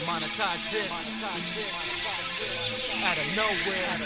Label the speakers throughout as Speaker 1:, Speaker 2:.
Speaker 1: Monetize this. Out of nowhere.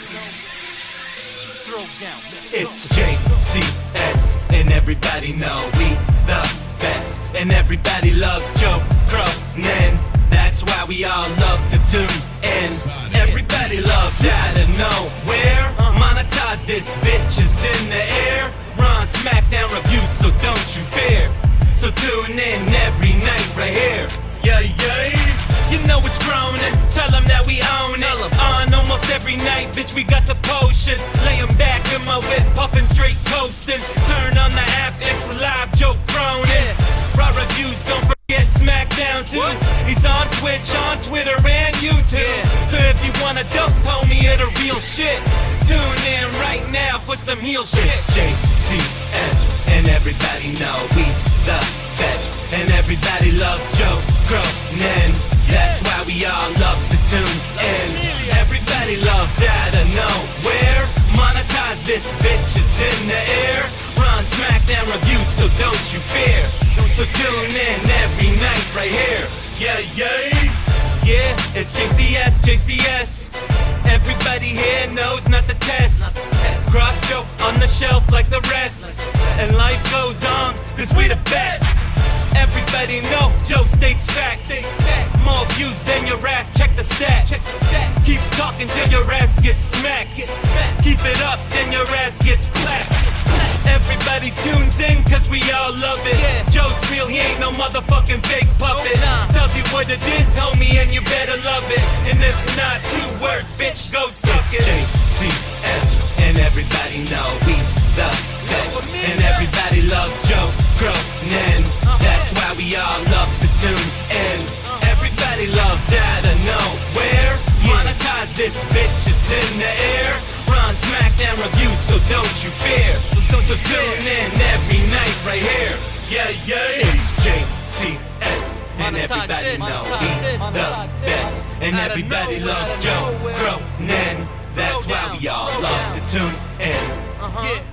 Speaker 1: Throw down.
Speaker 2: It's JCS, and everybody know we the best, and everybody loves Joe Cronin. That's why we all love the tune, and everybody loves out of nowhere. Monetize this, bitch is in the air. Run SmackDown reviews, so don't you fear. So tune in every night right here. Yeah, yeah. You know it's Cronin, tell them that we own it. On almost every night, bitch, we got the potion. Laying back in my whip, puffin' straight coastin'. Turn on the app, it's live, Joe Cronin. Raw reviews, don't forget SmackDown too. He's on Twitch, on Twitter, and YouTube. So if you want a dose, homie, of the real shit, tune in right now for some heel shit. It's JCS, and everybody know we the best, and everybody loves Joe Cronin. That's why we all love the tune, and everybody loves out of nowhere. Monetize this, bitch is in the air. Run SmackDown reviews, so don't you fear. So tune in every night right here. Yeah, yeah. Yeah, it's JCS, JCS. Everybody here knows not the test. Cross Joe on the shelf like the rest, and life goes on, cause we the best. Everybody know Joe states facts. More views than your ass, check the stats. Keep talking till your ass gets smacked. Keep it up, then your ass gets clapped. Everybody tunes in, cause we all love it. Joe's real, he ain't no motherfucking fake puppet. Tells you what it is, homie, and you better love it. And if not, 2 words, bitch, go suck it. JCS, and everybody know we the best, and everybody loves Joe Cronin. That's why we all love the tune, and everybody loves out of nowhere. Monetize this, bitch is in the air. Run SmackDown reviews, so don't you fear. So tune in every night right here. Yeah, yeah. It's JCS, and everybody know we the best, and everybody loves Joe Cronin. That's why we all love the tune, and yeah.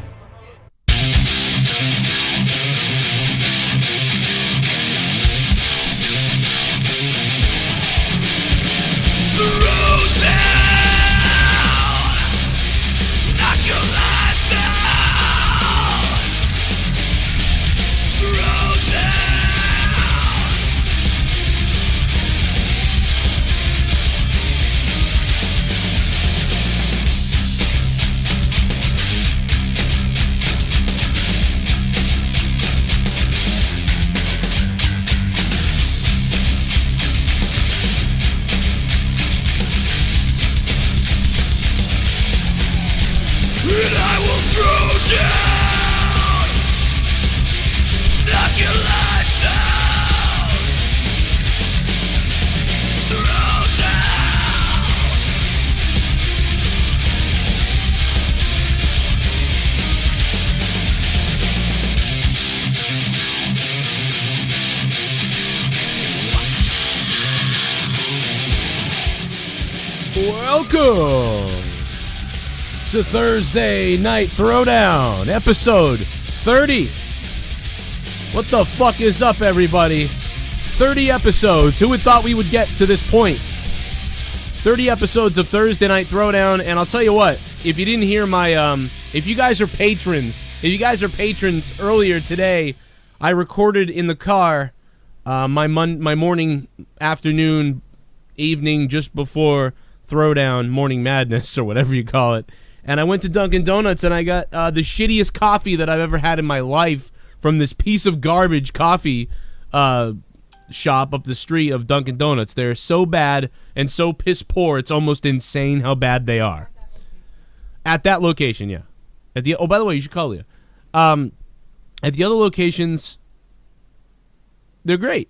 Speaker 3: Welcome to Thursday Night Throwdown, episode 30. What the fuck is up, everybody? 30 episodes. Who had thought we would get to this point? 30 episodes of Thursday Night Throwdown, and I'll tell you what, if you didn't hear my, if you guys are patrons earlier today, I recorded in the car my morning, afternoon, evening, just before Throwdown, Morning Madness, or whatever you call it. And I went to Dunkin' Donuts, and I got the shittiest coffee that I've ever had in my life from this piece of garbage coffee shop up the street of Dunkin' Donuts. They're so bad and so piss poor, it's almost insane how bad they are. At that location, yeah. Oh, by the way, you should call Leah. At the other locations, they're great.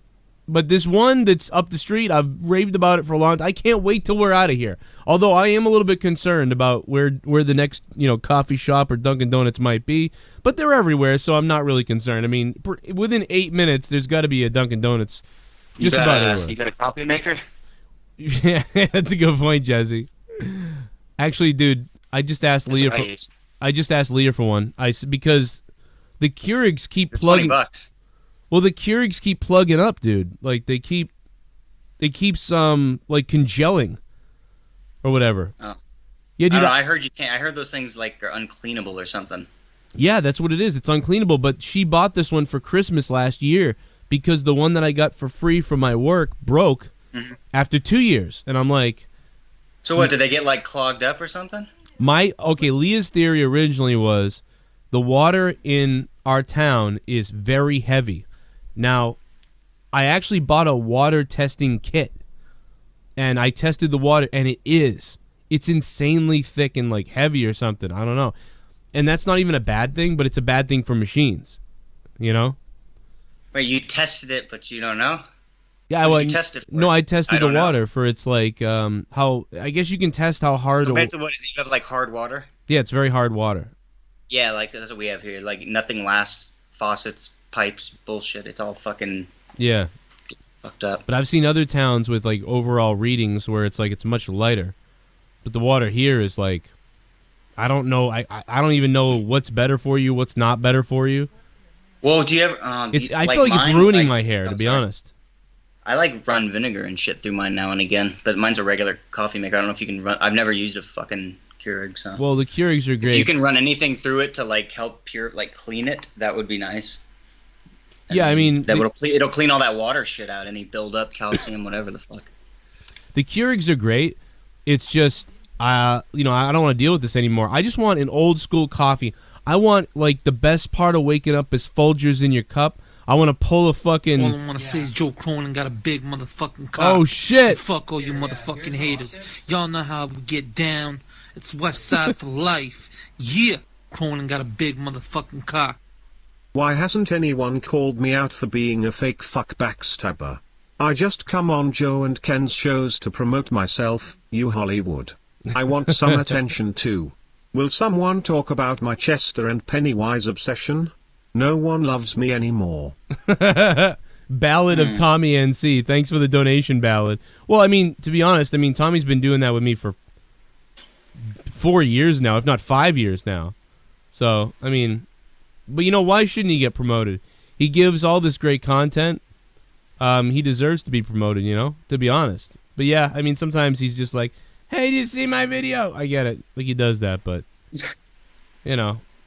Speaker 3: But this one that's up the street, I've raved about it for a long time. I can't wait till we're out of here. Although I am a little bit concerned about where the next coffee shop or Dunkin' Donuts might be. But they're everywhere, so I'm not really concerned. I mean, within 8 minutes, there's got to be a Dunkin' Donuts just about everywhere.
Speaker 4: You got a coffee maker?
Speaker 3: Yeah, that's a good point, Jesse. Actually, dude, I just asked Leah for one. Because the Keurigs keep plugging.
Speaker 4: $20.
Speaker 3: Well, the Keurigs keep plugging up, dude. Like, they keep like congealing or whatever.
Speaker 4: Oh.
Speaker 3: Yeah, dude.
Speaker 4: I heard you can't. I heard those things like are uncleanable or something.
Speaker 3: Yeah, that's what it is. It's uncleanable. But she bought this one for Christmas last year because the one that I got for free from my work broke after 2 years, and I'm like.
Speaker 4: So what? Did they get like clogged up or something?
Speaker 3: Leah's theory originally was the water in our town is very heavy. Now, I actually bought a water testing kit, and I tested the water, and it is. It's insanely thick and like heavy or something. I don't know. And that's not even a bad thing, but it's a bad thing for machines. You know?
Speaker 4: Wait, you tested it, but you don't know?
Speaker 3: Yeah,
Speaker 4: what did you test it for?
Speaker 3: No, I tested the water for its like how I guess you can test how hard.
Speaker 4: So basically, what is it? You have like hard water?
Speaker 3: Yeah, it's very hard water.
Speaker 4: Yeah, like that's what we have here. Like nothing lasts. Faucets, pipes, bullshit. It's all fucking.
Speaker 3: Yeah.
Speaker 4: It's fucked up.
Speaker 3: But I've seen other towns with like overall readings where it's like it's much lighter, but the water here is like, I don't know. I don't even know what's better for you, what's not better for you.
Speaker 4: Well, do you ever?
Speaker 3: I feel like it's ruining my hair, to be honest.
Speaker 4: I like run vinegar and shit through mine now and again, but mine's a regular coffee maker. I don't know if you can run. I've never used a fucking Keurig, so.
Speaker 3: Well, the Keurigs are great.
Speaker 4: If you can run anything through it to like help clean it, that would be nice.
Speaker 3: Yeah, I mean,
Speaker 4: it'll clean all that water shit out, any build-up, calcium, whatever the fuck.
Speaker 3: The Keurigs are great. It's just, I don't want to deal with this anymore. I just want an old school coffee. I want like the best part of waking up is Folgers in your cup. I want to pull a fucking.
Speaker 5: All I want to say is Joe Cronin got a big motherfucking cock.
Speaker 3: Oh shit!
Speaker 5: Fuck all you motherfucking haters. Y'all know how we get down. It's West Side for life. Yeah, Cronin got a big motherfucking cock.
Speaker 6: Why hasn't anyone called me out for being a fake fuck backstabber? I just come on Joe and Ken's shows to promote myself, you Hollywood. I want some attention too. Will someone talk about my Chester and Pennywise obsession? No one loves me anymore.
Speaker 3: Ballad of Tommy NC. Thanks for the donation, Ballad. Well, I mean, to be honest, Tommy's been doing that with me for 4 years now, if not 5 years now. So, but why shouldn't he get promoted? He gives all this great content. He deserves to be promoted, to be honest. But yeah, sometimes he's just like, hey, did you see my video? I get it. Like he does that, but,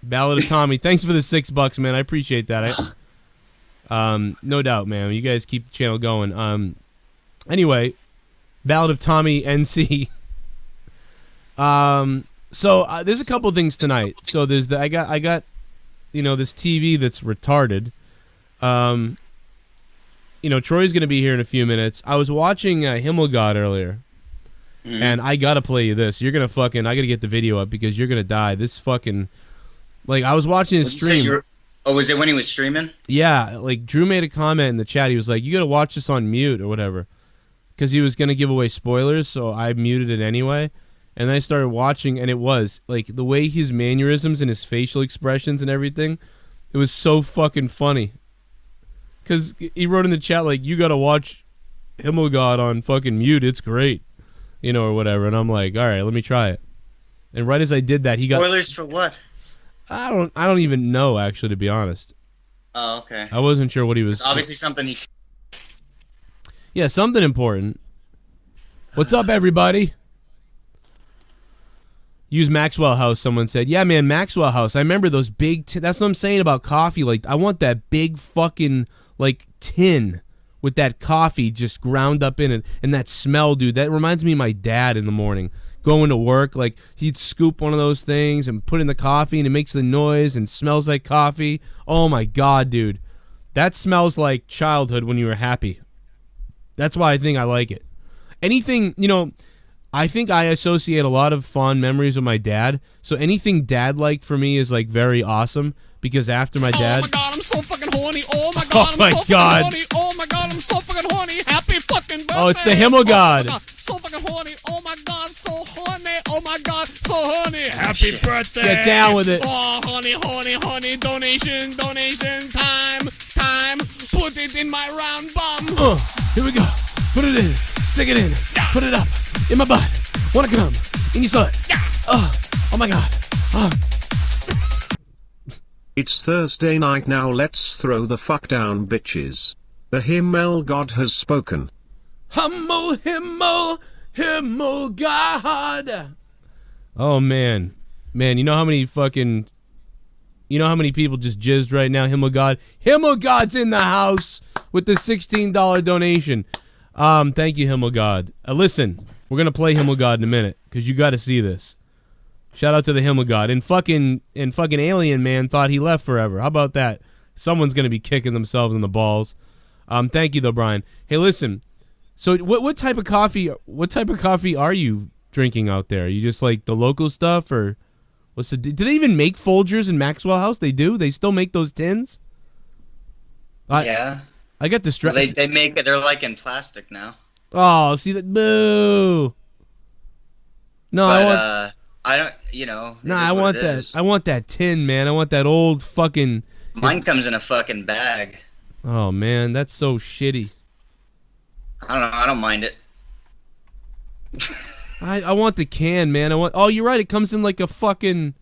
Speaker 3: Ballad of Tommy. Thanks for the $6, man. I appreciate that. No doubt, man. You guys keep the channel going. Anyway, Ballad of Tommy NC. So there's a couple things tonight. So there's I got this TV that's retarded. Troy's gonna be here in a few minutes. I was watching Himmelgod earlier. And I gotta play you this. You're gonna fucking. I gotta get the video up because you're gonna die. This fucking. Like, I was watching his stream.
Speaker 4: Was it when he was streaming?
Speaker 3: Yeah, like, Drew made a comment in the chat. He was like, you gotta watch this on mute or whatever. Because he was gonna give away spoilers, so I muted it anyway. And then I started watching, and it was, like, the way his mannerisms and his facial expressions and everything, it was so fucking funny. Because he wrote in the chat, like, you gotta watch Himmelgod on fucking mute, it's great. Or whatever. And I'm like, all right, let me try it. And right as I did that, he got...
Speaker 4: Spoilers for what?
Speaker 3: I don't even know, actually, to be honest.
Speaker 4: Oh, okay.
Speaker 3: I wasn't sure what he was...
Speaker 4: It's obviously something he...
Speaker 3: Yeah, something important. What's up, everybody? Use Maxwell House, someone said. Yeah, man, Maxwell House. I remember those big... That's what I'm saying about coffee. Like, I want that big fucking, like, tin with that coffee just ground up in it. And that smell, dude. That reminds me of my dad in the morning. Going to work, like, he'd scoop one of those things and put in the coffee, and it makes the noise and smells like coffee. Oh, my God, dude. That smells like childhood when you were happy. That's why I think I like it. Anything, I think I associate a lot of fond memories with my dad, so anything dad-like for me is, like, very awesome, because after my dad...
Speaker 5: Oh, my God, I'm so fucking horny. Oh, my God, I'm so fucking horny. Oh, my God, I'm so fucking horny. Happy fucking birthday.
Speaker 3: Oh, it's the Himmelgod.
Speaker 5: Oh, so fucking horny. Oh, my God, so horny. Oh, my God, so horny. Happy birthday.
Speaker 3: Get down with it.
Speaker 5: Oh, honey, honey, honey. Donation, time. Put it in my round bum.
Speaker 3: Here we go. Put it in. Stick it in. Put it up. In my butt. Wanna come. In your slut. Oh my God.
Speaker 6: It's Thursday night now, let's throw the fuck down, bitches. The Himmel God has spoken.
Speaker 3: Himmel, God. Oh, man. Man, you know how many people just jizzed right now? Himmel God. Himmel God's in the house with the $16 donation. Thank you, Himmel God. Listen, we're going to play Himmel God in a minute because you got to see this. Shout out to the Himmel God. And fucking Alien Man thought he left forever. How about that? Someone's going to be kicking themselves in the balls. Thank you, though, Brian. Hey, listen. So what type of coffee are you drinking out there? Are you just like the local stuff, or do they even make Folgers in Maxwell House? They do? They still make those tins?
Speaker 4: Yeah.
Speaker 3: I got distracted.
Speaker 4: Well, they make it. They're like in plastic now.
Speaker 3: Oh, see that? Boo. No,
Speaker 4: But, I don't. You know.
Speaker 3: No, I want that. I want that tin, man. I want that old fucking.
Speaker 4: Mine comes in a fucking bag.
Speaker 3: Oh man, that's so shitty.
Speaker 4: I don't know. I don't mind it.
Speaker 3: I want the can, man. Oh, you're right. It comes in like a fucking.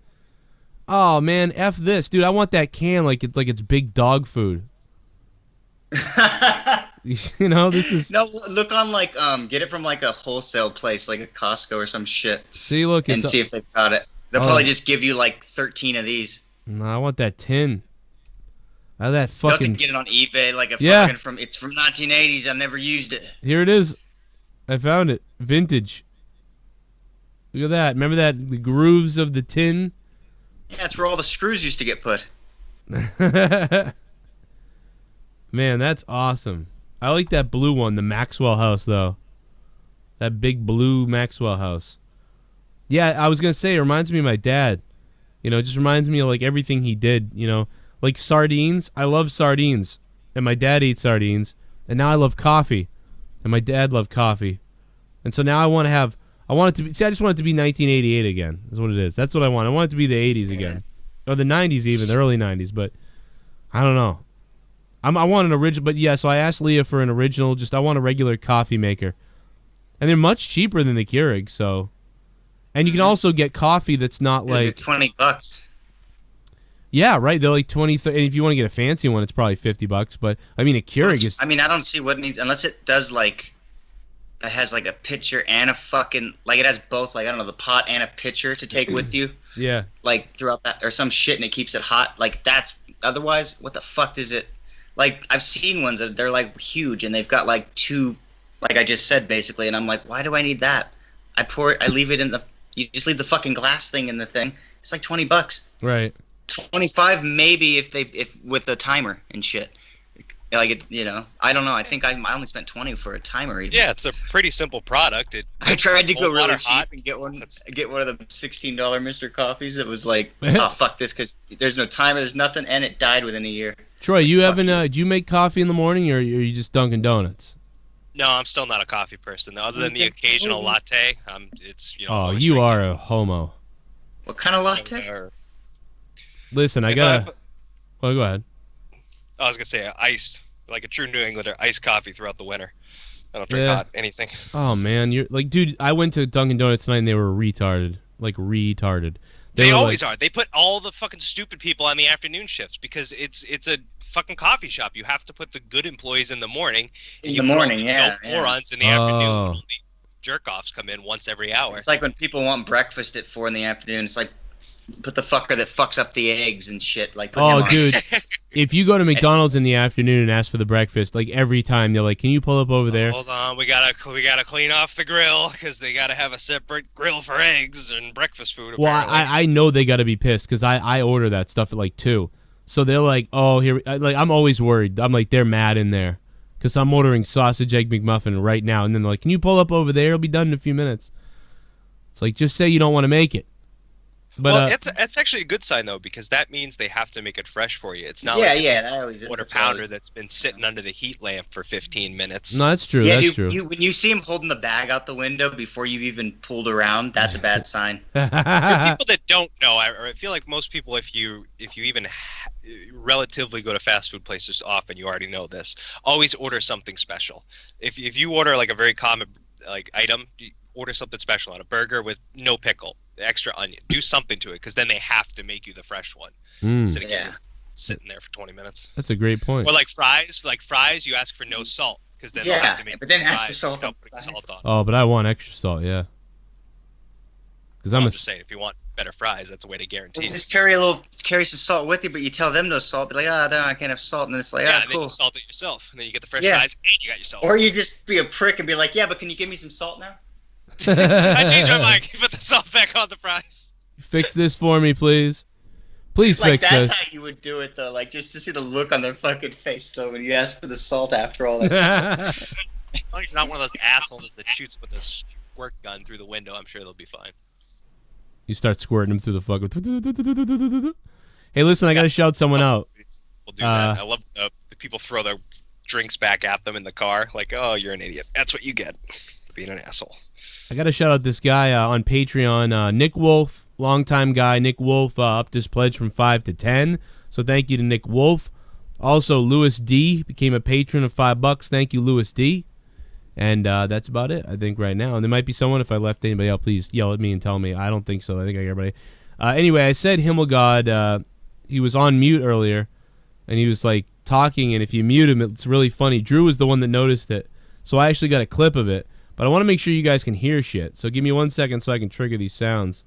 Speaker 3: Oh man, F this, dude. I want that can like it's big dog food. You know, this is.
Speaker 4: No, look on like get it from like a wholesale place, like a Costco or some shit.
Speaker 3: See, look,
Speaker 4: and see if they've got it. They'll probably just give you like 13 of these.
Speaker 3: No, I want that tin. That fucking.
Speaker 4: You can get it on eBay, like fucking it's from 1980s. I never used it.
Speaker 3: Here it is. I found it. Vintage. Look at that. Remember that? The grooves of the tin?
Speaker 4: Yeah, that's where all the screws used to get put.
Speaker 3: Man, that's awesome. I like that blue one, the Maxwell House, though. That big blue Maxwell House. Yeah, I was going to say, it reminds me of my dad. You know, it just reminds me of, like, everything he did, you know. Like sardines. I love sardines. And my dad ate sardines. And now I love coffee. And my dad loved coffee. And so now I want it to be, I just want it to be 1988 again, is what it is. That's what I want. I want it to be the 80s again. Or the 90s even, the early 90s. But I don't know. I want an original, but yeah, so I asked Leah for an original, I want a regular coffee maker. And they're much cheaper than the Keurig, so. And you can also get coffee that's not like.
Speaker 4: $20.
Speaker 3: Yeah, right. They're like 20, 30, and if you want to get a fancy one, it's probably $50. But I mean, a Keurig is.
Speaker 4: I mean, I don't see what it needs unless it does like. It has like a pitcher and a fucking like it has both like I don't know the pot and a pitcher to take with you.
Speaker 3: Yeah. Like
Speaker 4: throughout that or some shit and it keeps it hot. Like that's otherwise what the fuck is it? Like I've seen ones that they're like huge and they've got like two, like I just said basically, and I'm like, why do I need that? I pour it. I leave it in the. You just leave the fucking glass thing in the thing. It's like $20.
Speaker 3: Right.
Speaker 4: 25 maybe if with a timer and shit. Like it, you know, I don't know. I think I only spent 20 for a timer. Even.
Speaker 1: Yeah, it's a pretty simple product.
Speaker 4: I tried to go really cheap and get one of the $16 Mr. Coffees that was like, oh fuck this, because there's no timer, there's nothing, and it died within a year.
Speaker 3: Troy, you haven't? Do you make coffee in the morning, or are you just Dunkin' Donuts?
Speaker 1: No, I'm still not a coffee person. Though. Other than the occasional latte, it's you know.
Speaker 3: Oh, you are a homo.
Speaker 4: What kind of latte?
Speaker 3: Listen, I gotta. Well, go ahead.
Speaker 1: I was gonna say iced, like a true New Englander, iced coffee throughout the winter. I don't drink hot anything.
Speaker 3: Oh man, you're like, dude. I went to Dunkin' Donuts tonight and they were retarded, like retarded.
Speaker 1: They always are. They put all the fucking stupid people on the afternoon shifts because it's a fucking coffee shop. You have to put the good employees in the morning.
Speaker 4: In the morning, yeah.
Speaker 1: Morons in the afternoon. Only jerk-offs come in once every hour.
Speaker 4: It's like when people want breakfast at 4 in the afternoon. It's like put the fucker that fucks up the eggs and shit. Like,
Speaker 3: oh, dude, if you go to McDonald's in the afternoon and ask for the breakfast, like every time they're like, "Can you pull up over there?"
Speaker 1: Hold on, we gotta clean off the grill because they gotta have a separate grill for eggs and breakfast food.
Speaker 3: Well, I know they gotta be pissed because I order that stuff at like 2, so they're like, "Oh, here," like I'm always worried. I'm like, they're mad in there because I'm ordering sausage egg McMuffin right now, and then they're like, "Can you pull up over there? It'll be done in a few minutes." It's like, just say you don't want to make it. But,
Speaker 1: well, that's actually a good sign though, because that means they have to make it fresh for you. It's not like a quarter pounder that's been sitting under the heat lamp for 15 minutes.
Speaker 3: No, that's true.
Speaker 4: Yeah,
Speaker 3: that's true.
Speaker 4: When you see him holding the bag out the window before you've even pulled around, that's a bad sign.
Speaker 1: For people that don't know, I feel like most people, if you even relatively go to fast food places often, you already know this. Always order something special. If you order like a very common like item, order something special on a burger with no pickle, extra onion. Do something to it because then they have to make you the fresh one. Sitting there for 20 minutes.
Speaker 3: That's a great point.
Speaker 1: Or like fries. You ask for no salt because then they'll have to make
Speaker 4: but then ask for
Speaker 1: fries
Speaker 4: salt on
Speaker 1: without
Speaker 4: the
Speaker 1: putting
Speaker 4: side.
Speaker 1: salt on.
Speaker 3: Oh, but I want extra salt, yeah. Because
Speaker 1: I'm just saying, if you want better fries, that's a way to guarantee it.
Speaker 4: Just carry some salt with you, but you tell them no salt. Be like, no, I can't have salt, and then it's like,
Speaker 1: Yeah, and then
Speaker 4: cool.
Speaker 1: you salt it yourself, and then you get the fresh
Speaker 4: Yeah.
Speaker 1: fries, and you got your salt.
Speaker 4: Or you just be a prick and be like, yeah, but can you give me some salt now?
Speaker 1: I changed my mind. Put the salt back on the fries.
Speaker 3: Fix this for me, please. Please
Speaker 4: Like,
Speaker 3: fix
Speaker 4: that's
Speaker 3: this.
Speaker 4: how you would do it, though. Like, just to see the look on their fucking face, though, when you ask for the salt after all that.
Speaker 1: As long as you're not one of those assholes that shoots with a squirt gun through the window, I'm sure they'll be fine.
Speaker 3: You start squirting them through the fucking... Hey, listen, I gotta shout someone out.
Speaker 1: We'll do that. I love the people throw their drinks back at them in the car. Like, oh, you're an idiot. That's what you get for being an asshole.
Speaker 3: I gotta shout out this guy on Patreon, Nick Wolf, longtime guy. Nick Wolf upped his pledge from 5 to 10, so thank you to Nick Wolf. Also, Louis D became a patron of $5. Thank you, Louis D. And that's about it, I think, right now. And there might be someone, if I left anybody out, please yell at me and tell me. I don't think so. I think I got everybody. Anyway, I said Himmelgod, he was on mute earlier, and he was, like, talking, and if you mute him, it's really funny. Drew was the one that noticed it, so I actually got a clip of it. But I want to make sure you guys can hear shit, so give me 1 second so I can trigger these sounds.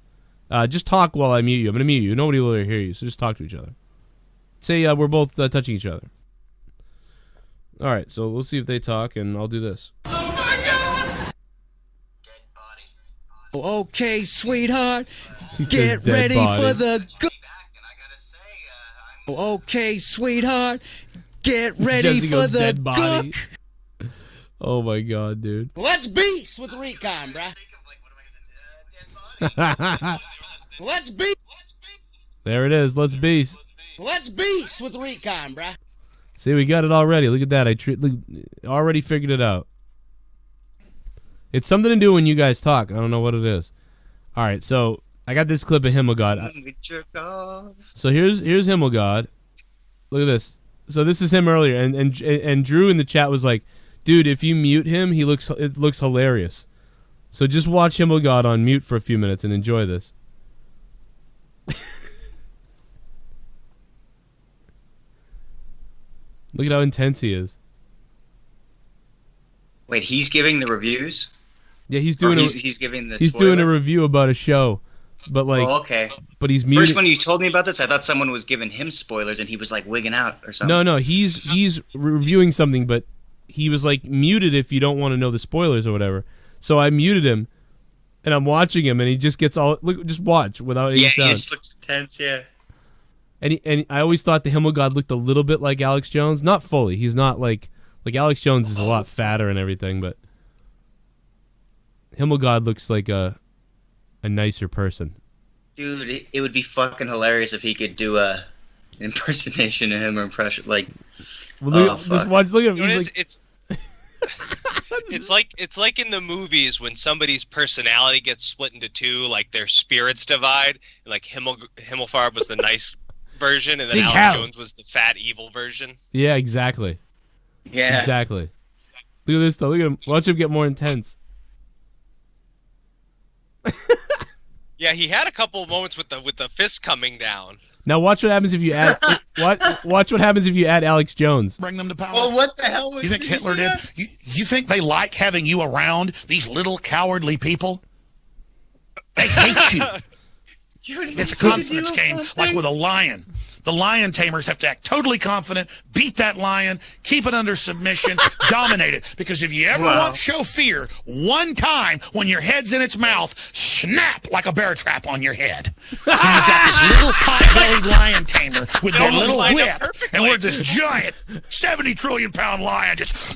Speaker 3: Just talk while I mute you. I'm going to mute you. Nobody will hear you, so just talk to each other. Say we're both touching each other. All right, so we'll see if they talk, and I'll do this.
Speaker 7: Okay, sweetheart,
Speaker 3: He
Speaker 7: get
Speaker 3: says dead
Speaker 7: ready
Speaker 3: body.
Speaker 7: for the Okay, sweetheart, get ready
Speaker 3: Jesse
Speaker 7: for
Speaker 3: goes,
Speaker 7: the
Speaker 3: dead body.
Speaker 7: gook.
Speaker 3: Oh my god, dude.
Speaker 7: Let's beast with Recon, bruh. Let's beast.
Speaker 3: There it is. Let's beast.
Speaker 7: Let's beast with Recon, bruh.
Speaker 3: See, we got it already. Look at that. Already figured it out. It's something to do when you guys talk. I don't know what it is. All right, so I got this clip of Himmelgod. So here's Himmelgod. Look at this. So this is him earlier, and Drew in the chat was like, "Dude, if you mute him, it looks hilarious." So just watch Himmelgod on mute for a few minutes and enjoy this. Look at how intense he is.
Speaker 4: Wait, he's giving the reviews?
Speaker 3: Yeah, he's doing.
Speaker 4: He's giving the.
Speaker 3: He's doing a review about a show, but like.
Speaker 4: Oh, okay.
Speaker 3: But he's muted.
Speaker 4: First, when you told me about this, I thought someone was giving him spoilers, and he was like wigging out or something.
Speaker 3: No, he's reviewing something, but he was like muted if you don't want to know the spoilers or whatever. So I muted him, and I'm watching him, and he just gets all look. Just watch without any sound.
Speaker 4: Yeah, he just looks tense. Yeah.
Speaker 3: And I always thought the Himmelgod looked a little bit like Alex Jones, not fully. He's not like Alex Jones is a lot fatter and everything, but Himmelgod looks like a nicer person.
Speaker 4: Dude, it would be fucking hilarious if he could do a impersonation of him or impression like.
Speaker 3: Well, just watch. Look at him.
Speaker 1: You know
Speaker 3: He's
Speaker 1: what it is? It's like in the movies when somebody's personality gets split into two, like their spirits divide. And like Himmelfarb was the nice version, and then Alex Jones was the fat evil version.
Speaker 3: Yeah, exactly.
Speaker 4: Yeah.
Speaker 3: Exactly. Look at this though. Look at him. Watch him get more intense.
Speaker 1: Yeah, he had a couple of moments with the fist coming down.
Speaker 3: Now watch what happens if you add. Watch what happens if you add Alex Jones.
Speaker 8: Bring them to power.
Speaker 4: Well, what the hell was
Speaker 8: You think Hitler did? You think they like having you around, these little cowardly people? They hate you. It's a confidence game, like with a lion. The lion tamers have to act totally confident, beat that lion, keep it under submission, dominate it. Because if you ever want to show fear, one time when your head's in its mouth, snap like a bear trap on your head. And you've got this little pot-bellied lion tamer with their little whip, and we're this giant 70 trillion pound lion just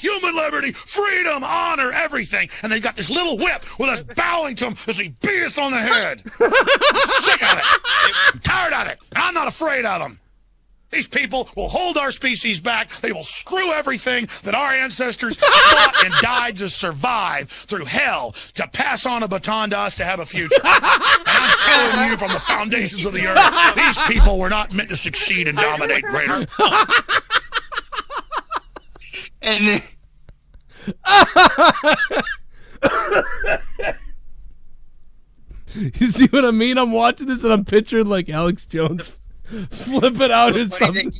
Speaker 8: human liberty, freedom, honor, everything. And they've got this little whip with us bowing to him as he beat us on the head. I'm sick of it. I'm tired of it. I'm not afraid of them. These people will hold our species back. They will screw everything that our ancestors fought and died to survive through hell, to pass on a baton to us to have a future. And I'm telling you from the foundations of the earth, these people were not meant to succeed and dominate greater.
Speaker 4: And then,
Speaker 3: You see what I mean? I'm watching this and I'm picturing like Alex Jones flipping out or something.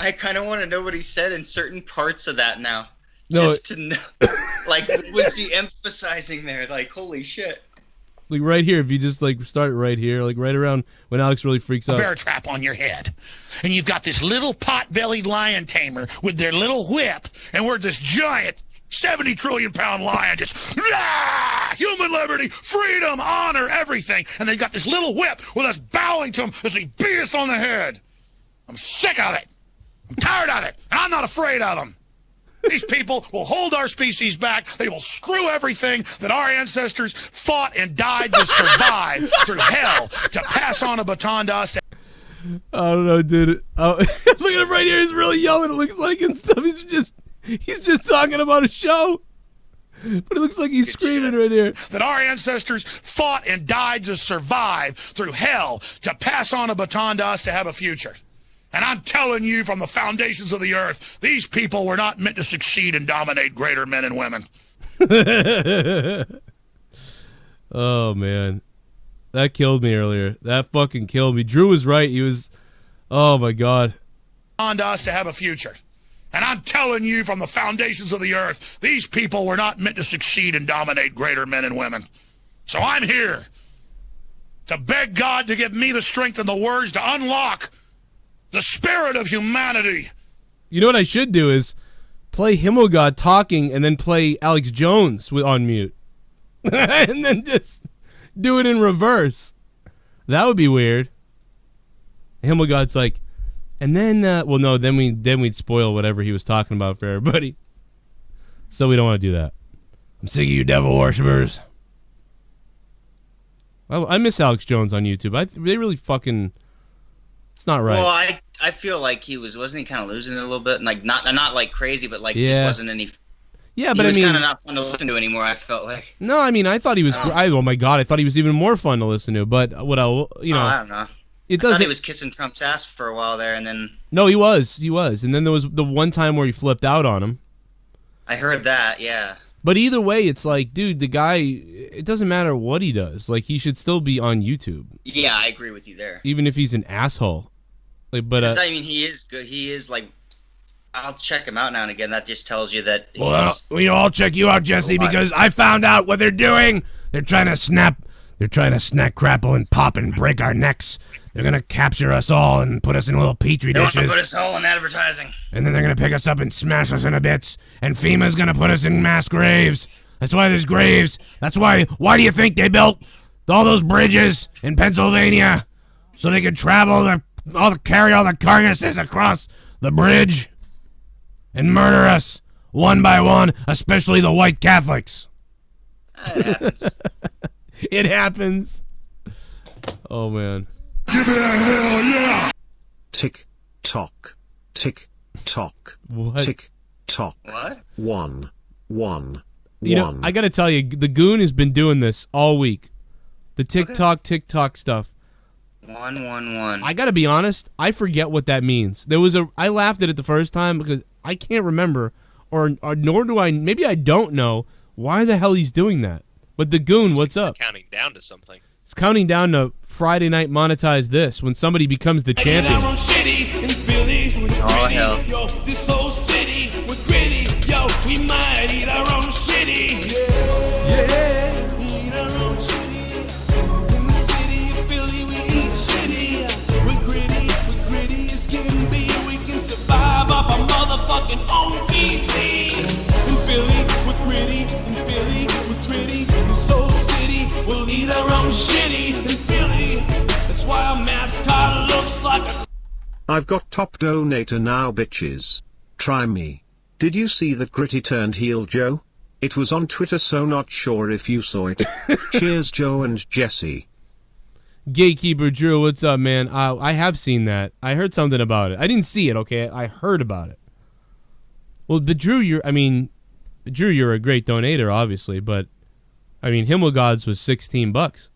Speaker 4: I kind of want to know what he said in certain parts of that now.
Speaker 3: No,
Speaker 4: just to know, like, what's he emphasizing there? Like, holy shit.
Speaker 3: Like right here, if you just like start right here, like right around when Alex really freaks out.
Speaker 8: A bear trap on your head. And you've got this little pot-bellied lion tamer with their little whip, and we're this giant 70 trillion pound lion just, human liberty, freedom, honor, everything. And they got this little whip with us bowing to him as he beat us on the head. I'm sick of it. I'm tired of it. And I'm not afraid of them. These people will hold our species back. They will screw everything that our ancestors fought and died to survive through hell to pass on a baton to us.
Speaker 3: I don't know, dude. Oh, look at him right here. He's really yelling, it looks like, and stuff. He's just talking about a show. But it looks like he's screaming right here.
Speaker 8: That our ancestors fought and died to survive through hell to pass on a baton to us to have a future. And I'm telling you from the foundations of the earth, these people were not meant to succeed and dominate greater men and women.
Speaker 3: Oh, man. That killed me earlier. That fucking killed me. Drew was right. He was... Oh, my God.
Speaker 8: On to us to have a future. And I'm telling you from the foundations of the earth, these people were not meant to succeed and dominate greater men and women. So I'm here to beg God to give me the strength and the words to unlock the spirit of humanity.
Speaker 3: You know what I should do is play Himmelgod talking and then play Alex Jones on mute. And then just do it in reverse. That would be weird. Himmelgod's like, and then, well, no, then we'd spoil whatever he was talking about for everybody. So we don't want to do that. I'm sick of you devil worshippers. I miss Alex Jones on YouTube. They really fucking... It's not right.
Speaker 4: Well, I feel like wasn't he kind of losing it a little bit? And like not like crazy, but like just wasn't any.
Speaker 3: Yeah, but
Speaker 4: he was
Speaker 3: I mean,
Speaker 4: kind of not fun to listen to anymore. I felt like.
Speaker 3: No, I mean, I thought he was. Oh my God, I thought he was even more fun to listen to. But I don't know.
Speaker 4: I don't know. I thought he was kissing Trump's ass for a while there, and then.
Speaker 3: No, he was, and then there was the one time where he flipped out on him.
Speaker 4: I heard that, yeah.
Speaker 3: But either way, it's like, dude, the guy. It doesn't matter what he does. Like, he should still be on YouTube.
Speaker 4: Yeah, I agree with you there.
Speaker 3: Even if he's an asshole. Like, but
Speaker 4: I mean, he is good. He is like, I'll check him out now and again. That just tells you that.
Speaker 3: Well, I'll check you out, Jesse, because I found out what they're doing. They're trying to snack, crapple, and pop and break our necks. They're gonna capture us all and put us in little petri dishes.
Speaker 4: They want to put us all in advertising.
Speaker 3: And then they're gonna pick us up and smash us into bits. And FEMA's gonna put us in mass graves. That's why there's graves. That's why. Why do you think they built all those bridges in Pennsylvania so they could travel carry all the carcasses across the bridge and murder us one by one, especially the white Catholics.
Speaker 4: It happens.
Speaker 3: It happens. Oh, man.
Speaker 6: Give me a hell yeah! Tick tock. Tick tock.
Speaker 3: What?
Speaker 6: Tick tock.
Speaker 4: What?
Speaker 6: One.
Speaker 3: You know, I gotta tell you, the Goon has been doing this all week. The TikTok stuff.
Speaker 4: 111.
Speaker 3: I gotta be honest, I forget what that means. I laughed at it the first time because I can't remember, or nor do I. Maybe I don't know why the hell he's doing that. But the Goon, what's up?
Speaker 1: It's counting down to something.
Speaker 3: It's counting down to Friday Night Monetize This when somebody becomes the champion.
Speaker 4: Oh hell!
Speaker 2: Yo, this whole city, we're gritty. Yo, we might eat our own shitty. Yeah. Eat our own shitty. In the city of Philly, we eat shitty. We're gritty as can be. We can survive off our motherfucking own PCs. In Philly, we're gritty. In Philly, we're gritty. This whole city, we'll eat our own shitty. In Philly, that's why our mascot looks like a.
Speaker 6: I've got top donator now, bitches. Try me. Did you see that Gritty turned heel, Joe? It was on Twitter, so not sure if you saw it. Cheers, Joe and Jesse.
Speaker 3: Gatekeeper Drew, what's up, man? I have seen that. I heard something about it. I didn't see it, okay? I heard about it. Well, but Drew, you're a great donator, obviously, but I mean, Himmelgod's was $16.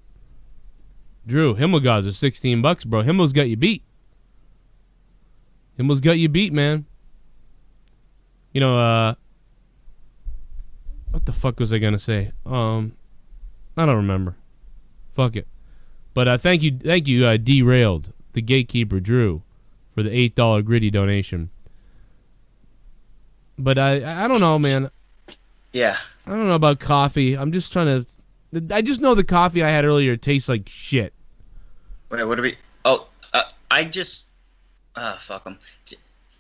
Speaker 3: Drew, Himmelgod's was $16, bro. Himmel's got you beat. Himmel's got you beat, man. You know, what the fuck was I gonna say? I don't remember. Fuck it. But thank you, Derailed, the Gatekeeper Drew, for the $8 Gritty donation. But I don't know, man.
Speaker 4: Yeah.
Speaker 3: I don't know about coffee. I'm just trying to. I just know the coffee I had earlier tastes like shit.
Speaker 4: Wait, what are we? Oh, I just. Fuck them.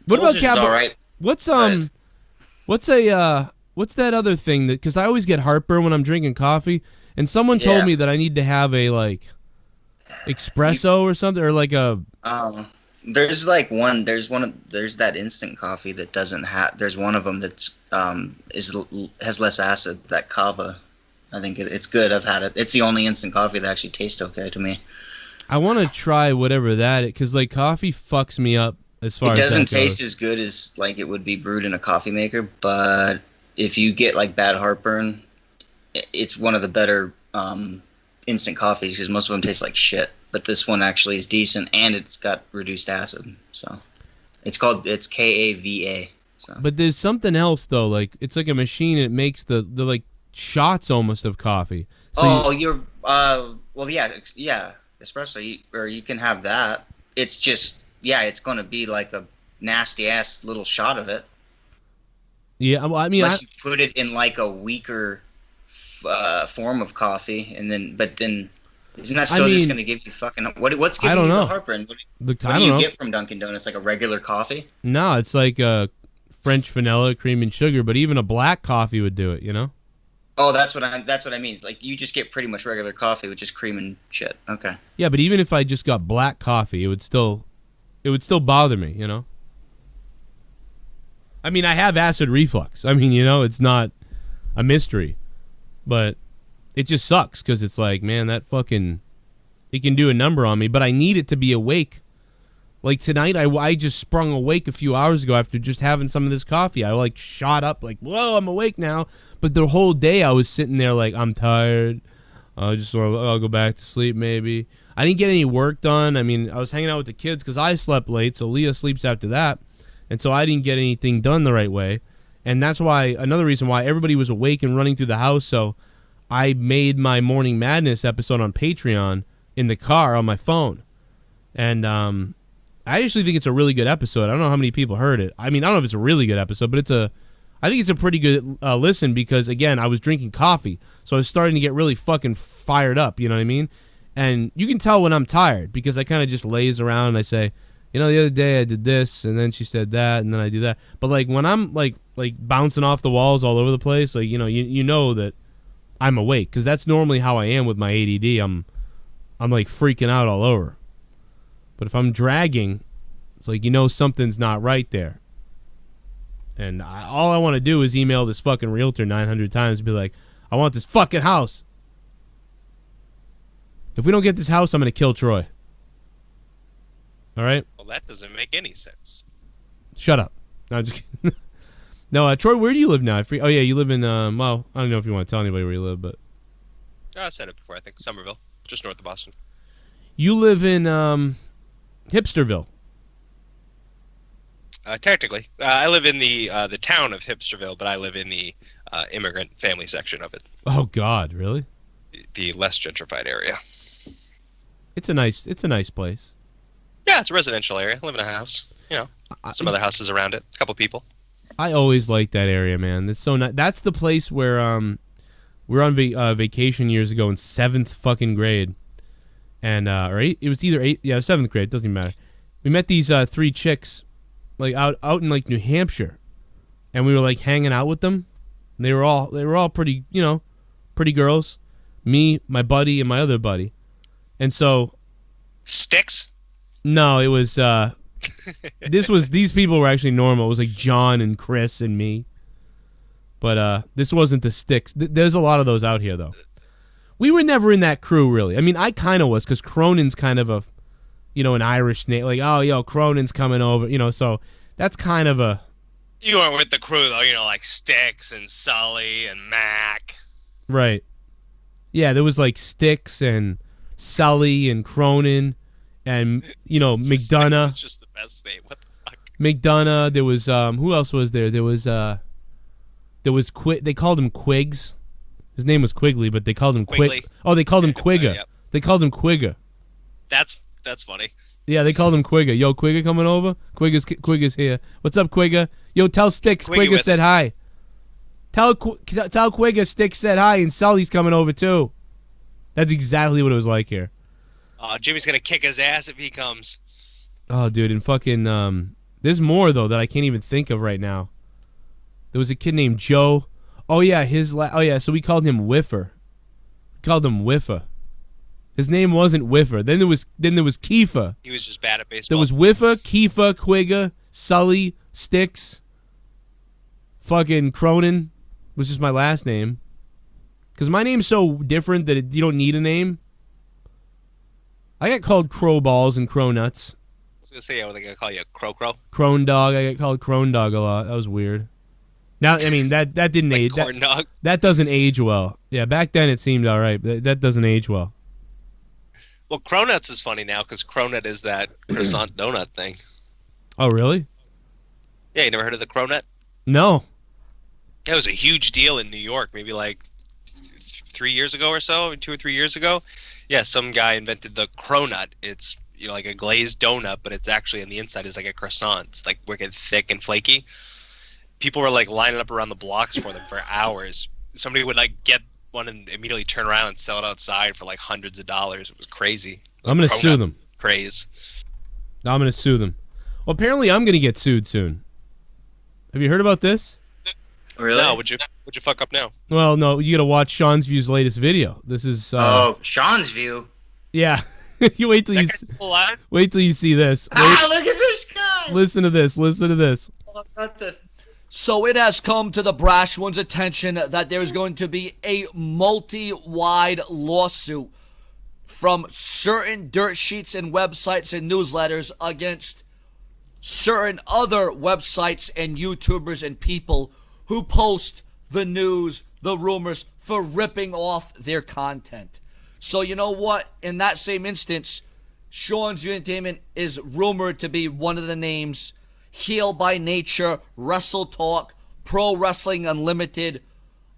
Speaker 3: What about
Speaker 4: Folgers is all right.
Speaker 3: What's that other thing that? Because I always get heartburn when I'm drinking coffee, and someone told me that I need to have a like espresso or something, or like a.
Speaker 4: There's like one. There's that instant coffee that doesn't have. There's one of them that's has less acid. That Kava. I think it's good. I've had it. It's the only instant coffee that actually tastes okay to me.
Speaker 3: I want to try whatever that is, because like coffee fucks me up as far as
Speaker 4: it doesn't
Speaker 3: that
Speaker 4: taste
Speaker 3: goes.
Speaker 4: as good as like it would be brewed in a coffee maker, but if you get like bad heartburn, it's one of the better instant coffees because most of them taste like shit. But this one actually is decent, and it's got reduced acid. So it's Kava. So.
Speaker 3: But there's something else though. Like it's like a machine. It makes the like shots almost of coffee. So
Speaker 4: yeah, espresso. Or you can have that. It's just it's going to be like a nasty ass little shot of it.
Speaker 3: Yeah, well, I mean,
Speaker 4: unless you put it in like a weaker form of coffee, but then. Isn't that still just going to give you fucking... What's giving you the heartburn? What do you get from Dunkin' Donuts? Like a regular coffee?
Speaker 3: No, it's like French vanilla, cream and sugar, but even a black coffee would do it, you know?
Speaker 4: Oh, that's what I mean. It's like you just get pretty much regular coffee with just cream and shit. Okay.
Speaker 3: Yeah, but even if I just got black coffee, it would still bother me, you know? I mean, I have acid reflux. I mean, you know, it's not a mystery. But... it just sucks because it's like, man, that fucking... it can do a number on me, but I need it to be awake. Like tonight, I just sprung awake a few hours ago after just having some of this coffee. I like shot up like, whoa, I'm awake now. But the whole day I was sitting there like, I'm tired. I'll go back to sleep maybe. I didn't get any work done. I mean, I was hanging out with the kids because I slept late, so Leah sleeps after that. And so I didn't get anything done the right way. And that's why, another reason why everybody was awake and running through the house, so... I made my Morning Madness episode on Patreon in the car on my phone. And I actually think it's a really good episode. I don't know how many people heard it. I mean, I don't know if it's a really good episode, but I think it's a pretty good listen because, again, I was drinking coffee. So I was starting to get really fucking fired up, you know what I mean? And you can tell when I'm tired because I kind of just laze around and I say, you know, the other day I did this and then she said that and then I do that. But, like, when I'm, like bouncing off the walls all over the place, like, you know that I'm awake because that's normally how I am with my ADD. I'm like freaking out all over. But if I'm dragging, it's like something's not right there. And all I want to do is email this fucking realtor 900 times and be like, I want this fucking house. If we don't get this house, I'm going to kill Troy. All right?
Speaker 1: Well, that doesn't make any sense.
Speaker 3: Shut up. No, I'm just kidding. No, Troy, where do you live now? Oh, yeah, you live in, well, I don't know if you want to tell anybody where you live, but...
Speaker 1: I said it before, I think. Somerville, just north of Boston.
Speaker 3: You live in, Hipsterville.
Speaker 1: Technically. I live in the town of Hipsterville, but I live in the immigrant family section of it.
Speaker 3: Oh, God, really?
Speaker 1: The less gentrified area.
Speaker 3: It's a nice place.
Speaker 1: Yeah, it's a residential area. I live in a house. You know, some other houses around it. A couple people.
Speaker 3: I always liked that area, man. It's so nice. That's the place where we were on vacation years ago in 7th fucking grade, and it was either 7th grade. Doesn't even matter. We met these 3 chicks, like out in like New Hampshire, and we were like hanging out with them. And they were all pretty, pretty girls. Me, my buddy, and my other buddy, and so
Speaker 1: Sticks.
Speaker 3: No, it was. These people were actually normal. It was like John and Chris and me. But this wasn't the Sticks. There's a lot of those out here, though. We were never in that crew, really. I mean, I kind of was, because Cronin's kind of a, an Irish name. Like, oh, yo, Cronin's coming over, so that's kind of a...
Speaker 1: You weren't with the crew, though, like Sticks and Sully and Mac.
Speaker 3: Right. Yeah, there was like Sticks and Sully and Cronin and, McDonough.
Speaker 1: It's just the best name. What the fuck?
Speaker 3: McDonough. There was, who else was there? There was they called him Quigs. His name was Quigley, but they called him
Speaker 1: Quigley.
Speaker 3: Oh, they called him Quigger.
Speaker 1: Yep.
Speaker 3: They called him Quigger.
Speaker 1: That's funny.
Speaker 3: Yeah, they called him Quigga. Yo, Quigga coming over? Quigga's here. What's up, Quigga? Yo, tell Sticks Quigga said hi. Tell Quigga Sticks said hi, and Sully's coming over too. That's exactly what it was like here.
Speaker 1: Jimmy's gonna kick his ass if he comes.
Speaker 3: Oh, dude, and fucking there's more though that I can't even think of right now. There was a kid named Joe. Oh yeah, so we called him Whiffer. We called him Whiffer. His name wasn't Whiffer. Then there was Kiefer.
Speaker 1: He was just bad at baseball.
Speaker 3: There was Whiffer, Kiefer, Quigga, Sully, Sticks. Fucking Cronin was just my last name. Because my name's so different that you don't need a name. I got called Crow Balls and Crow Nuts.
Speaker 1: I was going to say, I was going to call you Crow.
Speaker 3: Crone Dog. I got called Crone Dog a lot. That was weird. Now, I mean, that didn't age.
Speaker 1: Corn dog.
Speaker 3: That doesn't age well. Yeah, back then it seemed all right, but that doesn't age well.
Speaker 1: Well, Cronuts is funny now because Cronut is that croissant donut thing.
Speaker 3: Oh, really?
Speaker 1: Yeah, you never heard of the Cronut?
Speaker 3: No.
Speaker 1: That was a huge deal in New York, maybe like 3 years ago or so, 2 or 3 years ago. Yeah, some guy invented the Cronut. It's like a glazed donut, but it's actually on the inside is like a croissant. It's like wicked thick and flaky. People were like lining up around the blocks for them for hours. Somebody would like get one and immediately turn around and sell it outside for like hundreds of dollars. It was crazy.
Speaker 3: I'm going to sue them.
Speaker 1: Craze.
Speaker 3: I'm going to sue them. Well, apparently I'm going to get sued soon. Have you heard about this?
Speaker 4: Really?
Speaker 1: No, would you fuck up now?
Speaker 3: Well, no, you got to watch Sean's View's latest video. This is
Speaker 4: Sean's View.
Speaker 3: Yeah. You wait till wait till you see this.
Speaker 4: Look at this guy.
Speaker 3: Listen to this.
Speaker 9: So it has come to the brash one's attention that there is going to be a multi-wide lawsuit from certain dirt sheets and websites and newsletters against certain other websites and YouTubers and people who post the news, the rumors, for ripping off their content. So you know what? In that same instance, Sean's Entertainment is rumored to be one of the names. Heel by Nature, Wrestle Talk, Pro Wrestling Unlimited,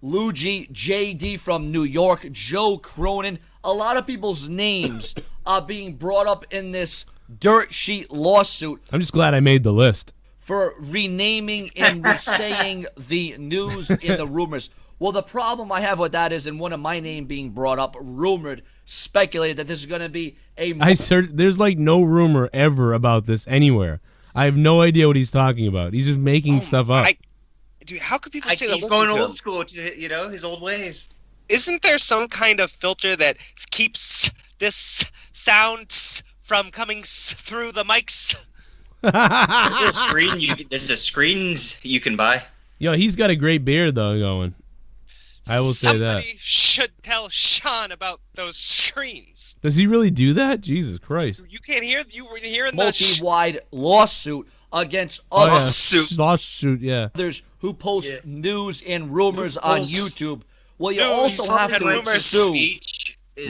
Speaker 9: Luigi, JD from New York, Joe Cronin. A lot of people's names are being brought up in this dirt sheet lawsuit.
Speaker 3: I'm just glad I made the list.
Speaker 9: For renaming and saying the news and the rumors. Well, the problem I have with that is, in one of my name being brought up, rumored, speculated that this is going to be a...
Speaker 3: There's like no rumor ever about this anywhere. I have no idea what he's talking about. He's just making stuff up.
Speaker 1: Dude, how could people say that?
Speaker 4: He's going old school to his old ways.
Speaker 1: Isn't there some kind of filter that keeps this sound from coming through the mics?
Speaker 4: There's a screens you can buy.
Speaker 3: Yo, he's got a great beard though going. I will say that.
Speaker 1: Somebody should tell Sean about those screens.
Speaker 3: Does he really do that? Jesus Christ.
Speaker 1: You can't hear. You were hearing the
Speaker 9: multi-wide lawsuit against
Speaker 3: lawsuit, yeah.
Speaker 9: Others who post news and rumors on YouTube. Well, you also have to sue.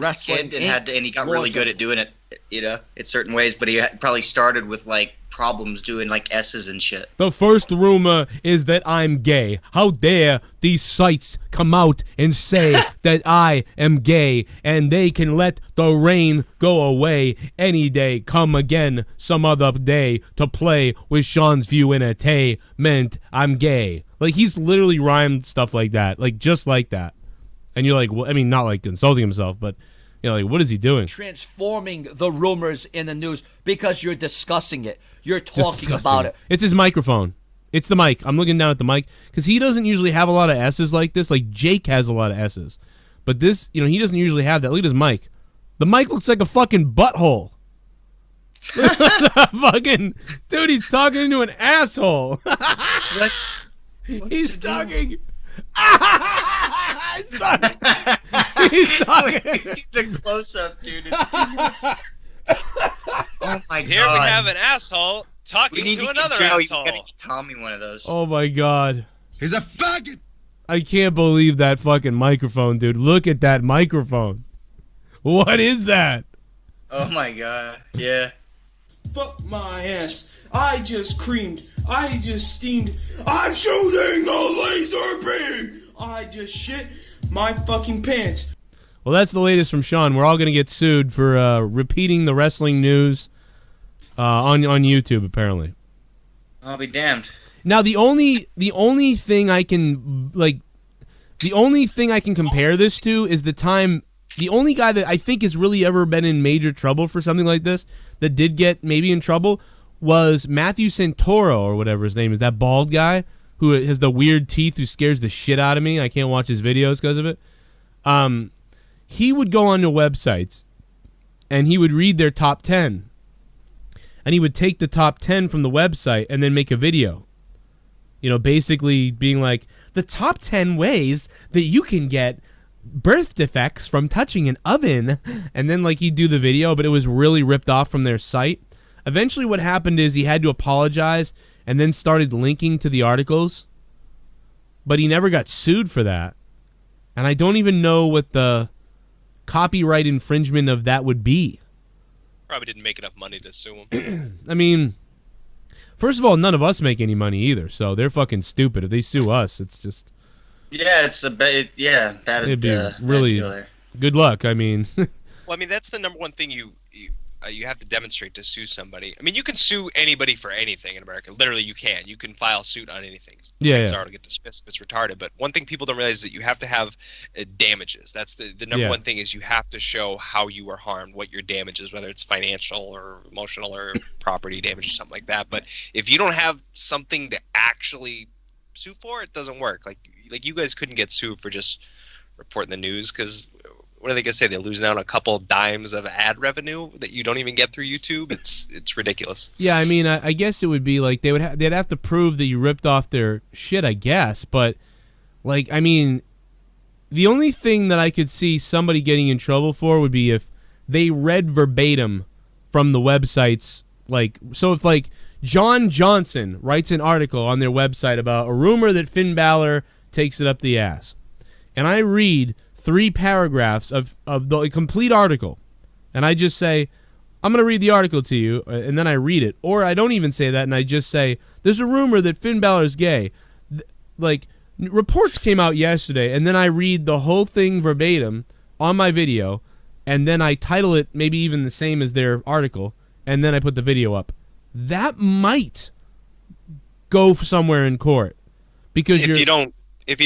Speaker 4: Wrestling and he got really good at doing it, in certain ways. But he probably started with like problems doing like S's and shit.
Speaker 3: The first rumor is that I'm gay. How dare these sites come out and say that I am gay, and they can let the rain go away any day. Come again some other day to play with Sean's View Entertainment. I'm gay. Like, he's literally rhymed stuff like that, like just like that. And you're like, well, I mean, not like insulting himself, but like, what is he doing?
Speaker 9: Transforming the rumors in the news because you're discussing it. You're talking about it.
Speaker 3: It's his microphone. It's the mic. I'm looking down at the mic because he doesn't usually have a lot of S's like this. Like, Jake has a lot of S's. But this, he doesn't usually have that. Look at his mic. The mic looks like a fucking butthole. Fucking dude, he's talking into an asshole. He's talking. He's talking.
Speaker 4: The close up, dude. It's too much. Oh my god.
Speaker 1: Here we have an asshole talking to another asshole.
Speaker 4: You gotta get Tommy one of those.
Speaker 3: Oh my god.
Speaker 8: He's a faggot.
Speaker 3: I can't believe that fucking microphone, dude. Look at that microphone. What is that?
Speaker 4: Oh my god. Yeah.
Speaker 10: Fuck my ass. I just creamed. I just steamed. I'm shooting the laser beam. I just shit my fucking pants.
Speaker 3: Well, that's the latest from Sean. We're all going to get sued for repeating the wrestling news. on YouTube apparently.
Speaker 4: I'll be damned.
Speaker 3: Now the only thing I can compare this to is the time. The only guy that I think has really ever been in major trouble for something like this, that did get maybe in trouble, was Matthew Santoro or whatever his name is. That bald guy who has the weird teeth, who scares the shit out of me. I can't watch his videos because of it. He would go onto websites and he would read their top 10. And he would take the top 10 from the website and then make a video. You know, basically being like, the top 10 ways that you can get birth defects from touching an oven. And then, like, he'd do the video, but it was really ripped off from their site. Eventually what happened is he had to apologize and then started linking to the articles. But he never got sued for that. And I don't even know what the copyright infringement of that would be.
Speaker 1: Probably didn't make enough money to sue him.
Speaker 3: I mean, first of all, none of us make any money either, so they're fucking stupid. If they sue us, it's just...
Speaker 4: Yeah, it's a bad. Yeah, bad.
Speaker 3: It'd be really good luck. I mean,
Speaker 1: well, I mean that's the number one thing you have to demonstrate to sue somebody. I mean, you can sue anybody for anything in America. Literally, you can. You can file suit on anything. Chances are to get dismissed if it's retarded. But one thing people don't realize is that you have to have damages. That's the number one thing is you have to show how you were harmed, what your damage is, whether it's financial or emotional or property damage or something like that. But if you don't have something to actually sue for, it doesn't work. Like you guys couldn't get sued for just reporting the news because what are they gonna say? They're losing out on a couple dimes of ad revenue that you don't even get through YouTube. It's ridiculous.
Speaker 3: Yeah, I mean, I guess it would be like they'd have to prove that you ripped off their shit, I guess. But like, I mean, the only thing that I could see somebody getting in trouble for would be if they read verbatim from the websites. Like, so if like John Johnson writes an article on their website about a rumor that Finn Balor takes it up the ass, and I read 3 paragraphs of the complete article, and I just say, I'm going to read the article to you, and then I read it. Or I don't even say that, and I just say, there's a rumor that Finn Balor's gay. Like, reports came out yesterday, and then I read the whole thing verbatim on my video, and then I title it maybe even the same as their article, and then I put the video up. That might go somewhere in court. Because
Speaker 1: if you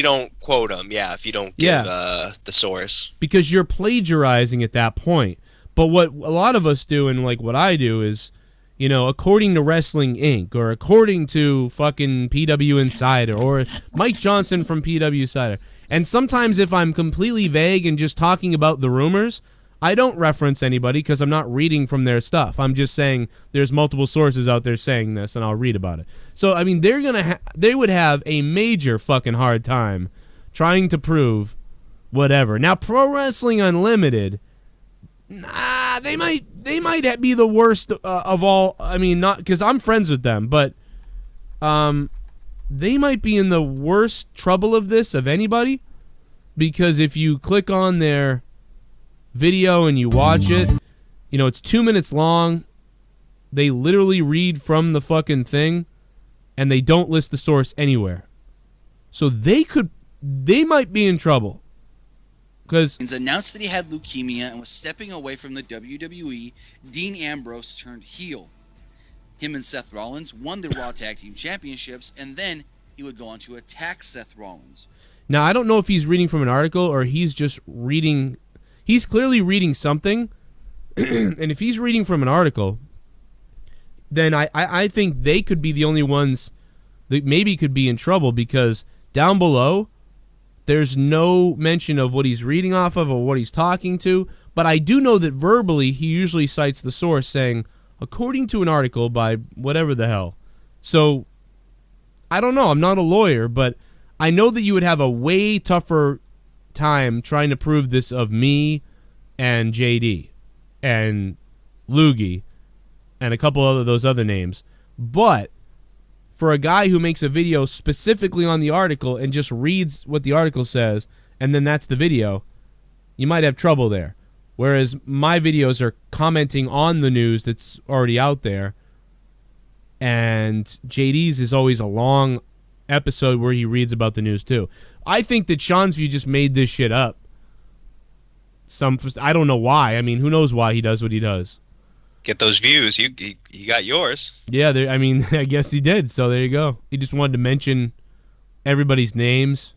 Speaker 1: don't quote them, if you don't give the source.
Speaker 3: Because you're plagiarizing at that point. But what a lot of us do, and like what I do is, you know, according to Wrestling Inc., or according to fucking PW Insider, or Mike Johnson from PW Insider. And sometimes if I'm completely vague and just talking about the rumors, I don't reference anybody because I'm not reading from their stuff. I'm just saying there's multiple sources out there saying this, and I'll read about it. So, I mean, they would have a major fucking hard time trying to prove whatever. Now, Pro Wrestling Unlimited, they might be the worst of all. I mean, not because I'm friends with them, but they might be in the worst trouble of this of anybody, because if you click on their video and you watch it, you know, it's 2 minutes long. They literally read from the fucking thing, and they don't list the source anywhere. So they might be in trouble. Because
Speaker 7: announced that he had leukemia and was stepping away from the WWE. Dean Ambrose turned heel. Him and Seth Rollins won the Raw Tag Team Championships, and then he would go on to attack Seth Rollins.
Speaker 3: Now, I don't know if he's reading from an article or he's just reading. He's clearly reading something, and if he's reading from an article, then I think they could be the only ones that maybe could be in trouble, because down below, there's no mention of what he's reading off of or what he's talking to, but I do know that verbally he usually cites the source saying, according to an article by whatever the hell. So, I don't know, I'm not a lawyer, but I know that you would have a way tougher time trying to prove this of me and JD and Loogie and a couple of those other names. But for a guy who makes a video specifically on the article and just reads what the article says and then that's the video, you might have trouble there. Whereas my videos are commenting on the news that's already out there, and JD's is always a long episode where he reads about the news too. I think that Sean's View just made this shit up. I don't know why. I mean, who knows why he does what he does.
Speaker 1: Get those views. You got yours.
Speaker 3: Yeah, I mean, I guess he did. So there you go. He just wanted to mention everybody's names.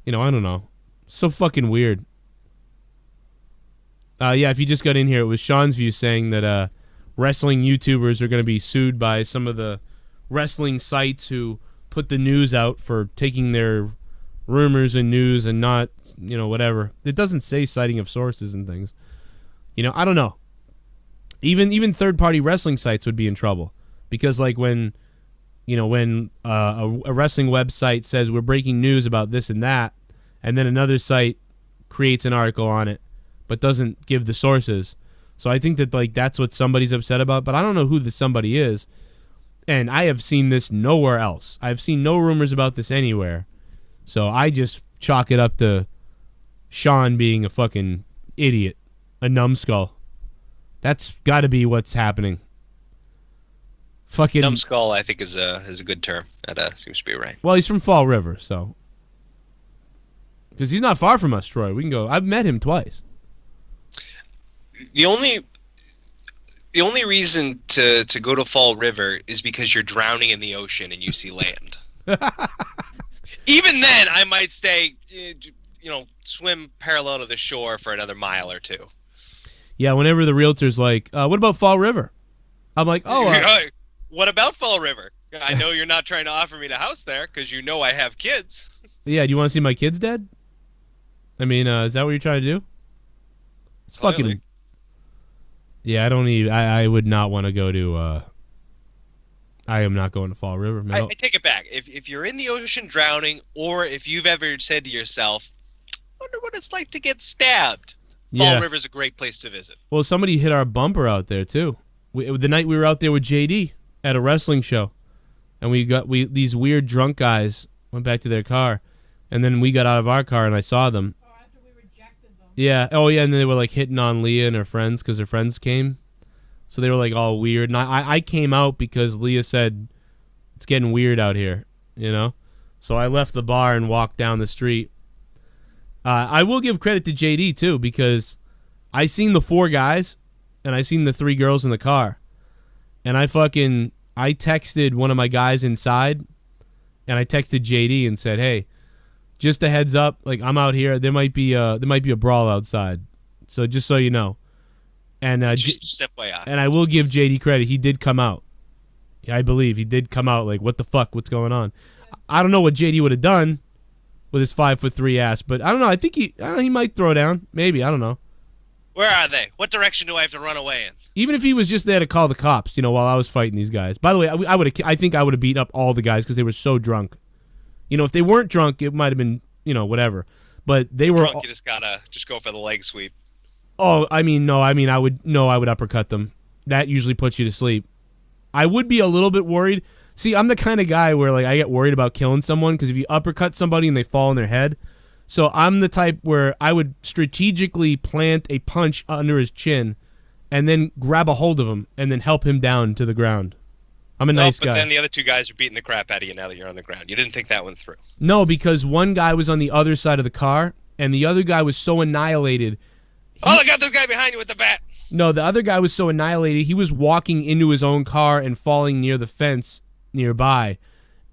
Speaker 3: You know, I don't know. So fucking weird. Yeah, if you just got in here, it was Sean's View saying that wrestling YouTubers are going to be sued by some of the wrestling sites who put the news out for taking their rumors and news and not, you know, whatever. It doesn't say citing of sources and things. You know, I don't know. Even third-party wrestling sites would be in trouble because, like, when a wrestling website says we're breaking news about this and that, and then another site creates an article on it but doesn't give the sources. So I think that, like, that's what somebody's upset about, but I don't know who the somebody is. And I have seen this nowhere else. I've seen no rumors about this anywhere. So I just chalk it up to Sean being a fucking idiot, a numbskull. That's got to be what's happening. Fucking
Speaker 1: Numbskull, I think, is a good term. That seems to be right.
Speaker 3: Well, he's from Fall River, so because he's not far from us, Troy. We can go. I've met him twice.
Speaker 1: The only reason to go to Fall River is because you're drowning in the ocean and you see land. Even then, I might stay, swim parallel to the shore for another mile or two.
Speaker 3: Yeah, whenever the realtor's like, what about Fall River? I'm like,
Speaker 1: what about Fall River? I know you're not trying to offer me the house there because you know I have kids.
Speaker 3: Yeah, do you want to see my kids dead? I mean, is that what you're trying to do? It's fucking... Yeah, I would not want to go to... I am not going to Fall River.
Speaker 1: I take it back. If you're in the ocean drowning, or if you've ever said to yourself, wonder what it's like to get stabbed, Fall River's a great place to visit.
Speaker 3: Well, somebody hit our bumper out there, too. The night we were out there with JD at a wrestling show, and these weird drunk guys went back to their car, and then we got out of our car, and I saw them. Oh, after we rejected them. Yeah. Oh, yeah, and then they were, like, hitting on Leah and her friends because her friends came. So they were, like, all weird. And I came out because Leah said, it's getting weird out here, you know? So I left the bar and walked down the street. I will give credit to JD, too, because I seen the 4 guys, and I seen the 3 girls in the car. And I texted one of my guys inside, and I texted JD and said, hey, just a heads up, like, I'm out here. There might be a brawl outside. So just so you know. And
Speaker 1: just FYI.
Speaker 3: And I will give JD credit. He did come out. Yeah, I believe he did come out. Like, what the fuck? What's going on? I don't know what JD would have done with his 5'3" ass, but I don't know. I think he might throw down. Maybe, I don't know.
Speaker 1: Where are they? What direction do I have to run away in?
Speaker 3: Even if he was just there to call the cops, you know, while I was fighting these guys. By the way, I think I would have beat up all the guys because they were so drunk. You know, if they weren't drunk, it might have been, you know, whatever. But they were
Speaker 1: drunk. You just gotta go for the leg sweep.
Speaker 3: Oh, I would uppercut them. That usually puts you to sleep. I would be a little bit worried. See, I'm the kind of guy where, like, I get worried about killing someone because if you uppercut somebody and they fall on their head. So I'm the type where I would strategically plant a punch under his chin and then grab a hold of him and then help him down to the ground. I'm a nice guy.
Speaker 1: But then the other 2 guys are beating the crap out of you now that you're on the ground. You didn't think that one through.
Speaker 3: No, because one guy was on the other side of the car and the other guy was so annihilated.
Speaker 1: I got the guy behind you with the bat.
Speaker 3: No, the other guy was so annihilated, he was walking into his own car and falling near the fence nearby.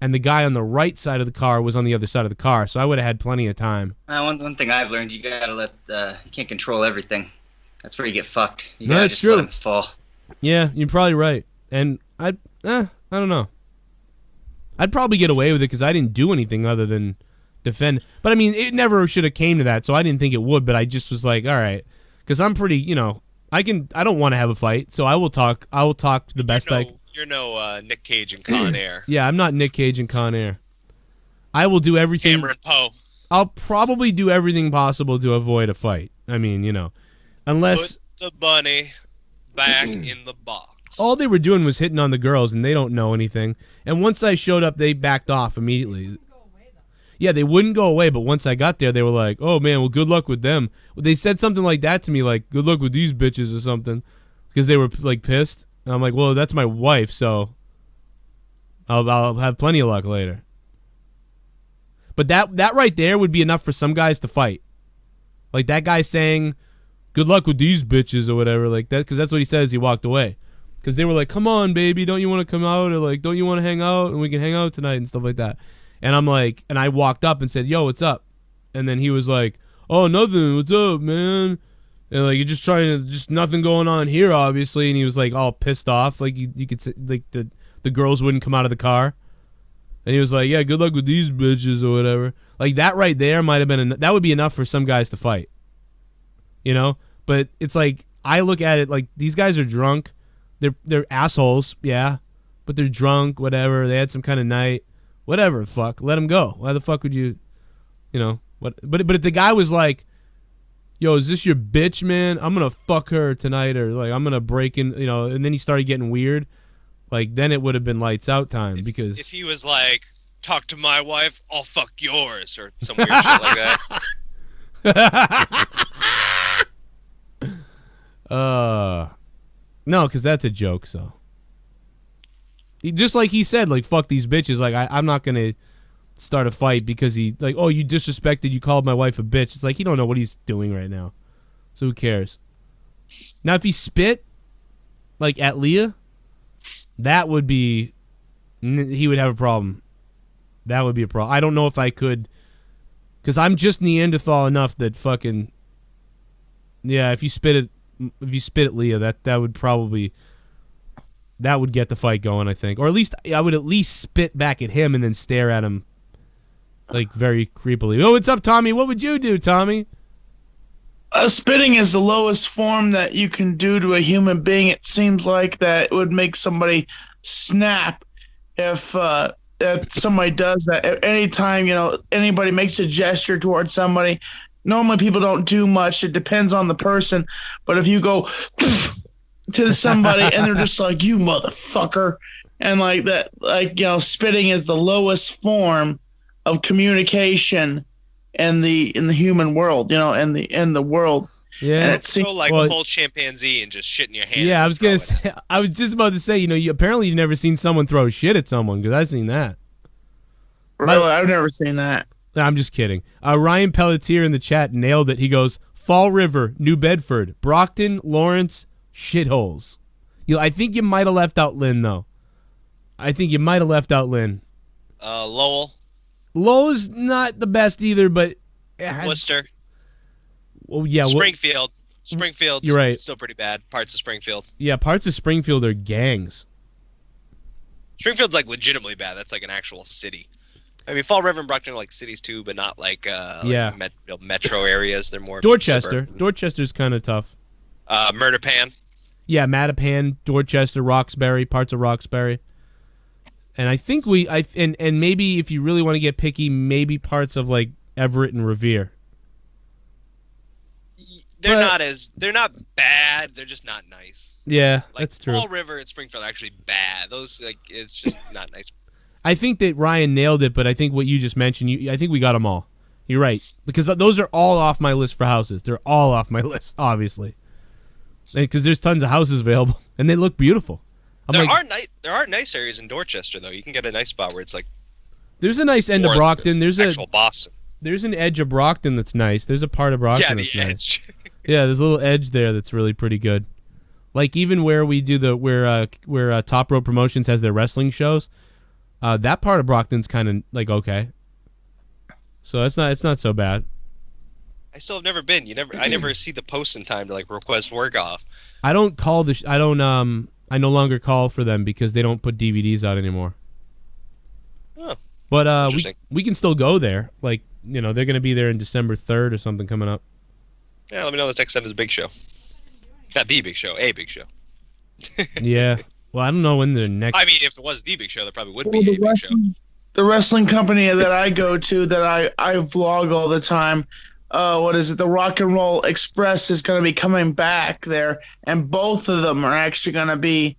Speaker 3: And the guy on the right side of the car was on the other side of the car, so I would have had plenty of time.
Speaker 4: One thing I've learned, you gotta you can't control everything. That's where you get fucked. You
Speaker 3: gotta
Speaker 4: just let them fall.
Speaker 3: Yeah, you're probably right. And I don't know. I'd probably get away with it because I didn't do anything other than defend. But I mean, it never should have came to that, so I didn't think it would, but I just was like, all right. Because I'm pretty, you know, I don't want to have a fight, so I will talk the best I can.
Speaker 1: You're no Nick Cage and Con Air.
Speaker 3: Yeah, I'm not Nick Cage and Con Air. I will do everything.
Speaker 1: Cameron Poe.
Speaker 3: I'll probably do everything possible to avoid a fight. I mean, you know, unless...
Speaker 1: Put the bunny back in the box.
Speaker 3: All they were doing was hitting on the girls, and they don't know anything. And once I showed up, they backed off immediately. Yeah, they wouldn't go away, but once I got there, they were like, oh, man, well, good luck with them. They said something like that to me, like, good luck with these bitches or something, because they were, like, pissed. And I'm like, well, that's my wife, so I'll have plenty of luck later. But that right there would be enough for some guys to fight. Like that guy saying, good luck with these bitches or whatever like that, because that's what he says. He walked away because they were like, come on, baby, don't you want to come out, or like, don't you want to hang out and we can hang out tonight and stuff like that. And I'm like, and I walked up and said, yo, what's up? And then he was like, oh, nothing, what's up, man? And like, you're just trying to, just nothing going on here, obviously. And he was like all pissed off, like you could say, like the girls wouldn't come out of the car. And he was like, yeah, good luck with these bitches or whatever. Like, that right there might have been, that would be enough for some guys to fight. You know? But it's like, I look at it like, these guys are drunk. They're assholes, yeah. But they're drunk, whatever. They had some kind of night. Whatever, fuck. Let them go. Why the fuck would you know? What? But if the guy was like, yo, is this your bitch, man? I'm going to fuck her tonight. Or, like, I'm going to break in, you know. And then he started getting weird. Like, then it would have been lights out time, because
Speaker 1: if he was like, talk to my wife, I'll fuck yours, or some weird shit like that.
Speaker 3: No, because that's a joke, so. Just like he said, like, fuck these bitches. Like, I'm not going to start a fight because he, like, oh, you disrespected, you called my wife a bitch. It's like, he don't know what he's doing right now. So who cares? Now, if he spit, like, at Leah, that would be, he would have a problem. That would be a problem. I don't know if I could, because I'm just Neanderthal enough that fucking, yeah, if you spit at Leah, that would probably, that would get the fight going, I think. Or at least, I would at least spit back at him and then stare at him, like, very creepily. Oh, what's up, Tommy? What would you do, Tommy?
Speaker 11: Spitting is the lowest form that you can do to a human being. It seems like that it would make somebody snap if somebody does that. Anytime, you know, anybody makes a gesture towards somebody, normally people don't do much. It depends on the person. But if you go to somebody and they're just like, you motherfucker, and like that, like, you know, spitting is the lowest form of communication in the human world, you know, in the world.
Speaker 3: Yeah,
Speaker 1: and it's so like a whole chimpanzee and just shit in your hand.
Speaker 3: Yeah, I was gonna say, I was just about to say, you know, apparently you've never seen someone throw shit at someone, because I've seen that.
Speaker 11: Really, I've never seen that.
Speaker 3: I'm just kidding. Ryan Pelletier in the chat nailed it. He goes, Fall River, New Bedford, Brockton, Lawrence, shitholes. I think you might have left out Lynn, though. I think you might have left out Lynn.
Speaker 1: Lowell.
Speaker 3: Lowell's not the best either, but
Speaker 1: Worcester.
Speaker 3: Well, yeah.
Speaker 1: Springfield's
Speaker 3: you're right.
Speaker 1: Still pretty bad. Parts of Springfield.
Speaker 3: Yeah, parts of Springfield are gangs.
Speaker 1: Springfield's like legitimately bad. That's like an actual city. I mean, Fall River and Brockton are like cities too, but not like metro areas. They're more
Speaker 3: Dorchester.
Speaker 1: suburban.
Speaker 3: Dorchester's kind of tough.
Speaker 1: Murderpan.
Speaker 3: Yeah, Mattapan, Dorchester, Roxbury, parts of Roxbury. And I think and maybe if you really want to get picky, maybe parts of like Everett and Revere.
Speaker 1: They're not bad. They're just not nice.
Speaker 3: Yeah,
Speaker 1: like,
Speaker 3: that's true.
Speaker 1: Fall River and Springfield are actually bad. Those it's just not nice.
Speaker 3: I think that Ryan nailed it, but I think what you just mentioned, I think we got them all. You're right, because those are all off my list for houses. They're all off my list, obviously, because there's tons of houses available and they look beautiful.
Speaker 1: There are nice areas in Dorchester though. You can get a nice spot where it's like.
Speaker 3: There's a nice end of Brockton. There's
Speaker 1: actual Boston.
Speaker 3: There's an edge of Brockton that's nice. There's a part of Brockton that's nice.
Speaker 1: Edge.
Speaker 3: Yeah, there's a little edge there that's really pretty good. Like even where we do where Top Rope Promotions has their wrestling shows, that part of Brockton's kind of like okay. So it's not so bad.
Speaker 1: I still have never been. I never see the posts in time to like request work off.
Speaker 3: I don't call I no longer call for them because they don't put DVDs out anymore.
Speaker 1: Oh.
Speaker 3: But we can still go there. Like, you know, they're going to be there in December 3rd or something coming up.
Speaker 1: Yeah, let me know the next time is a big show. Not the big show, a big show.
Speaker 3: Yeah. Well, I don't know when the next...
Speaker 1: I mean, if it was the big show, there probably would be a big show.
Speaker 11: The wrestling company that I go to, that I vlog all the time, what is it? The Rock and Roll Express is going to be coming back there, and both of them are actually going to be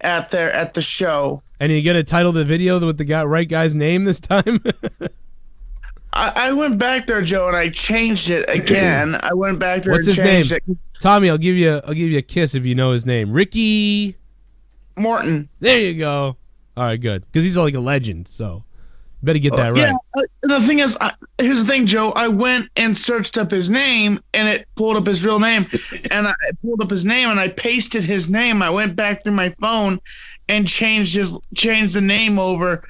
Speaker 11: at the show.
Speaker 3: And you going to title the video with the right guy's name this time?
Speaker 11: I went back there, Joe, and I changed it again. I went back there
Speaker 3: What's
Speaker 11: and changed
Speaker 3: his name?
Speaker 11: it.
Speaker 3: Tommy, I'll give you a kiss if you know his name. Ricky
Speaker 11: Morton.
Speaker 3: There you go. All right, good. Because he's like a legend, so you better get that right.
Speaker 11: Yeah, the thing is, here's the thing, Joe. I went and searched up his name, and it pulled up his real name. and I pulled up his name and I pasted his name. I went back through my phone and changed the name over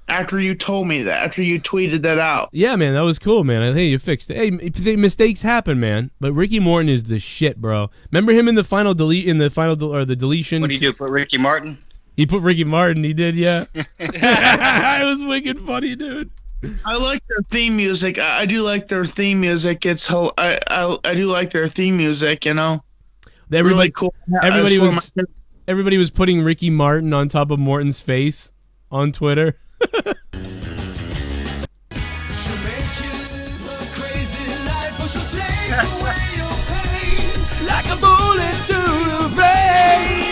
Speaker 11: after you told me that, after you tweeted that out.
Speaker 3: Yeah, man, that was cool, man. I think you fixed it. Hey, mistakes happen, man. But Ricky Morton is the shit, bro. Remember him in the final deletion?
Speaker 4: What do you do? Put Ricky Martin?
Speaker 3: He put Ricky Martin. He did, yeah. It was wicked funny, dude.
Speaker 11: I like their theme music. I do like their theme music. I do like their theme music. You know,
Speaker 3: Everybody,
Speaker 11: really cool.
Speaker 3: Everybody was putting Ricky Martin on top of Morton's face on Twitter.
Speaker 2: Like a bullet to the brain.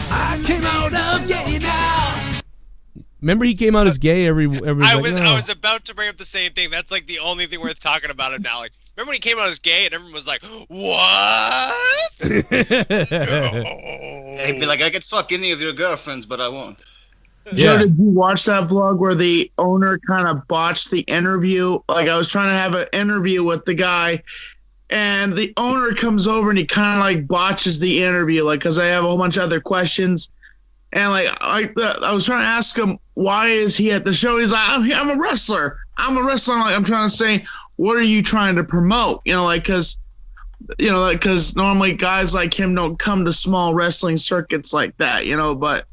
Speaker 2: I came out of gay now.
Speaker 3: Remember, he came out as gay. I
Speaker 1: was about to bring up the same thing. That's like the only thing worth talking about him now. Like, remember when he came out as gay and everyone was like, "What?"
Speaker 4: He'd be like, "I could fuck any of your girlfriends, but I won't."
Speaker 11: Joe, did you watch that vlog where the owner kind of botched the interview? Like, I was trying to have an interview with the guy, and the owner comes over and he kind of like botches the interview, like, because I have a whole bunch of other questions. And like, I was trying to ask him, why is he at the show? He's like, I'm a wrestler. I'm like, I'm trying to say, what are you trying to promote? You know, like, because normally guys like him don't come to small wrestling circuits like that, you know, but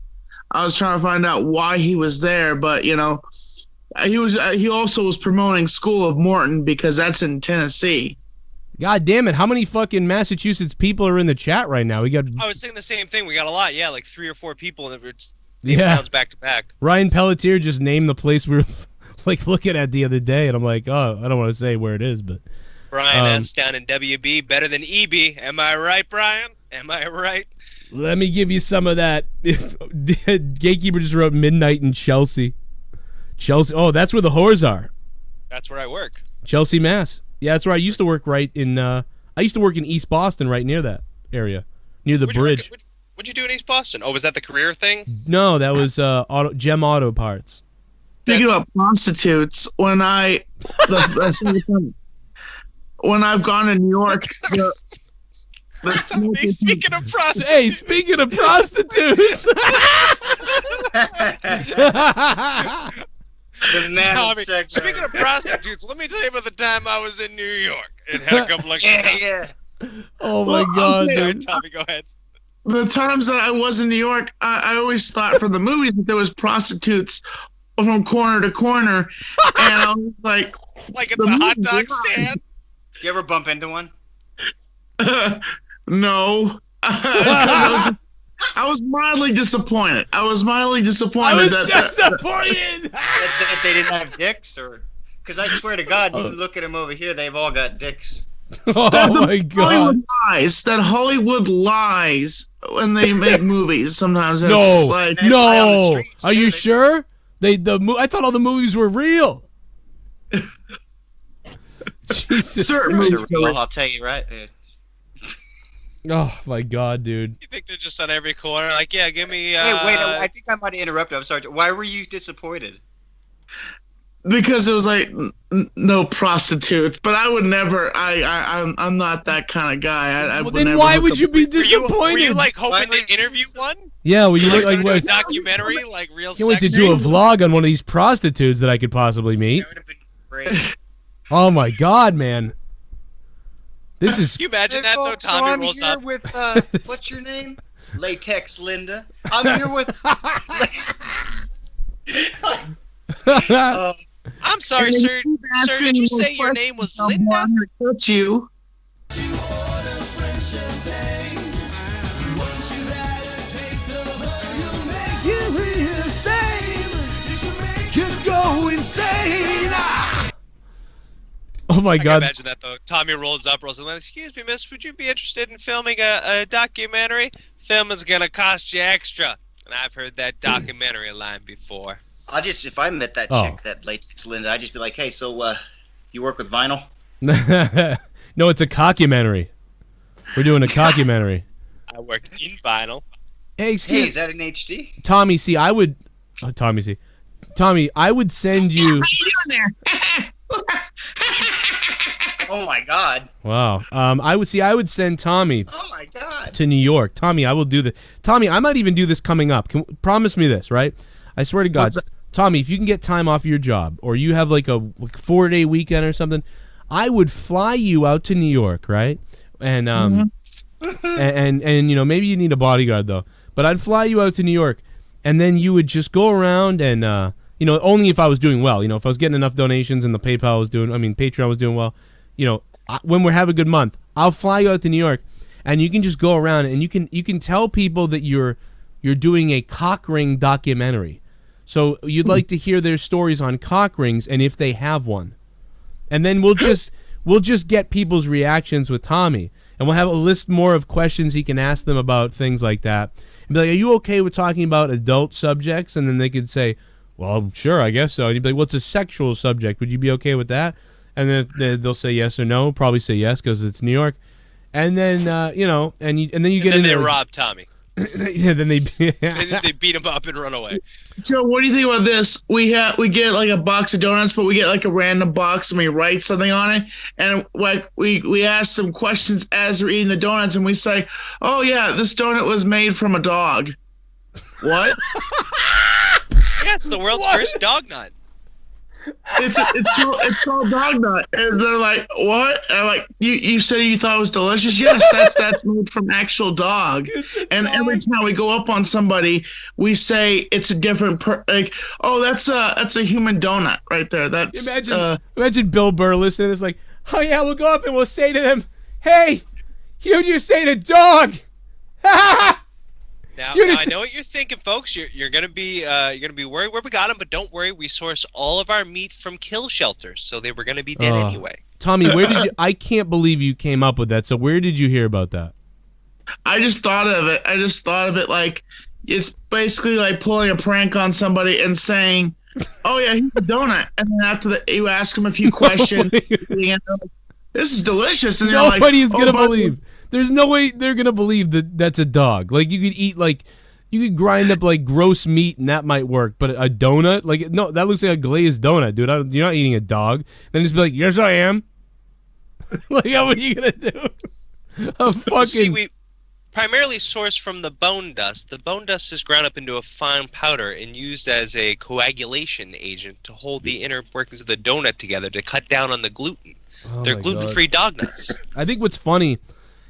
Speaker 11: I was trying to find out why he was there, but you know, he also was promoting School of Morton because that's in Tennessee.
Speaker 3: God damn it! How many fucking Massachusetts people are in the chat right now?
Speaker 1: I was thinking the same thing. We got a lot, yeah, like 3 or 4 people that were towns back to back.
Speaker 3: Ryan Pelletier just named the place we were like looking at the other day, and I'm like, oh, I don't want to say where it is, but
Speaker 1: Brian S down in WB, better than EB. Am I right, Brian? Am I right?
Speaker 3: Let me give you some of that. Gatekeeper just wrote midnight in Chelsea. Oh, that's where the whores are.
Speaker 1: That's where I work.
Speaker 3: Chelsea, Mass. Yeah, that's where I used to work. Right in. I used to work in East Boston, right near that area, near the bridge.
Speaker 1: What'd you do in East Boston? Oh, was that the career thing?
Speaker 3: No, that was Gem Auto Parts.
Speaker 11: Speaking about prostitutes, when I've gone to New York.
Speaker 1: Speaking of prostitutes.
Speaker 3: Hey, speaking of prostitutes.
Speaker 1: Speaking of prostitutes, let me tell you about the time I was in New York and had a couple of
Speaker 3: Oh my God, dude.
Speaker 1: Tommy, go ahead.
Speaker 11: The times that I was in New York, I always thought from the movies that there was prostitutes from corner to corner, and I was like
Speaker 1: it's a hot dog stand.
Speaker 4: You ever bump into one?
Speaker 11: No. I was mildly disappointed.
Speaker 3: I was
Speaker 11: disappointed
Speaker 4: that they didn't have dicks, or because I swear to God, you can look at them over here; they've all got dicks.
Speaker 3: Oh my God!
Speaker 11: Hollywood lies when they make movies. Sometimes
Speaker 3: no. Are you sure? I thought all the movies were real. Jesus
Speaker 4: certain movies are real. I'll tell you right.
Speaker 3: Oh my God, dude!
Speaker 1: You think they're just on every corner? Like, yeah, give me.
Speaker 4: Hey, wait! I think I might have interrupted. I'm sorry. Why were you disappointed?
Speaker 11: Because it was like no prostitutes, but I would never. I'm not that kind of guy.
Speaker 3: Then why would you be disappointed?
Speaker 1: Were you like hoping to interview one?
Speaker 3: Yeah, well, you look like
Speaker 1: a documentary, like real.
Speaker 3: Can't wait to do a vlog on one of these prostitutes that I could possibly meet.
Speaker 4: That would have been great.
Speaker 3: Oh my God, man! This is.
Speaker 1: Can you imagine that though? Tommy
Speaker 4: I'm
Speaker 1: rolls
Speaker 4: here
Speaker 1: up
Speaker 4: with what's your name? Latex Linda. I'm here with.
Speaker 1: I'm sorry, sir. Sir, did you say your name was Linda?
Speaker 11: That's you.
Speaker 3: Oh my
Speaker 1: I
Speaker 3: God!
Speaker 1: can imagine that though. Tommy rolls up, and like, "Excuse me, miss, would you be interested in filming a documentary? Filming's gonna cost you extra." And I've heard that documentary line before.
Speaker 4: If I met that chick, that Latex Linda, I'd just be like, "Hey, so you work with vinyl?"
Speaker 3: No, it's a cockumentary. We're doing a cockumentary.
Speaker 1: I work in vinyl.
Speaker 3: Hey,
Speaker 4: is that in HD?
Speaker 3: Tommy, see, I would. Oh, Tommy, see, Tommy, I would send you.
Speaker 11: How you doing there?
Speaker 4: Oh my God.
Speaker 3: Wow. I would send Tommy.
Speaker 4: Oh my God.
Speaker 3: To New York. Tommy, I will do this. Tommy, I might even do this coming up. Promise me this, right? I swear to God. Tommy, if you can get time off your job, or you have like a 4-day weekend or something, I would fly you out to New York, right? And and you know, maybe you need a bodyguard though. But I'd fly you out to New York, and then you would just go around and you know, only if I was doing well. You know, if I was getting enough donations and the Patreon was doing well. You know, when we're having a good month, I'll fly you out to New York, and you can just go around and you can tell people that you're doing a cock ring documentary. So you'd like to hear their stories on cock rings and if they have one, and then we'll just get people's reactions with Tommy, and we'll have a list more of questions he can ask them about things like that. And be like, "Are you okay with talking about adult subjects?" And then they could say, "Well, sure, I guess so." And you'd be like, "Well, it's a sexual subject. Would you be okay with that?" And then they'll say yes or no. Probably say yes because it's New York. And then you know, and then you get in there.
Speaker 1: They rob Tommy.
Speaker 3: Yeah, then they
Speaker 1: beat him up and run away.
Speaker 11: So what do you think about this? We get like a box of donuts, but we get like a random box and we write something on it, and like we ask some questions as we're eating the donuts, and we say, "Oh yeah, this donut was made from a dog." What?
Speaker 1: Yeah, it's the world's first dog nut.
Speaker 11: It's called dog nut, and they're like, "What?" And I'm like, "You said you thought it was delicious." Yes, that's made from actual dog. And every time we go up on somebody, we say it's a different like, "Oh, that's a human donut right there." That's
Speaker 3: imagine Bill Burr listening. It's like, "Oh yeah, we'll go up and we'll say to them, hey, you just say the dog."
Speaker 1: Now I know what you're thinking, folks. You're gonna be worried where we got them, but don't worry. We source all of our meat from kill shelters, so they were gonna be dead anyway.
Speaker 3: Tommy, where did you? I can't believe you came up with that. So where did you hear about that?
Speaker 11: I just thought of it like it's basically like pulling a prank on somebody and saying, "Oh yeah, here's a donut," and then after that, you ask them a few questions. This is delicious, and
Speaker 3: nobody's gonna believe. There's no way they're gonna believe that that's a dog. Like you could grind up like gross meat and that might work, but a donut, like no, that looks like a glazed donut, dude. You're not eating a dog. Then just be like, "Yes, I am." Like, how are you gonna do?
Speaker 1: See, we primarily source from the bone dust. The bone dust is ground up into a fine powder and used as a coagulation agent to hold the inner workings of the donut together to cut down on the gluten. They're gluten-free dog nuts.
Speaker 3: I think what's funny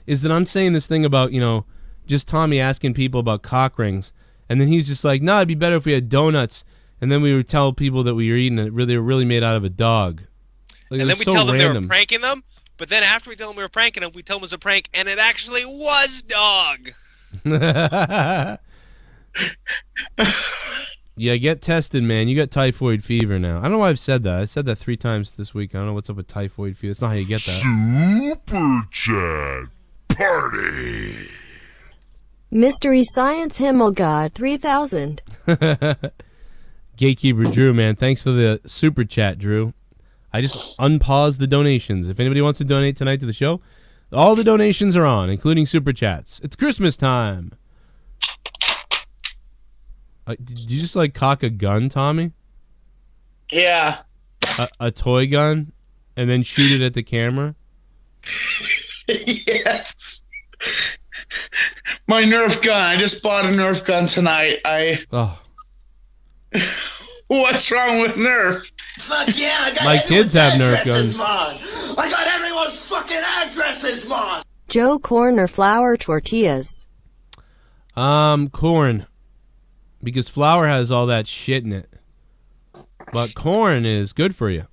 Speaker 3: is that I'm saying this thing about, you know, just Tommy asking people about cock rings, and then he's just like, "No, it'd be better if we had donuts," and then we would tell people that we were eating it. They were really made out of a dog. Like,
Speaker 1: and then we tell them they were pranking them, but then after we tell them we were pranking them, we tell them it was a prank, and it actually was dog.
Speaker 3: Yeah, get tested, man. You got typhoid fever now. I don't know why I've said that. I said that 3 times this week. I don't know what's up with typhoid fever. That's not how you get that.
Speaker 12: Super Chat Party.
Speaker 13: Mystery Science Himmelgod 3000.
Speaker 3: Gatekeeper Drew, man. Thanks for the super chat, Drew. I just unpaused the donations. If anybody wants to donate tonight to the show, all the donations are on, including super chats. It's Christmas time. Did you just like cock a gun, Tommy?
Speaker 11: Yeah.
Speaker 3: A toy gun, and then shoot it at the camera?
Speaker 11: Yes. My Nerf gun. I just bought a Nerf gun tonight. What's wrong with Nerf?
Speaker 14: Fuck yeah, I got
Speaker 3: my kids have Nerf guns.
Speaker 14: Mon. I got everyone's fucking addresses, Mon.
Speaker 13: Joe corn or flour tortillas?
Speaker 3: Corn. Because flour has all that shit in it. But corn is good for you,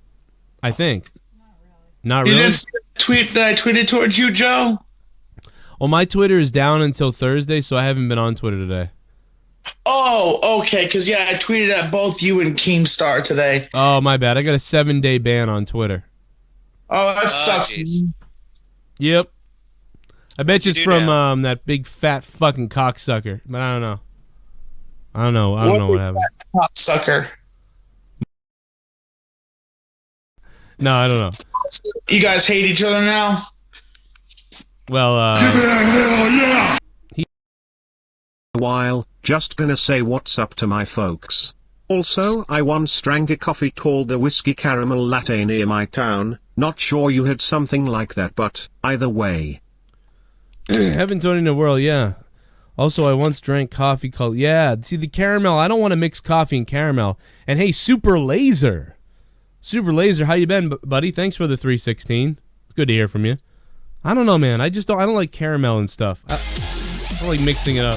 Speaker 3: I think. Not really.
Speaker 11: You didn't see the tweet that I tweeted towards you, Joe?
Speaker 3: Well, my Twitter is down until Thursday, so I haven't been on Twitter today.
Speaker 11: Oh, okay, because, yeah, I tweeted at both you and Keemstar today.
Speaker 3: Oh, my bad. I got a 7-day ban on Twitter.
Speaker 11: Oh, that sucks.
Speaker 3: Yep. I bet you it's from that big fat fucking cocksucker, but I don't know. I don't know what happened.
Speaker 11: Cocksucker.
Speaker 3: No, I don't know.
Speaker 11: You guys hate each other now?
Speaker 3: Well,
Speaker 6: hell yeah! While, just gonna say what's up to my folks. Also, I once drank a coffee called a whiskey caramel latte near my town. Not sure you had something like that, but either way.
Speaker 3: Haven't done it in a whirl, yeah. Also, I once drank coffee called... Yeah, see, the caramel, I don't want to mix coffee and caramel. And hey, Super Laser. Super Laser, how you been, buddy? Thanks for the 316. It's good to hear from you. I don't know, man. I don't like caramel and stuff. I don't like mixing it up.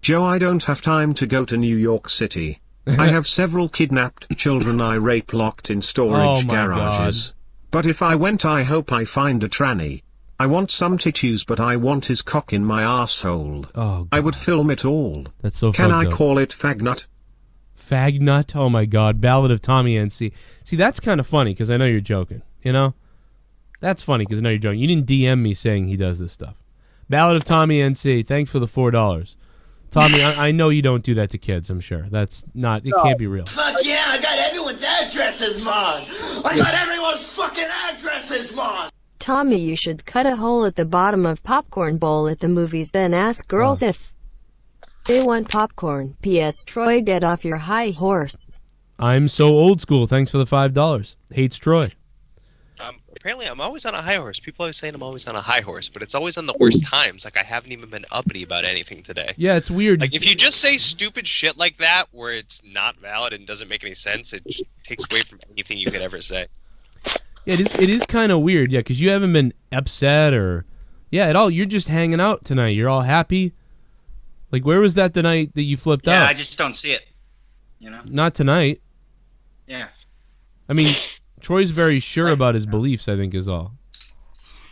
Speaker 6: Joe, I don't have time to go to New York City. I have several kidnapped children I rape locked in storage garages. But if I went, I hope I find a tranny. I want some tissues, but I want his cock in my asshole.
Speaker 3: Oh,
Speaker 6: I would film it all.
Speaker 3: That's so
Speaker 6: Can I
Speaker 3: fucked up.
Speaker 6: call it fagnut?
Speaker 3: Fagnut? Oh my god. Ballad of Tommy NC. See, that's kind of funny because I know you're joking. You know? That's funny because I know you're joking. You didn't DM me saying he does this stuff. Ballad of Tommy NC. Thanks for the $4. Tommy, I know you don't do that to kids, I'm sure. That's not, it can't be real.
Speaker 14: Fuck yeah, I got everyone's addresses, Mon. I got everyone's fucking addresses, Mon.
Speaker 13: Tommy, you should cut a hole at the bottom of popcorn bowl at the movies, then ask girls if they want popcorn. P.S. Troy, get off your high horse.
Speaker 3: I'm so old school. Thanks for the $5. Hates Troy.
Speaker 1: Apparently, I'm always on a high horse. People always saying I'm always on a high horse, but it's always on the worst times. Like, I haven't even been uppity about anything today.
Speaker 3: Yeah, it's weird.
Speaker 1: Like, if you just say stupid shit like that, where it's not valid and doesn't make any sense, it just takes away from anything you could ever say.
Speaker 3: Yeah, it is kind of weird, yeah, because you haven't been upset or... Yeah, at all. You're just hanging out tonight. You're all happy. Like, where was that the night that you flipped out?
Speaker 4: Yeah, I just don't see it. You know?
Speaker 3: Not tonight.
Speaker 4: Yeah.
Speaker 3: I mean... Troy's very sure about his beliefs, I think, is all.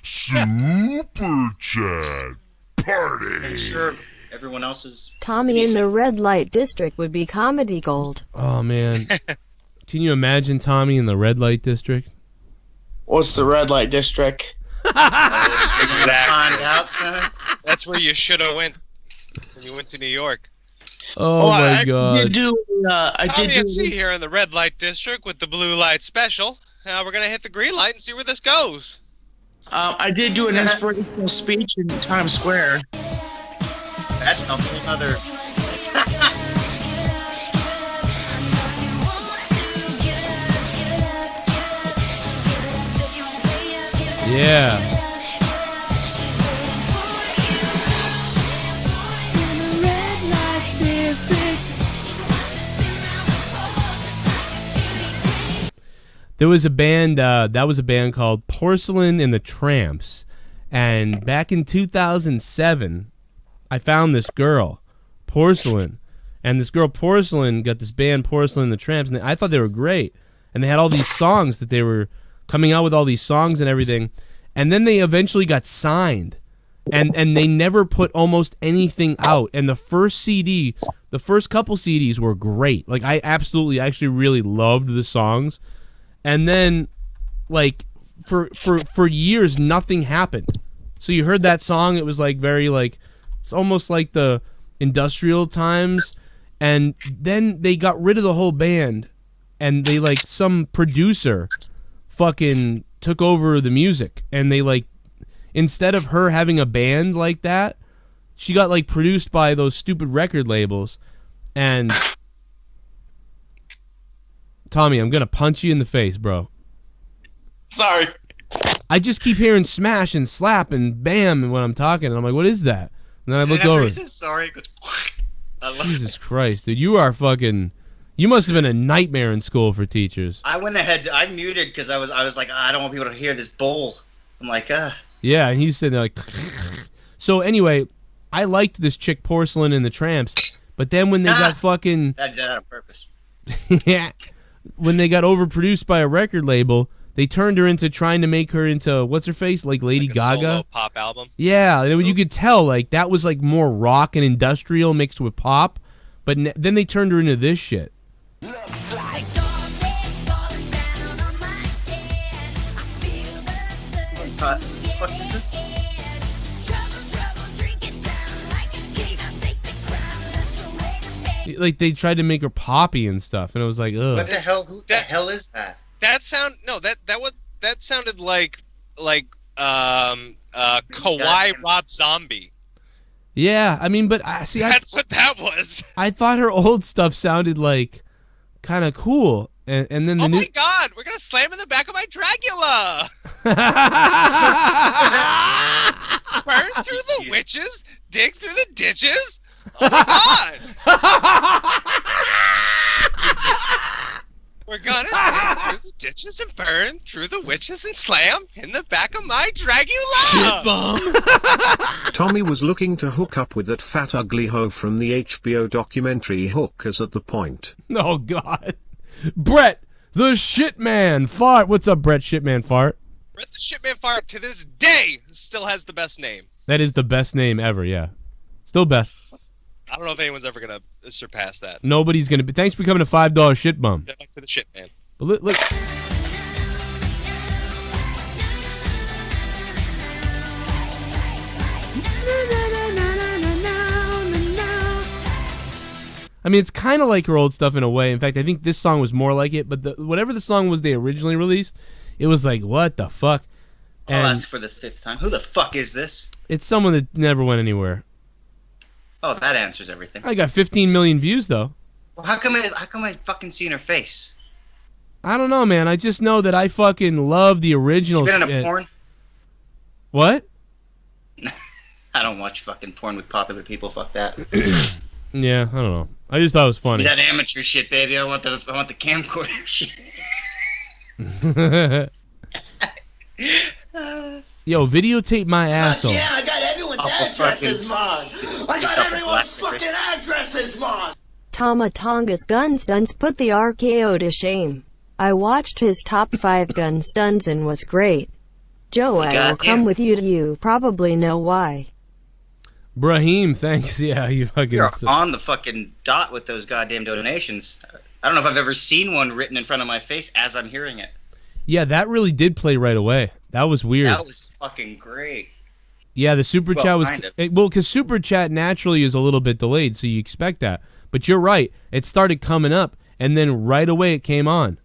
Speaker 12: Super Chat Party.
Speaker 4: I'm sure everyone else is...
Speaker 13: Tommy in the red light district would be comedy gold.
Speaker 3: Oh, man. Can you imagine Tommy in the red light district?
Speaker 11: What's the red light district?
Speaker 1: Exactly. That's where you should have went when you went to New York.
Speaker 3: Oh, my God.
Speaker 11: I did do
Speaker 1: here in the red light district with the blue light special. Now we're going to hit the green light and see where this goes.
Speaker 11: I did do an inspirational speech in Times Square.
Speaker 4: That's a whole other...
Speaker 3: Yeah. There was a band, that was a band called Porcelain and the Tramps. And back in 2007, I found this girl, Porcelain. And this girl, Porcelain, got this band, Porcelain and the Tramps. And I thought they were great. And they had all these songs that they were coming out with all these songs and everything. And then they eventually got signed. And they never put almost anything out. And the first CD, the first couple CDs were great. Like, I actually really loved the songs. And then, like, for years, nothing happened. So you heard that song, it was, like, very, like, it's almost like the industrial times. And then they got rid of the whole band. And they, like, some producer fucking took over the music. And they, like, instead of her having a band like that, she got, like, produced by those stupid record labels. And... Tommy, I'm going to punch you in the face, bro.
Speaker 11: Sorry.
Speaker 3: I just keep hearing smash and slap and bam when I'm talking. And I'm like, what is that? And then I look over.
Speaker 4: He says sorry, it goes...
Speaker 3: Jesus Christ, dude. You are fucking... You must have been a nightmare in school for teachers.
Speaker 4: I went ahead, I muted because I was like, I don't want people to hear this bowl. I'm like,
Speaker 3: Yeah, and he's sitting there like... So anyway, I liked this chick Porcelain and the Tramps, but then when they got fucking...
Speaker 4: I did that on purpose.
Speaker 3: Yeah. When they got overproduced by a record label, they turned her into trying to make her into, what's her face, like Lady Gaga?
Speaker 1: Solo pop album.
Speaker 3: Yeah, and you could tell, like, that was, like, more rock and industrial mixed with pop, but then they turned her into this shit. they tried to make her poppy and stuff, and it was like, ugh.
Speaker 4: What the hell? Who the hell is that?
Speaker 1: That sounded like Kawaii Rob Zombie.
Speaker 3: Yeah, I mean, but see,
Speaker 1: that's what that was.
Speaker 3: I thought her old stuff sounded like kind of cool, and then the
Speaker 1: my God, we're gonna slam in the back of my Dracula. Burn through the witches, dig through the ditches. Oh my God. We're gonna dig through the ditches and burn through the witches and slam in the back of my Dracula.
Speaker 3: Shit bomb.
Speaker 6: Tommy was looking to hook up with that fat ugly hoe from the HBO documentary Hookers at the Point.
Speaker 3: Oh God, Brett the Shitman Fart. What's up, Brett Shitman Fart?
Speaker 1: Brett the Shitman Fart to this day still has the best name.
Speaker 3: That is the best name ever. Yeah, still best.
Speaker 1: I don't know if anyone's ever gonna surpass that.
Speaker 3: Nobody's gonna be. Thanks for coming to $5 shit bum.
Speaker 1: Back to the shit, man.
Speaker 3: But look. I mean, it's kind of like her old stuff in a way. In fact, I think this song was more like it. But whatever the song was they originally released, it was like, what the fuck?
Speaker 4: I'll ask for the 5th time. Who the fuck is this?
Speaker 3: It's someone that never went anywhere.
Speaker 4: Oh, that answers everything.
Speaker 3: I got 15 million views, though.
Speaker 4: Well, how come I fucking seen her face?
Speaker 3: I don't know, man. I just know that I fucking love the original
Speaker 4: She been
Speaker 3: shit.
Speaker 4: in a porn?
Speaker 3: What?
Speaker 4: I don't watch fucking porn with popular people. Fuck that.
Speaker 3: Yeah, I don't know. I just thought it was funny.
Speaker 4: That amateur shit, baby. I want the camcorder shit.
Speaker 3: Yo, videotape my asshole.
Speaker 14: Yeah, I got everyone's addresses, Mon. I got everyone's fucking addresses, Mon.
Speaker 13: Tama Tonga's gun stunts put the RKO to shame. I watched his top 5 gun stunts and was great. Joe, I will come with you. You probably know why.
Speaker 3: Brahim, thanks. Yeah, you fucking.
Speaker 4: You're on the fucking dot with those goddamn donations. I don't know if I've ever seen one written in front of my face as I'm hearing it.
Speaker 3: Yeah, that really did play right away. That was weird.
Speaker 4: That was fucking great.
Speaker 3: Yeah, the super chat was
Speaker 4: kind of.
Speaker 3: because super chat naturally is a little bit delayed, so you expect that. But you're right; it started coming up, and then right away it came on.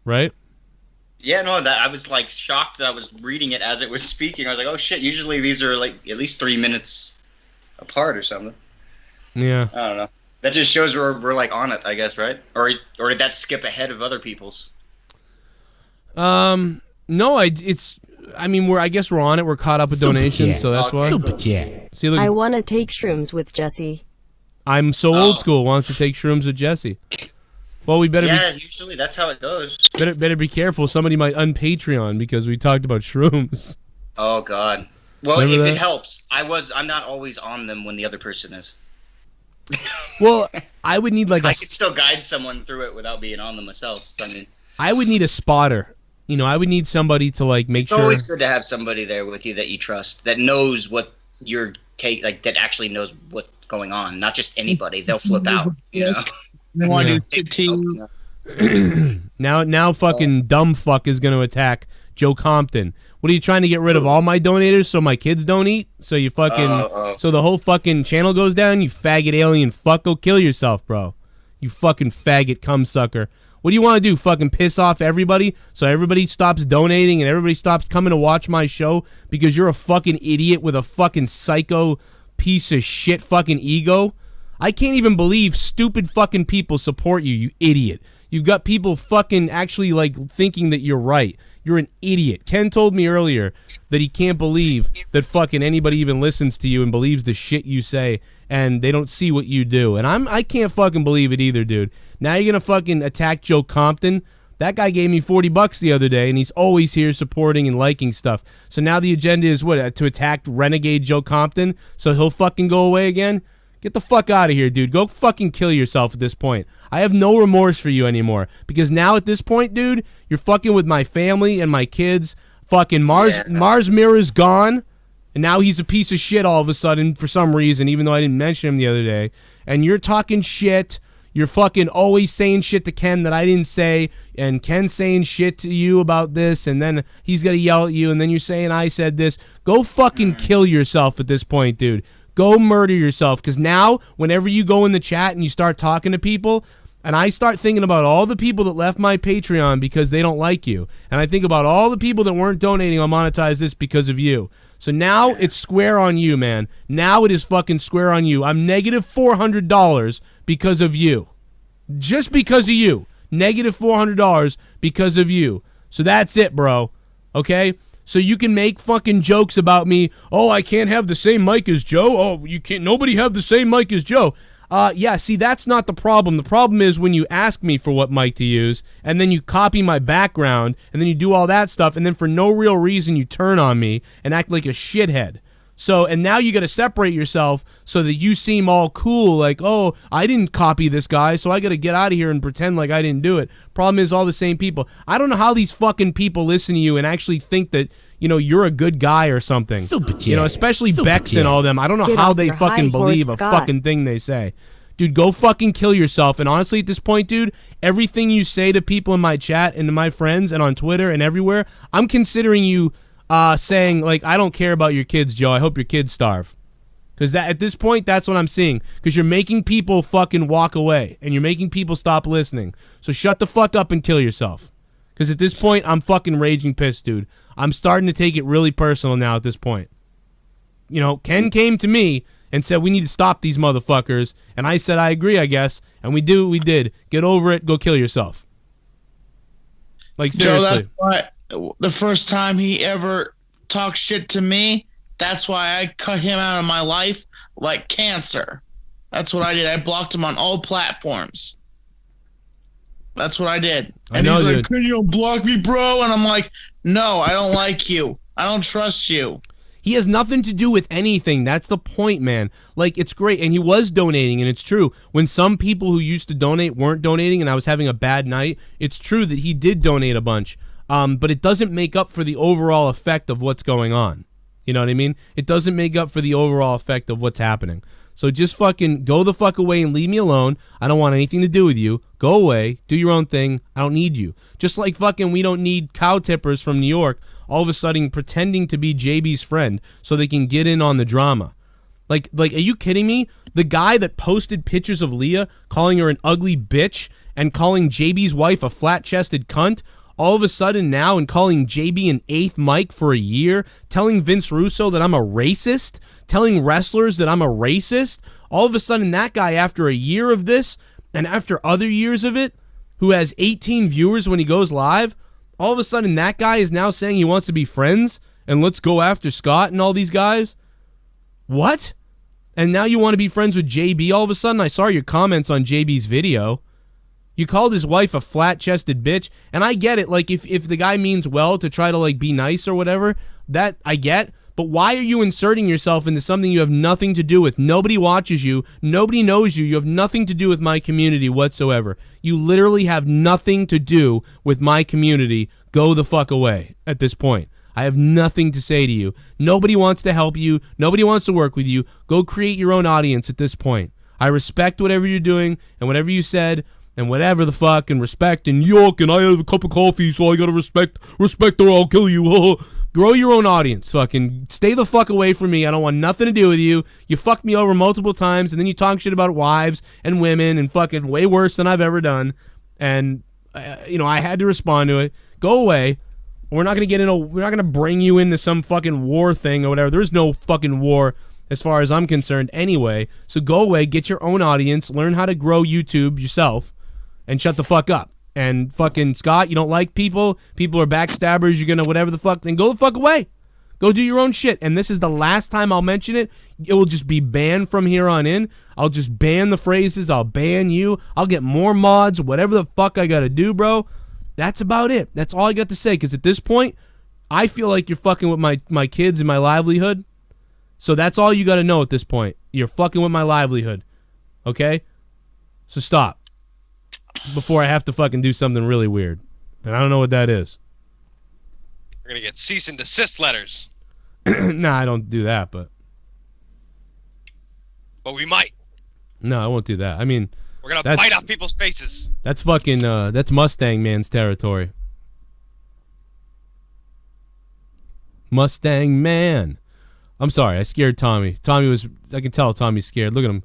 Speaker 3: Right?
Speaker 4: Yeah, no, that I was like shocked that I was reading it as it was speaking. I was like, oh shit! Usually these are like at least 3 minutes apart or something.
Speaker 3: Yeah.
Speaker 4: I don't know. That just shows we're like on it, I guess, right? Or did that skip ahead of other people's?
Speaker 3: No, I mean, I guess we're on it. We're caught up with donations, so that's why.
Speaker 13: Super chat.
Speaker 3: See, look,
Speaker 13: I want to take shrooms with Jesse.
Speaker 3: I'm so old school. Wants to take shrooms with Jesse. Well, we better.
Speaker 4: Yeah, usually that's how it goes.
Speaker 3: Better be careful. Somebody might un-Patreon because we talked about shrooms.
Speaker 4: Oh God. Well,
Speaker 3: Remember
Speaker 4: if
Speaker 3: that?
Speaker 4: it helps, I'm not always on them when the other person is.
Speaker 3: Well, I would need like
Speaker 4: I could still guide someone through it without being on them myself. I mean,
Speaker 3: I would need a spotter. You know, I would need somebody to like make
Speaker 4: it's
Speaker 3: sure.
Speaker 4: always good to have somebody there with you that you trust, that knows what you're that actually knows what's going on. Not just anybody. They'll flip out. You know.
Speaker 3: Now, fucking dumb fuck is gonna attack Joe Compton. What are you trying to get rid of all my donators so my kids don't eat? So you fucking so the whole fucking channel goes down? You faggot alien fuck, go kill yourself, bro. You fucking faggot cum sucker. What do you want to do? Fucking piss off everybody so everybody stops donating and everybody stops coming to watch my show because you're a fucking idiot with a fucking psycho piece of shit fucking ego? I can't even believe stupid fucking people support you, you idiot. You've got people fucking actually like thinking that you're right. You're an idiot. Ken told me earlier that he can't believe that fucking anybody even listens to you and believes the shit you say and they don't see what you do. And I can't fucking believe it either, dude. Now you're gonna fucking attack Joe Compton? That guy gave me $40 the other day and he's always here supporting and liking stuff. So now the agenda is what? To attack renegade Joe Compton so he'll fucking go away again? Get the fuck out of here, dude. Go fucking kill yourself at this point. I have no remorse for you anymore. Because now at this point, dude, you're fucking with my family and my kids. Fucking Mars Mirror's gone. And now he's a piece of shit all of a sudden for some reason, even though I didn't mention him the other day. And you're talking shit. You're fucking always saying shit to Ken that I didn't say. And Ken's saying shit to you about this. And then he's going to yell at you. And then you're saying I said this. Go fucking kill yourself at this point, dude. Go murder yourself, because now, whenever you go in the chat and you start talking to people, and I start thinking about all the people that left my Patreon because they don't like you, and I think about all the people that weren't donating on Monetize This because of you. So now it's square on you, man. Now it is fucking square on you. I'm negative $400 because of you. Just because of you. Negative $400 because of you. So that's it, bro. Okay? So you can make fucking jokes about me. Oh, I can't have the same mic as Joe. Oh, you can't. Nobody have the same mic as Joe. Yeah, see, that's not the problem. The problem is when you ask me for what mic to use, and then you copy my background, and then you do all that stuff, and then for no real reason you turn on me and act like a shithead. So, and now you got to separate yourself so that you seem all cool, like, oh, I didn't copy this guy, so I got to get out of here and pretend like I didn't do it. Problem is, all the same people. I don't know how these fucking people listen to you and actually think that, you know, you're a good guy or something. You know, especially Bex and all them. I don't know how they fucking believe a fucking thing they say. Dude, go fucking kill yourself. And honestly, at this point, dude, everything you say to people in my chat and to my friends and on Twitter and everywhere, I'm considering you saying, like, I don't care about your kids, Joe. I hope your kids starve. Because at this point, that's what I'm seeing. Because you're making people fucking walk away. And you're making people stop listening. So shut the fuck up and kill yourself. Because at this point, I'm fucking raging pissed, dude. I'm starting to take it really personal now at this point. You know, Ken came to me and said, we need to stop these motherfuckers. And I said, I agree, I guess. And we did. Get over it. Go kill yourself. Like, seriously.
Speaker 11: Joe, that's why the first time he ever talked shit to me, that's why I cut him out of my life like cancer. That's what I did. I blocked him on all platforms. That's what I did. And he's like, can you block me, bro? And I'm like, no, I don't like you. I don't trust you.
Speaker 3: He has nothing to do with anything. That's the point, man. Like, it's great. And he was donating, and it's true. When some people who used to donate weren't donating and I was having a bad night, it's true that he did donate a bunch. But it doesn't make up for the overall effect of what's going on. You know what I mean? It doesn't make up for the overall effect of what's happening. So just fucking go the fuck away and leave me alone. I don't want anything to do with you. Go away. Do your own thing. I don't need you. Just like fucking we don't need cow tippers from New York all of a sudden pretending to be JB's friend so they can get in on the drama. Like, are you kidding me? The guy that posted pictures of Leah calling her an ugly bitch and calling JB's wife a flat-chested cunt, all of a sudden now, and calling JB an eighth mic for a year, telling Vince Russo that I'm a racist, telling wrestlers that I'm a racist, all of a sudden that guy, after a year of this, and after other years of it, who has 18 viewers when he goes live, all of a sudden that guy is now saying he wants to be friends, and let's go after Scott and all these guys? What? And now you want to be friends with JB all of a sudden? I saw your comments on JB's video. You called his wife a flat-chested bitch, and I get it. Like, if the guy means well to try to, like, be nice or whatever, that I get. But why are you inserting yourself into something you have nothing to do with? Nobody watches you. Nobody knows you. You have nothing to do with my community whatsoever. You literally have nothing to do with my community. Go the fuck away at this point. I have nothing to say to you. Nobody wants to help you. Nobody wants to work with you. Go create your own audience at this point. I respect whatever you're doing and whatever you said, and whatever the fuck, and respect, and yuck, and I have a cup of coffee, so I gotta respect or I'll kill you. Grow your own audience. Fucking stay the fuck away from me. I don't want nothing to do with you. You fucked me over multiple times, and then you talk shit about wives and women, and fucking way worse than I've ever done. And you know, I had to respond to it. Go away. We're not gonna bring you into some fucking war thing or whatever. There's no fucking war as far as I'm concerned anyway. So go away, get your own audience, learn how to grow YouTube yourself, and shut the fuck up. And fucking Scott, you don't like people are backstabbers, you're gonna whatever the fuck, then go the fuck away. Go do your own shit. And this is the last time I'll mention it. It will just be banned from here on in. I'll just ban the phrases, I'll ban you, I'll get more mods, whatever the fuck I gotta do, bro. That's about it. That's all I got to say, because at this point, I feel like you're fucking with my kids and my livelihood. So that's all you gotta know at this point. You're fucking with my livelihood. Okay? So stop. Before I have to fucking do something really weird. And I don't know what that is.
Speaker 1: We're going to get cease and desist letters.
Speaker 3: Nah, I don't do that, but
Speaker 1: we might.
Speaker 3: No, I won't do that. I mean,
Speaker 1: we're going to bite off people's faces.
Speaker 3: That's fucking, that's Mustang Man's territory. Mustang Man. I'm sorry, I scared Tommy. I can tell Tommy's scared. Look at him.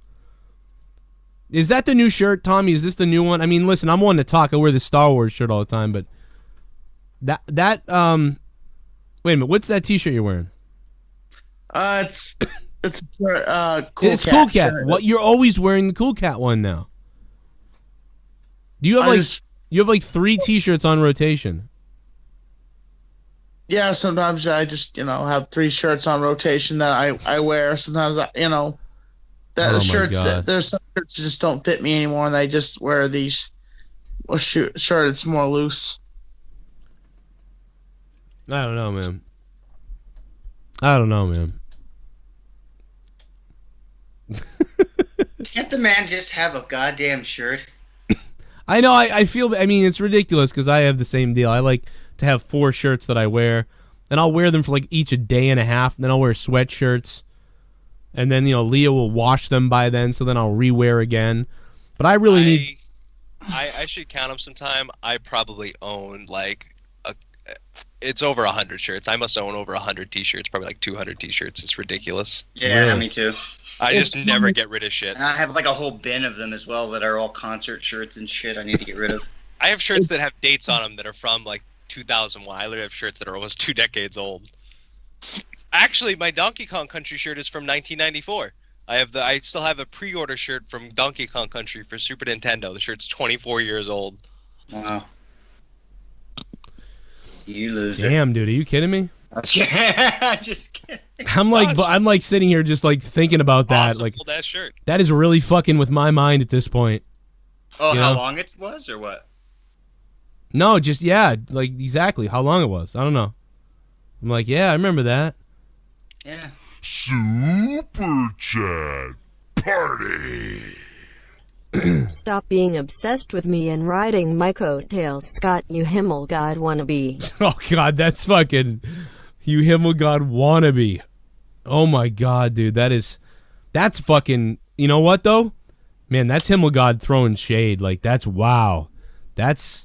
Speaker 3: Is that the new shirt, Tommy? Is this the new one? I mean, listen, I'm one to talk. I wear the Star Wars shirt all the time, but wait a minute, what's that T-shirt you're wearing?
Speaker 11: It's Cool
Speaker 3: It's
Speaker 11: Cat
Speaker 3: Cool Cat.
Speaker 11: shirt.
Speaker 3: What, you're always wearing the Cool Cat one now. Do you have you have like 3 T-shirts on rotation?
Speaker 11: Yeah, sometimes I just have 3 shirts on rotation that I wear. Sometimes
Speaker 3: Oh
Speaker 11: shirts
Speaker 3: my God.
Speaker 11: there's some shirts that just don't fit me anymore, and I just wear these shirt that's more loose.
Speaker 3: I don't know, man. I don't know, man.
Speaker 4: Can't the man just have a goddamn shirt?
Speaker 3: I know. I feel. I mean, it's ridiculous because I have the same deal. I like to have 4 shirts that I wear, and I'll wear them for like each a day and a half. And then I'll wear sweatshirts, and then Leah will wash them by then. So then I'll rewear again. But I really need.
Speaker 1: I should count them sometime. I probably own it's over 100 shirts. I must own over 100 T-shirts, probably like 200 T-shirts. It's ridiculous.
Speaker 4: Yeah,
Speaker 3: Really?
Speaker 4: me too.
Speaker 1: I just never get rid of shit.
Speaker 4: And I have like a whole bin of them as well that are all concert shirts and shit I need to get rid of.
Speaker 1: I have shirts that have dates on them that are from like 2001. I literally have shirts that are almost 2 decades old. Actually, my Donkey Kong Country shirt is from 1994. I still have a pre-order shirt from Donkey Kong Country for Super Nintendo. The shirt's 24 years old.
Speaker 4: Wow. You loser.
Speaker 3: Damn, dude, are you kidding me?
Speaker 4: I'm just kidding.
Speaker 3: I'm like sitting here just like thinking about that.
Speaker 1: Awesome,
Speaker 3: like
Speaker 1: pull that shirt.
Speaker 3: that is really fucking with my mind at this point.
Speaker 4: Oh,
Speaker 3: You
Speaker 4: how
Speaker 3: know?
Speaker 4: long it was or what?
Speaker 3: No, just like exactly how long it was. I don't know. I'm like, yeah, I remember that.
Speaker 4: Yeah.
Speaker 12: Super Chat Party.
Speaker 13: Stop being obsessed with me and riding my coattails, Scott, you Himmel God wannabe.
Speaker 3: Oh God, that's fucking you Himmel God wannabe. Oh my God, dude, that's fucking. You know what though, man? That's Himmel God throwing shade. Like that's wow. That's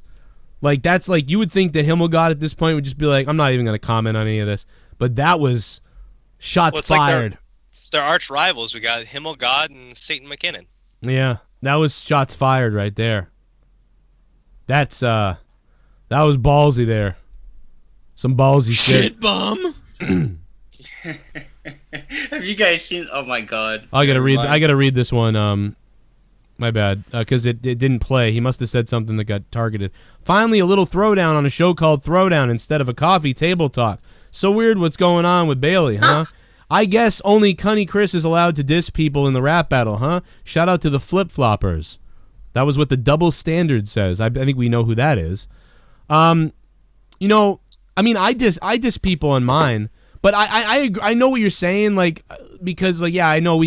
Speaker 3: like you would think that Himmel God at this point would just be like, I'm not even gonna comment on any of this. But that was shots
Speaker 1: Well,
Speaker 3: fired.
Speaker 1: It's their arch rivals. We got Himmel God and Satan McKinnon.
Speaker 3: Yeah, that was shots fired right there. That was ballsy there. Some ballsy shit.
Speaker 9: bum.
Speaker 4: Have you guys seen? Oh my God.
Speaker 3: I gotta read this one. My bad, because it didn't play. He must have said something that got targeted. Finally, a little throwdown on a show called Throwdown instead of a coffee table talk. So weird what's going on with Bailey, huh? I guess only Cunny Chris is allowed to diss people in the rap battle, huh? Shout out to the Flip-Floppers. That was what the double standard says. I think we know who that is. I mean, I diss people on mine, but I know what you're saying, like, because, like, yeah, I know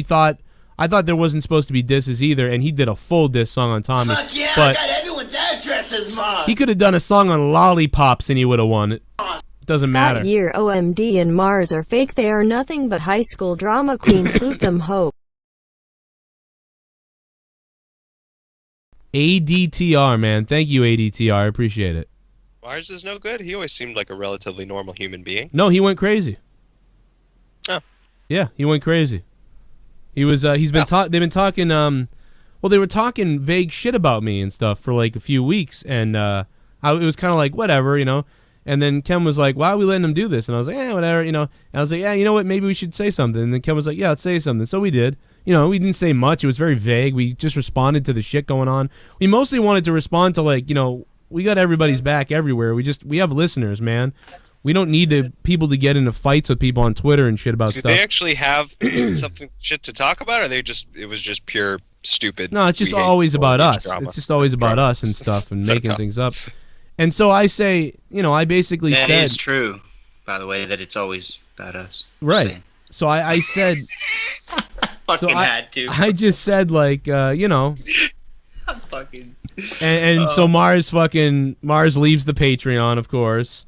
Speaker 3: I thought there wasn't supposed to be disses either, and he did a full diss song on Tommy.
Speaker 14: Fuck yeah,
Speaker 3: but
Speaker 14: I got everyone's addresses, Mom.
Speaker 3: he could have done a song on Lollipops and he would have won. It doesn't matter.
Speaker 13: Scott, year OMD and Mars are fake. They are nothing but high school drama queen. Flute them hope.
Speaker 3: ADTR, man. Thank you, ADTR. I appreciate it.
Speaker 1: Mars is no good. He always seemed like a relatively normal human being.
Speaker 3: No, he went crazy.
Speaker 1: Oh.
Speaker 3: Yeah, he went crazy. He was. They've been talking. Well, they were talking vague shit about me and stuff for like a few weeks, and it was kind of like whatever, And then Ken was like, "Why are we letting him do this?" And I was like, whatever, And I was like, "Yeah, you know what? Maybe we should say something." And then Ken was like, "Yeah, let's say something." So we did. We didn't say much. It was very vague. We just responded to the shit going on. We mostly wanted to respond to like, we got everybody's back everywhere. We have listeners, man. We don't need people to get into fights with people on Twitter and shit about
Speaker 1: Do
Speaker 3: stuff.
Speaker 1: they actually have shit to talk about, or it was just pure stupid?
Speaker 3: No, it's just always about us.
Speaker 1: Drama.
Speaker 3: It's just always about us and stuff and making things up. And so I say, I basically said...
Speaker 4: That is true, by the way, that it's always about us.
Speaker 3: Right. So I said...
Speaker 4: Fucking had to.
Speaker 3: I just said, like,
Speaker 4: I'm fucking...
Speaker 3: So Mars leaves the Patreon, of course.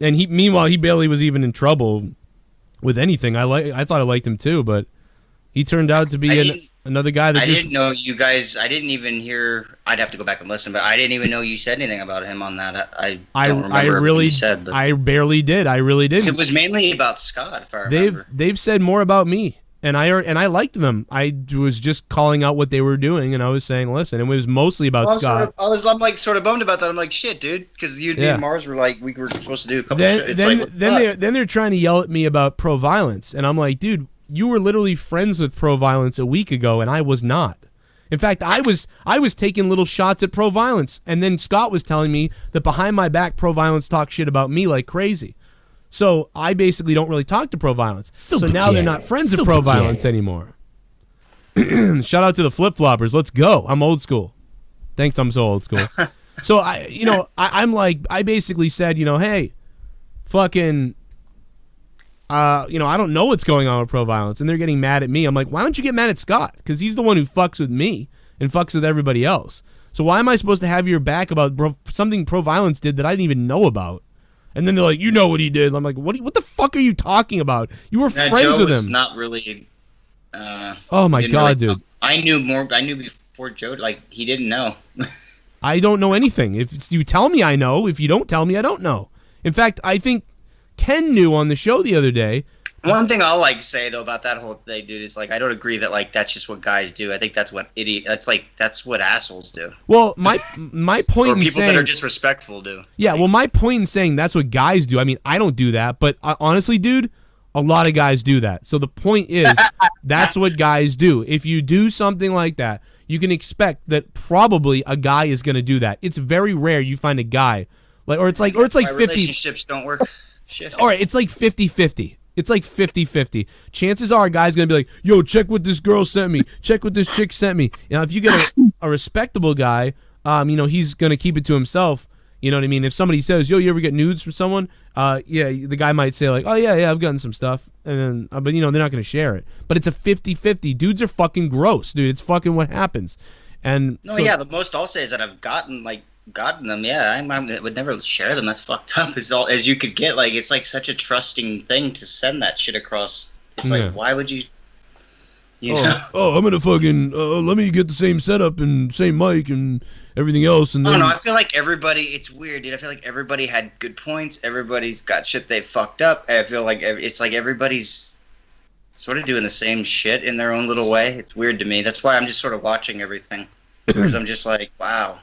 Speaker 3: And meanwhile, he barely was even in trouble with anything. I thought I liked him too, but He turned out to be another guy that
Speaker 4: I didn't know you guys. I didn't even hear. I'd have to go back and listen, but I didn't even know you said anything about him on that. I don't remember
Speaker 3: really
Speaker 4: you said. But
Speaker 3: I barely did. I really did.
Speaker 4: It was mainly about Scott, if I remember.
Speaker 3: They've said more about me, and I liked them. I was just calling out what they were doing, and I was saying, listen, it was mostly about Scott.
Speaker 4: I'm like sort of bummed about that. I'm like, shit, dude, because you and Mars were like, we were supposed to do a couple.
Speaker 3: Then they're trying to yell at me about pro violence, and I'm like, dude, you were literally friends with pro violence a week ago, and I was not. In fact, I was taking little shots at pro violence, and then Scott was telling me that behind my back, pro violence talk shit about me like crazy. So I basically don't really talk to pro violence. So now they're not friends of pro violence anymore. Shout out to the flip floppers. Let's go. I'm old school. Thanks, I'm so old school. So I basically said, hey, fucking. I don't know what's going on with pro violence, and they're getting mad at me. I'm like, why don't you get mad at Scott? Because he's the one who fucks with me and fucks with everybody else. So why am I supposed to have your back about something pro violence did that I didn't even know about? And then they're like, you know what he did. I'm like, what the fuck are you talking about? You were friends
Speaker 4: Joe
Speaker 3: with
Speaker 4: was
Speaker 3: him.
Speaker 4: Not really.
Speaker 3: Oh my god, dude!
Speaker 4: I knew more. I knew before Joe. Like he didn't know.
Speaker 3: I don't know anything. If you tell me, I know. If you don't tell me, I don't know. In fact, I think Ken knew on the show the other day.
Speaker 4: One thing I'll say though about that whole thing, dude, is I don't agree that that's just what guys do. I think that's what that's what assholes do.
Speaker 3: Well, my point
Speaker 4: or
Speaker 3: in
Speaker 4: people
Speaker 3: saying,
Speaker 4: that are disrespectful do.
Speaker 3: Yeah, well, my point in saying that's what guys do. I mean, I don't do that, but honestly, dude, a lot of guys do that. So the point is, that's what guys do. If you do something like that, you can expect that probably a guy is going to do that. It's very rare you find a guy or it's like 50.
Speaker 4: Relationships don't work. Shit.
Speaker 3: All right, it's like 50-50. It's like 50-50. Chances are a guy's going to be like, yo, check what this girl sent me. Check what this chick sent me. If you get a respectable guy, he's going to keep it to himself. You know what I mean? If somebody says, yo, you ever get nudes from someone? The guy might say like, oh, yeah, I've gotten some stuff. And then, but, they're not going to share it. But it's a 50-50. Dudes are fucking gross, dude. It's fucking what happens. And
Speaker 4: the most I'll say is that I've gotten them. Yeah, I would never share them. That's fucked up. As you could get. It's such a trusting thing to send that shit across. It's why would you?
Speaker 3: I'm gonna fucking let me get the same setup and same mic and everything else. And then...
Speaker 4: I feel like everybody. It's weird, dude. I feel like everybody had good points. Everybody's got shit they fucked up. I feel like it's like everybody's sort of doing the same shit in their own little way. It's weird to me. That's why I'm just sort of watching everything because I'm just like, wow.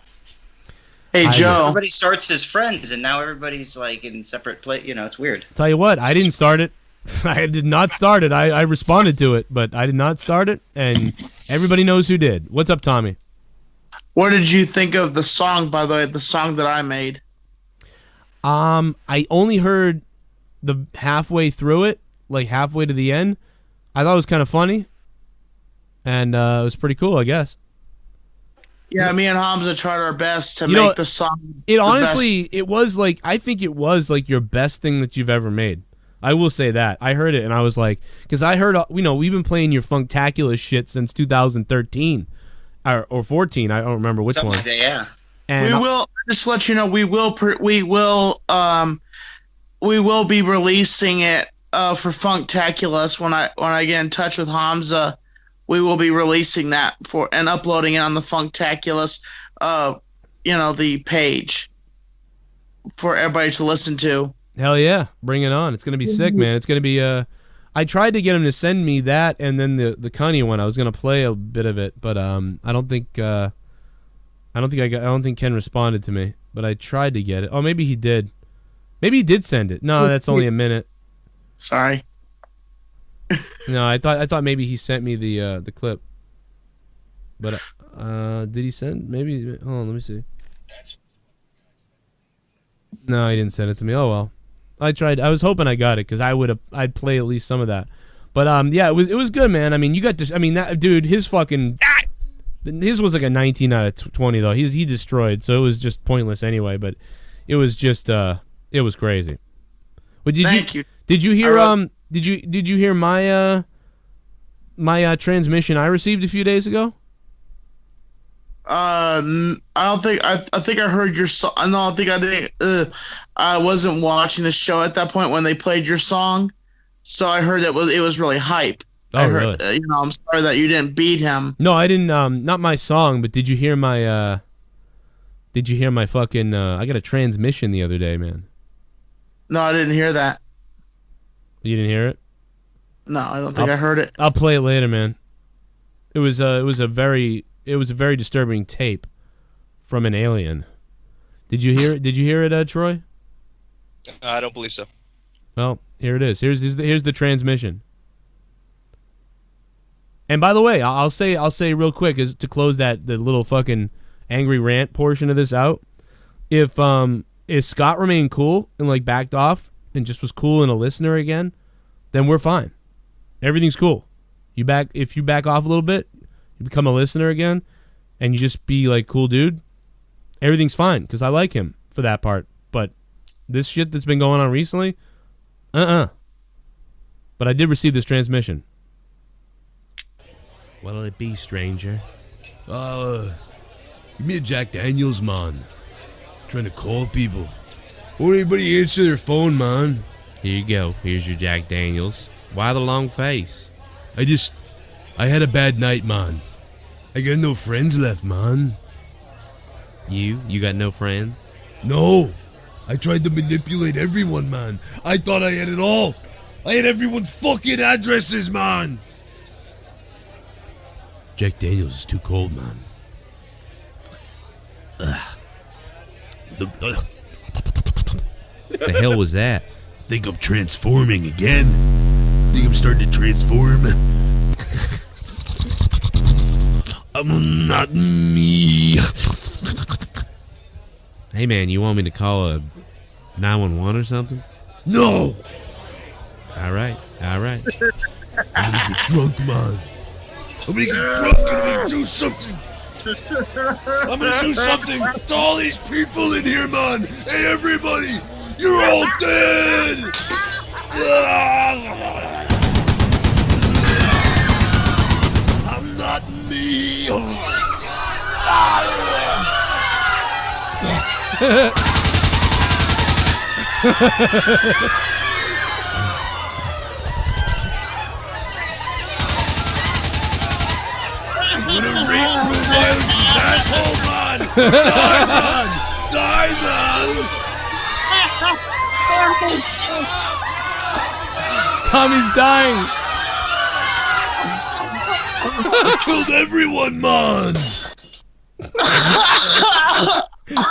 Speaker 11: Hey, Joe.
Speaker 4: Everybody starts as friends, and now everybody's in separate place. It's weird.
Speaker 3: Tell you what, I didn't start it. I did not start it. I responded to it, but I did not start it, and everybody knows who did. What's up, Tommy?
Speaker 11: What did you think of the song, by the way, the song that I made?
Speaker 3: I only heard the halfway through it, halfway to the end. I thought it was kind of funny, and it was pretty cool, I guess.
Speaker 11: Yeah, me and Hamza tried our best to make the song.
Speaker 3: It honestly, it was I think it was your best thing that you've ever made. I will say that. I heard it and I was like, because I heard, we've been playing your Funktaculous shit since 2013 or 14. I don't remember which one.
Speaker 4: Yeah.
Speaker 3: And
Speaker 11: we will just let you know. We will be releasing it for Funktaculous when I get in touch with Hamza. We will be releasing that and uploading it on the Funktaculous, the page for everybody to listen to.
Speaker 3: Hell yeah, bring it on! It's gonna be sick, man. It's gonna be. I tried to get him to send me that and then the Kanye one. I was gonna play a bit of it, but I don't think Ken responded to me. But I tried to get it. Oh, maybe he did. Maybe he did send it. No, that's only a minute.
Speaker 11: Sorry.
Speaker 3: No, I thought maybe he sent me the clip. But did he send? Maybe. Hold on, let me see. No, he didn't send it to me. Oh well. I tried. I was hoping I got it because I'd play at least some of that. But yeah, it was good, man. I mean, you got to. I mean, that dude, his was like a 19 out of 20 though. He destroyed, so it was just pointless anyway. But it was just it was crazy. But
Speaker 11: Thank you.
Speaker 3: Did you hear Did you hear my my transmission I received a few days ago?
Speaker 11: I don't think I think I heard your song. No, I think I didn't. I wasn't watching the show at that point when they played your song, so I heard that it was really hype.
Speaker 3: Oh, really?
Speaker 11: I'm sorry that you didn't beat him.
Speaker 3: No, I didn't. Not my song, but did you hear my? Did you hear my fucking? I got a transmission the other day, man.
Speaker 11: No, I didn't hear that.
Speaker 3: You didn't hear it?
Speaker 11: No, I don't think I heard it.
Speaker 3: I'll play it later, man. It was a very disturbing tape from an alien. Did you hear it? Did you hear it, Troy?
Speaker 1: I don't believe so.
Speaker 3: Well, here it is. Here's the transmission. And by the way, I'll say real quick is to close the little fucking angry rant portion of this out. If Scott remained cool and like backed off and just was cool and a listener again, then we're fine. Everything's cool. If you back off a little bit, you become a listener again, and you just be like cool dude, everything's fine because I like him for that part. But this shit that's been going on recently, But I did receive this transmission. What'll it be, stranger?
Speaker 15: Give me a Jack Daniels, man. Trying to call people. Won't anybody answer their phone, man?
Speaker 3: Here you go. Here's your Jack Daniels. Why the long face?
Speaker 15: I had a bad night, man. I got no friends left, man.
Speaker 3: You got no friends?
Speaker 15: No. I tried to manipulate everyone, man. I thought I had it all. I had everyone's fucking addresses, man. Jack Daniels is too cold, man.
Speaker 3: The hell was that?
Speaker 15: I think I'm transforming again. I think I'm starting to transform. I'm not me.
Speaker 3: Hey man, you want me to call a 911 or something?
Speaker 15: No.
Speaker 3: All right.
Speaker 15: I'm gonna get drunk, man. I'm gonna get drunk and I'm gonna do something. I'm gonna do something to all these people in here, man. Hey, everybody, you're all dead. I'm not me. What a rape proof violence asshole, man! Die, man! Die, man!
Speaker 3: Tommy's dying!
Speaker 15: I killed everyone, man!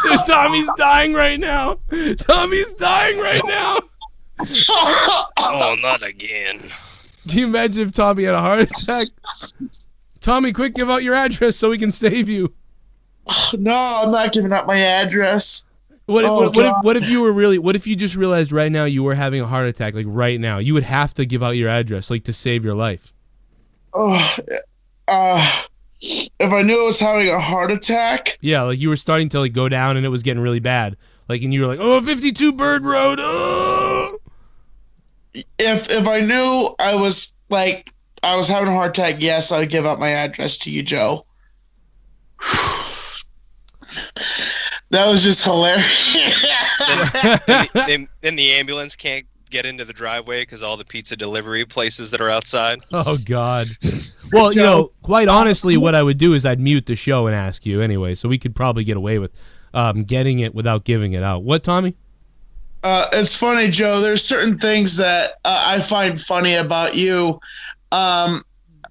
Speaker 3: Dude, Tommy's dying right now! Tommy's dying right now!
Speaker 1: Oh, not again.
Speaker 3: Can you imagine if Tommy had a heart attack? Tommy, quick, give out your address so we can save you.
Speaker 11: No, I'm not giving out my address.
Speaker 3: What if you were really? What if you just realized right now you were having a heart attack? Like right now, you would have to give out your address, like to save your life.
Speaker 11: If I knew I was having a heart attack.
Speaker 3: Yeah, like you were starting to like go down and it was getting really bad. Like, and you were like, oh, 52 Bird Road. Oh.
Speaker 11: If I knew I was having a heart attack, yes, I would give out my address to you, Joe. That was just hilarious.
Speaker 1: then the ambulance can't get into the driveway because all the pizza delivery places that are outside.
Speaker 3: Oh, God. Well, you know, quite honestly, what I would do is I'd mute the show and ask you anyway, so we could probably get away with getting it without giving it out. What, Tommy?
Speaker 11: It's funny, Joe. There's certain things that I find funny about you. I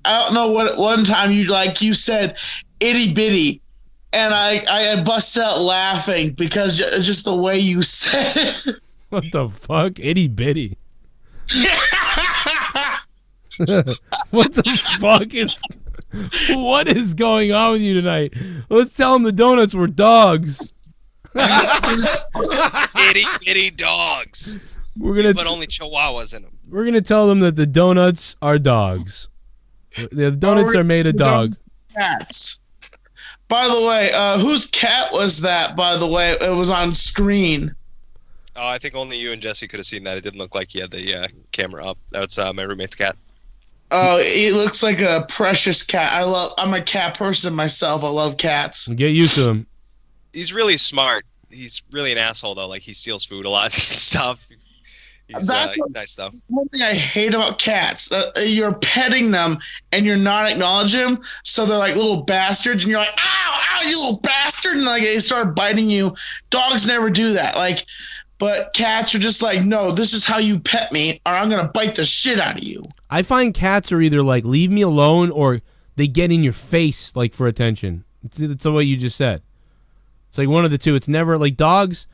Speaker 11: don't know what one time you said itty bitty, and I busted out laughing because it's just the way you said it.
Speaker 3: What the fuck, itty bitty? What is going on with you tonight? Let's tell them the donuts were dogs.
Speaker 1: Itty bitty dogs. But only chihuahuas in them.
Speaker 3: We're gonna tell them that the donuts are dogs. The donuts are made of dog.
Speaker 11: Cats. By the way, whose cat was that? By the way, it was on screen.
Speaker 1: Oh, I think only you and Jesse could have seen that. It didn't look like he had the camera up. That's my roommate's cat.
Speaker 11: Oh, he looks like a precious cat. I'm a cat person myself. I love cats.
Speaker 3: Get used to him.
Speaker 1: He's really smart. He's really an asshole though. Like he steals food a lot and stuff.
Speaker 11: That's
Speaker 1: nice though.
Speaker 11: One thing I hate about cats. You're petting them and you're not acknowledging them, so they're like little bastards, and you're like, ow, ow, you little bastard, and like they start biting you. Dogs never do that. Like, but cats are just like, no, this is how you pet me, or I'm gonna bite the shit out of you.
Speaker 3: I find cats are either like leave me alone or they get in your face like for attention. It's the way you just said. It's like one of the two. It's never like dogs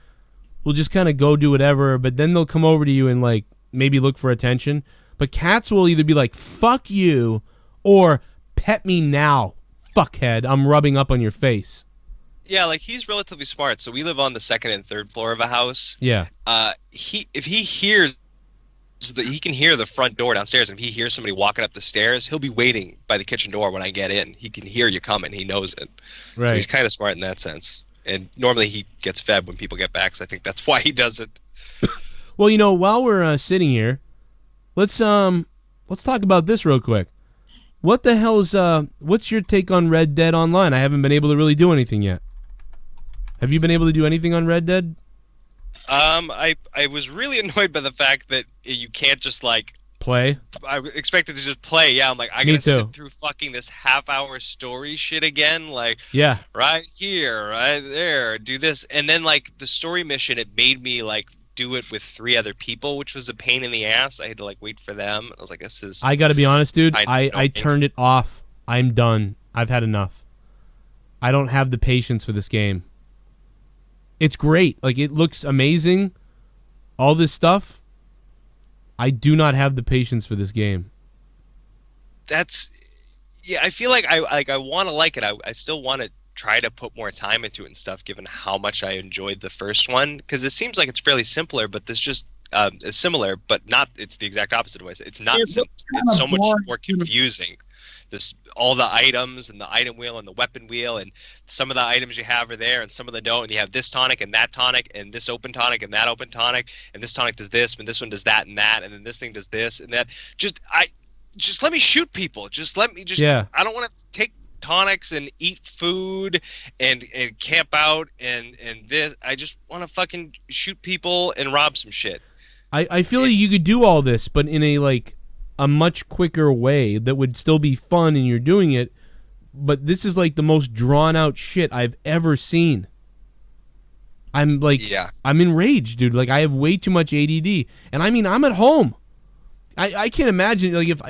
Speaker 3: will just kind of go do whatever, but then they'll come over to you and like maybe look for attention. But cats will either be like, fuck you, or pet me now, fuckhead. I'm rubbing up on your face.
Speaker 1: Yeah, like he's relatively smart. So we live on the second and third floor of a house.
Speaker 3: Yeah.
Speaker 1: If he hears he can hear the front door downstairs, and if he hears somebody walking up the stairs, he'll be waiting by the kitchen door when I get in. He can hear you coming. He knows it.
Speaker 3: Right.
Speaker 1: So he's kind of smart in that sense. And normally he gets fed when people get back, so I think that's why he does it.
Speaker 3: Well, you know, while we're sitting here, let's talk about this real quick. What the hell's what's your take on Red Dead Online? I haven't been able to really do anything yet. Have you been able to do anything on Red Dead?
Speaker 1: I was really annoyed by the fact that you can't just like
Speaker 3: play.
Speaker 1: I expected to just play. Yeah, I'm like, I gotta sit through fucking this half-hour story shit again. Like,
Speaker 3: yeah,
Speaker 1: right here, right there, do this, and then like the story mission, it made me like do it with 3 other people, which was a pain in the ass. I had to like wait for them. I was like, this is.
Speaker 3: I gotta be honest, dude. I turned it off. I'm done. I've had enough. I don't have the patience for this game. It's great. Like, it looks amazing. All this stuff. I do not have the patience for this game.
Speaker 1: That's, yeah, I feel like I want to like it. I still want to try to put more time into it and stuff, given how much I enjoyed the first one, because it seems like it's fairly simpler, but this just is similar, but not. It's the exact opposite of what I said. It's not simple. It's so much more confusing. All the items and the item wheel and the weapon wheel, and some of the items you have are there and some of them don't, and you have this tonic and that tonic and this open tonic and that open tonic, and this tonic does this and this one does that and that, and then this thing does this and that. Just let me shoot people. Just let me
Speaker 3: yeah.
Speaker 1: I don't want to take tonics and eat food and camp out and this. I just want to fucking shoot people and rob some shit.
Speaker 3: I feel like you could do all this, but in a much quicker way that would still be fun, and you're doing it, but this is like the most drawn out shit I've ever seen. I'm like, yeah. I'm enraged, dude. Like, I have way too much ADD, and I mean, I'm at home. I can't imagine, like, if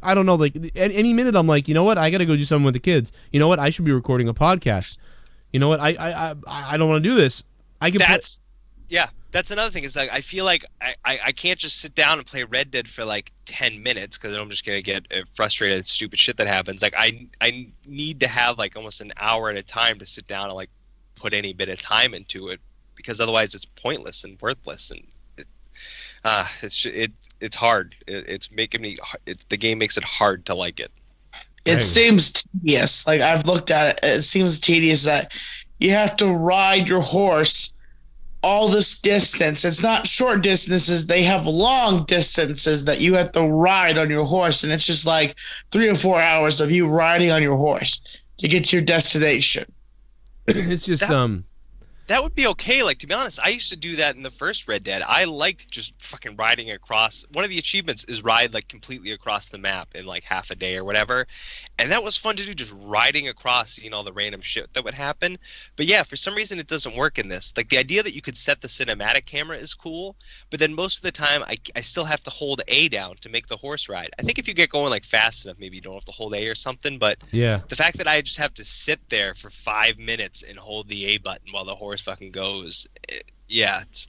Speaker 3: I don't know, like, any minute I'm like, you know what, I gotta go do something with the kids. You know what, I should be recording a podcast. You know what, I don't want to do this.
Speaker 1: Yeah. That's another thing, is like I feel like I can't just sit down and play Red Dead for like 10 minutes because I'm just gonna get frustrated at stupid shit that happens. Like I need to have like almost an hour at a time to sit down and like put any bit of time into it, because otherwise it's pointless and worthless, and it's hard. It's making me. The game makes it hard to like it.
Speaker 11: It seems tedious. Like, I've looked at it. It seems tedious that you have to ride your horse all this distance. It's not short distances. They have long distances that you have to ride on your horse, and it's just like 3 or 4 hours of you riding on your horse to get to your destination.
Speaker 3: It's just
Speaker 1: that would be okay. Like, to be honest, I used to do that in the first Red Dead. I liked just fucking riding across. One of the achievements is ride like completely across the map in like half a day or whatever. And that was fun to do, just riding across, you know, the random shit that would happen. But yeah, for some reason it doesn't work in this. Like, the idea that you could set the cinematic camera is cool, but then most of the time I still have to hold A down to make the horse ride. I think if you get going like fast enough, maybe you don't have to hold A or something, but
Speaker 3: yeah,
Speaker 1: the fact that I just have to sit there for 5 minutes and hold the A button while the horse fucking goes, yeah, it's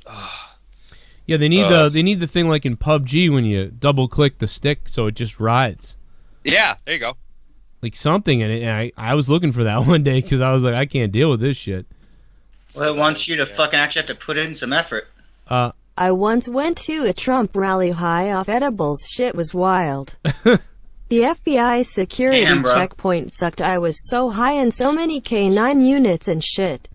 Speaker 3: yeah, they need the thing like in PUBG when you double click the stick so it just rides.
Speaker 1: Yeah, there you go. Like
Speaker 3: something, and I was looking for that one day because I was like, I can't deal with this shit.
Speaker 4: Well, it wants you to fucking actually have to put in some effort.
Speaker 13: I once went to a Trump rally high off edibles. Shit was wild. The FBI security checkpoint sucked. I was so high and so many K9 units and shit.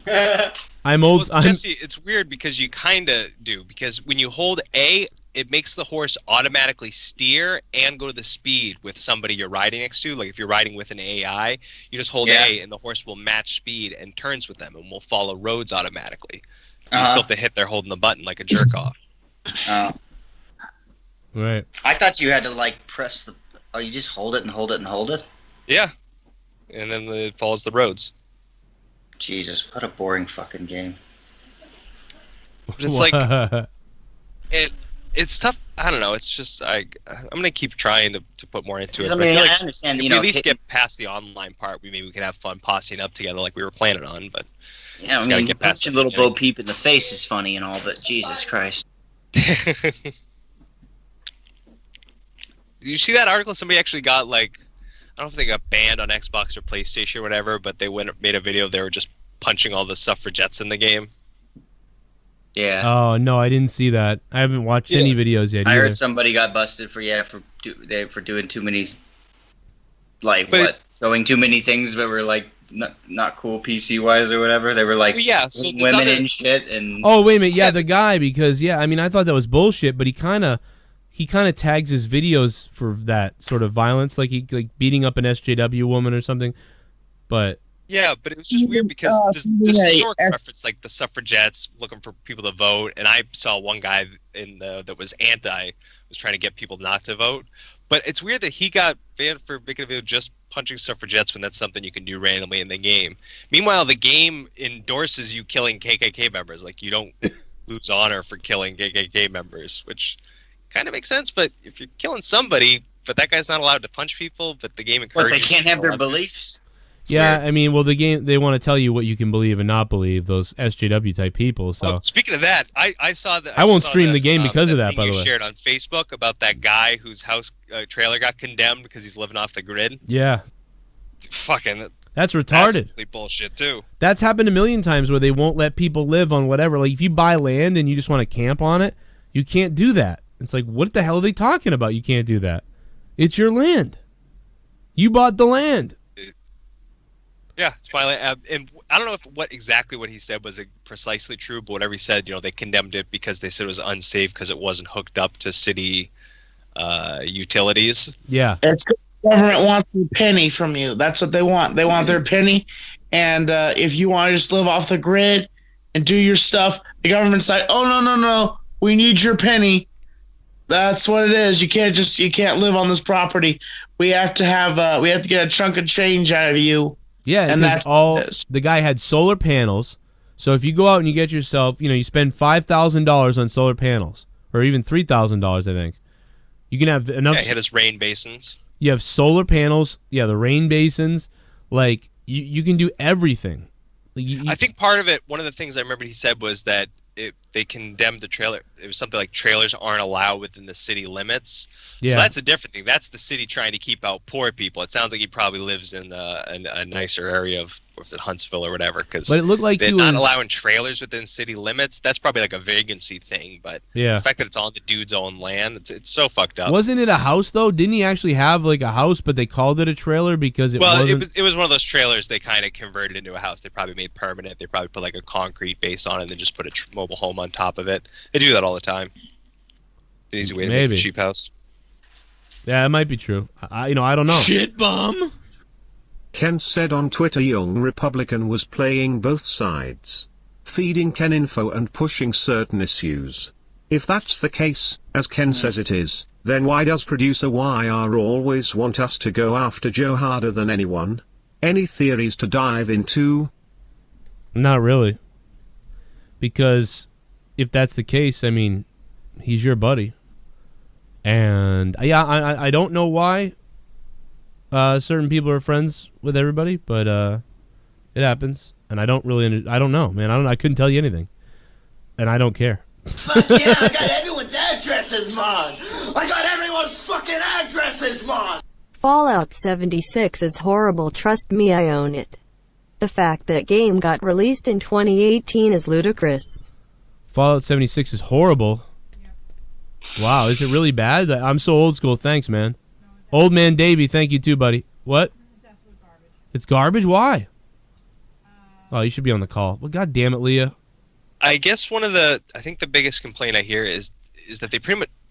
Speaker 1: Jesse, it's weird because you kind of do, because when you hold A, it makes the horse automatically steer and go to the speed with somebody you're riding next to. Like, if you're riding with an AI, you just hold A and the horse will match speed and turns with them and will follow roads automatically. You still have to hit there holding the button like a jerk off.
Speaker 4: Oh.
Speaker 3: Right.
Speaker 4: I thought you had to like press the. Oh, you just hold it and hold it and hold it.
Speaker 1: Yeah, and then it follows the roads.
Speaker 4: Jesus, what a boring fucking game.
Speaker 1: It's like it's tough. I don't know. It's just I'm gonna keep trying to put more into it.
Speaker 4: I mean,
Speaker 1: I
Speaker 4: understand.
Speaker 1: If
Speaker 4: You
Speaker 1: we
Speaker 4: know,
Speaker 1: at least get past the online part, maybe we can have fun posseing up together like we were planning on. But
Speaker 4: yeah, I mean, get past your little Bo Peep in the face is funny and all, but Jesus Christ.
Speaker 1: Did you see that article? Somebody actually got like, I don't know if they got banned on Xbox or PlayStation or whatever, but they made a video. They were just punching all the suffragettes in the game.
Speaker 4: Yeah.
Speaker 3: Oh no, I didn't see that. I haven't watched any videos yet.
Speaker 4: I
Speaker 3: either.
Speaker 4: heard somebody got busted for doing too many, showing too many things that were like not cool PC wise or whatever. They were like women and shit and.
Speaker 3: Oh wait a minute, yeah, the guy because I mean I thought that was bullshit, but he kind of tags his videos for that sort of violence, like he beating up an SJW woman or something, but.
Speaker 1: Yeah, but it was just weird because this historic reference, like the suffragettes looking for people to vote, and I saw one guy that was was trying to get people not to vote. But it's weird that he got banned for making a video just punching suffragettes when that's something you can do randomly in the game. Meanwhile, the game endorses you killing KKK members. Like, you don't lose honor for killing KKK members, which kind of makes sense. But if you're killing somebody, but that guy's not allowed to punch people, but the game encourages...
Speaker 4: But they can't have their beliefs?
Speaker 3: Yeah, I mean, well, the game, they want to tell you what you can believe and not believe, those SJW type people. So
Speaker 1: speaking of that, I saw that.
Speaker 3: I won't stream the game because of that, by the way.
Speaker 1: You shared on Facebook about that guy whose house trailer got condemned because he's living off the grid.
Speaker 3: Yeah.
Speaker 1: Fucking.
Speaker 3: That's retarded.
Speaker 1: That's complete bullshit, too.
Speaker 3: That's happened a million times where they won't let people live on whatever. Like, if you buy land and you just want to camp on it, you can't do that. It's like, what the hell are they talking about? You can't do that. It's your land. You bought the land.
Speaker 1: Yeah, it's finally, and I don't know if exactly what he said was precisely true, but whatever he said, they condemned it because they said it was unsafe because it wasn't hooked up to city utilities.
Speaker 3: Yeah,
Speaker 11: it's the government wants a penny from you. That's what they want. They want their penny, and if you want to just live off the grid and do your stuff, the government's like, oh no, we need your penny. That's what it is. You can't live on this property. We have to get a chunk of change out of you.
Speaker 3: Yeah,
Speaker 11: and that's
Speaker 3: the guy had solar panels. So if you go out and you get yourself, you spend $5,000 on solar panels, or even $3,000, I think. You can have enough.
Speaker 1: Yeah, hit his rain basins.
Speaker 3: You have solar panels. Yeah, the rain basins. Like you can do everything.
Speaker 1: I think part of it. One of the things I remember he said was that they condemned the trailer. It was something like trailers aren't allowed within the city limits. Yeah. So that's a different thing. That's the city trying to keep out poor people. It sounds like he probably lives in a nicer area of, was it Huntsville or whatever? But
Speaker 3: it looked like
Speaker 1: they're not allowing trailers within city limits. That's probably like a vacancy thing. But the fact that it's on the dude's own land, it's so fucked up.
Speaker 3: Wasn't it a house though? Didn't he actually have like a house, but they called it a trailer because it wasn't?
Speaker 1: It was one of those trailers they kind of converted into a house. They probably made permanent. They probably put like a concrete base on it and then just put a mobile home on top of it. They do that all the time. An easy way to make a cheap house.
Speaker 3: Yeah, it might be true. I don't know.
Speaker 15: Shit bomb.
Speaker 6: Ken said on Twitter Young Republican was playing both sides, feeding Ken info and pushing certain issues. If that's the case, as Ken says it is, then why does producer YR always want us to go after Joe harder than anyone? Any theories to dive into?
Speaker 3: Not really. Because if that's the case, I mean, he's your buddy. And yeah, I don't know why certain people are friends with everybody, but it happens. And I don't really, I don't know, man. I couldn't tell you anything. And I don't care.
Speaker 14: Fuck yeah, I got everyone's addresses, Mon! I got everyone's fucking addresses, Mon!
Speaker 13: Fallout 76 is horrible, trust me, I own it. The fact that game got released in 2018 is ludicrous.
Speaker 3: Fallout 76 is horrible. Wow, is it really bad? I'm so old school. Thanks, man. Old man Davey, thank you too, buddy. What? It's absolute garbage. It's garbage? Why? Oh, you should be on the call. Well, God damn it, Leah.
Speaker 1: I guess I think the biggest complaint I hear is that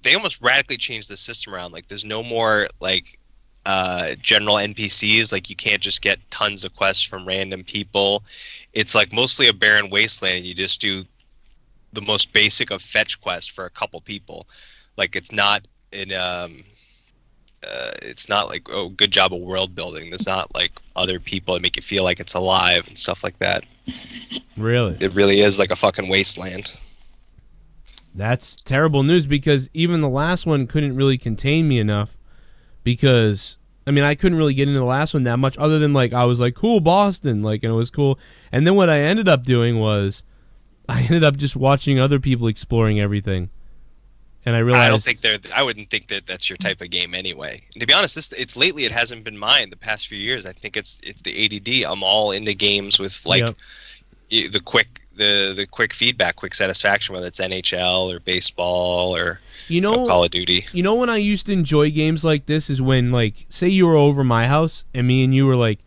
Speaker 1: they almost radically changed the system around. Like, there's no more like general NPCs. Like, you can't just get tons of quests from random people. It's like mostly a barren wasteland. You just do the most basic of fetch quest for a couple people. Like it's not like, oh, good job of world building. There's not like other people that make you feel like it's alive and stuff like that.
Speaker 3: Really?
Speaker 1: It really is like a fucking wasteland.
Speaker 3: That's terrible news, because even the last one couldn't really contain me enough, because I mean I couldn't really get into the last one that much, other than like I was like, cool, Boston, like, and it was cool. And then what I ended up doing was I ended up just watching other people exploring everything. And I realized
Speaker 1: I wouldn't think that that's your type of game anyway. And to be honest, it hasn't been mine the past few years. I think it's the ADD. I'm all into games with like the quick feedback, quick satisfaction, whether it's NHL or baseball or Call of Duty.
Speaker 3: You know when I used to enjoy games like this is when, like, say you were over my house and me and you were like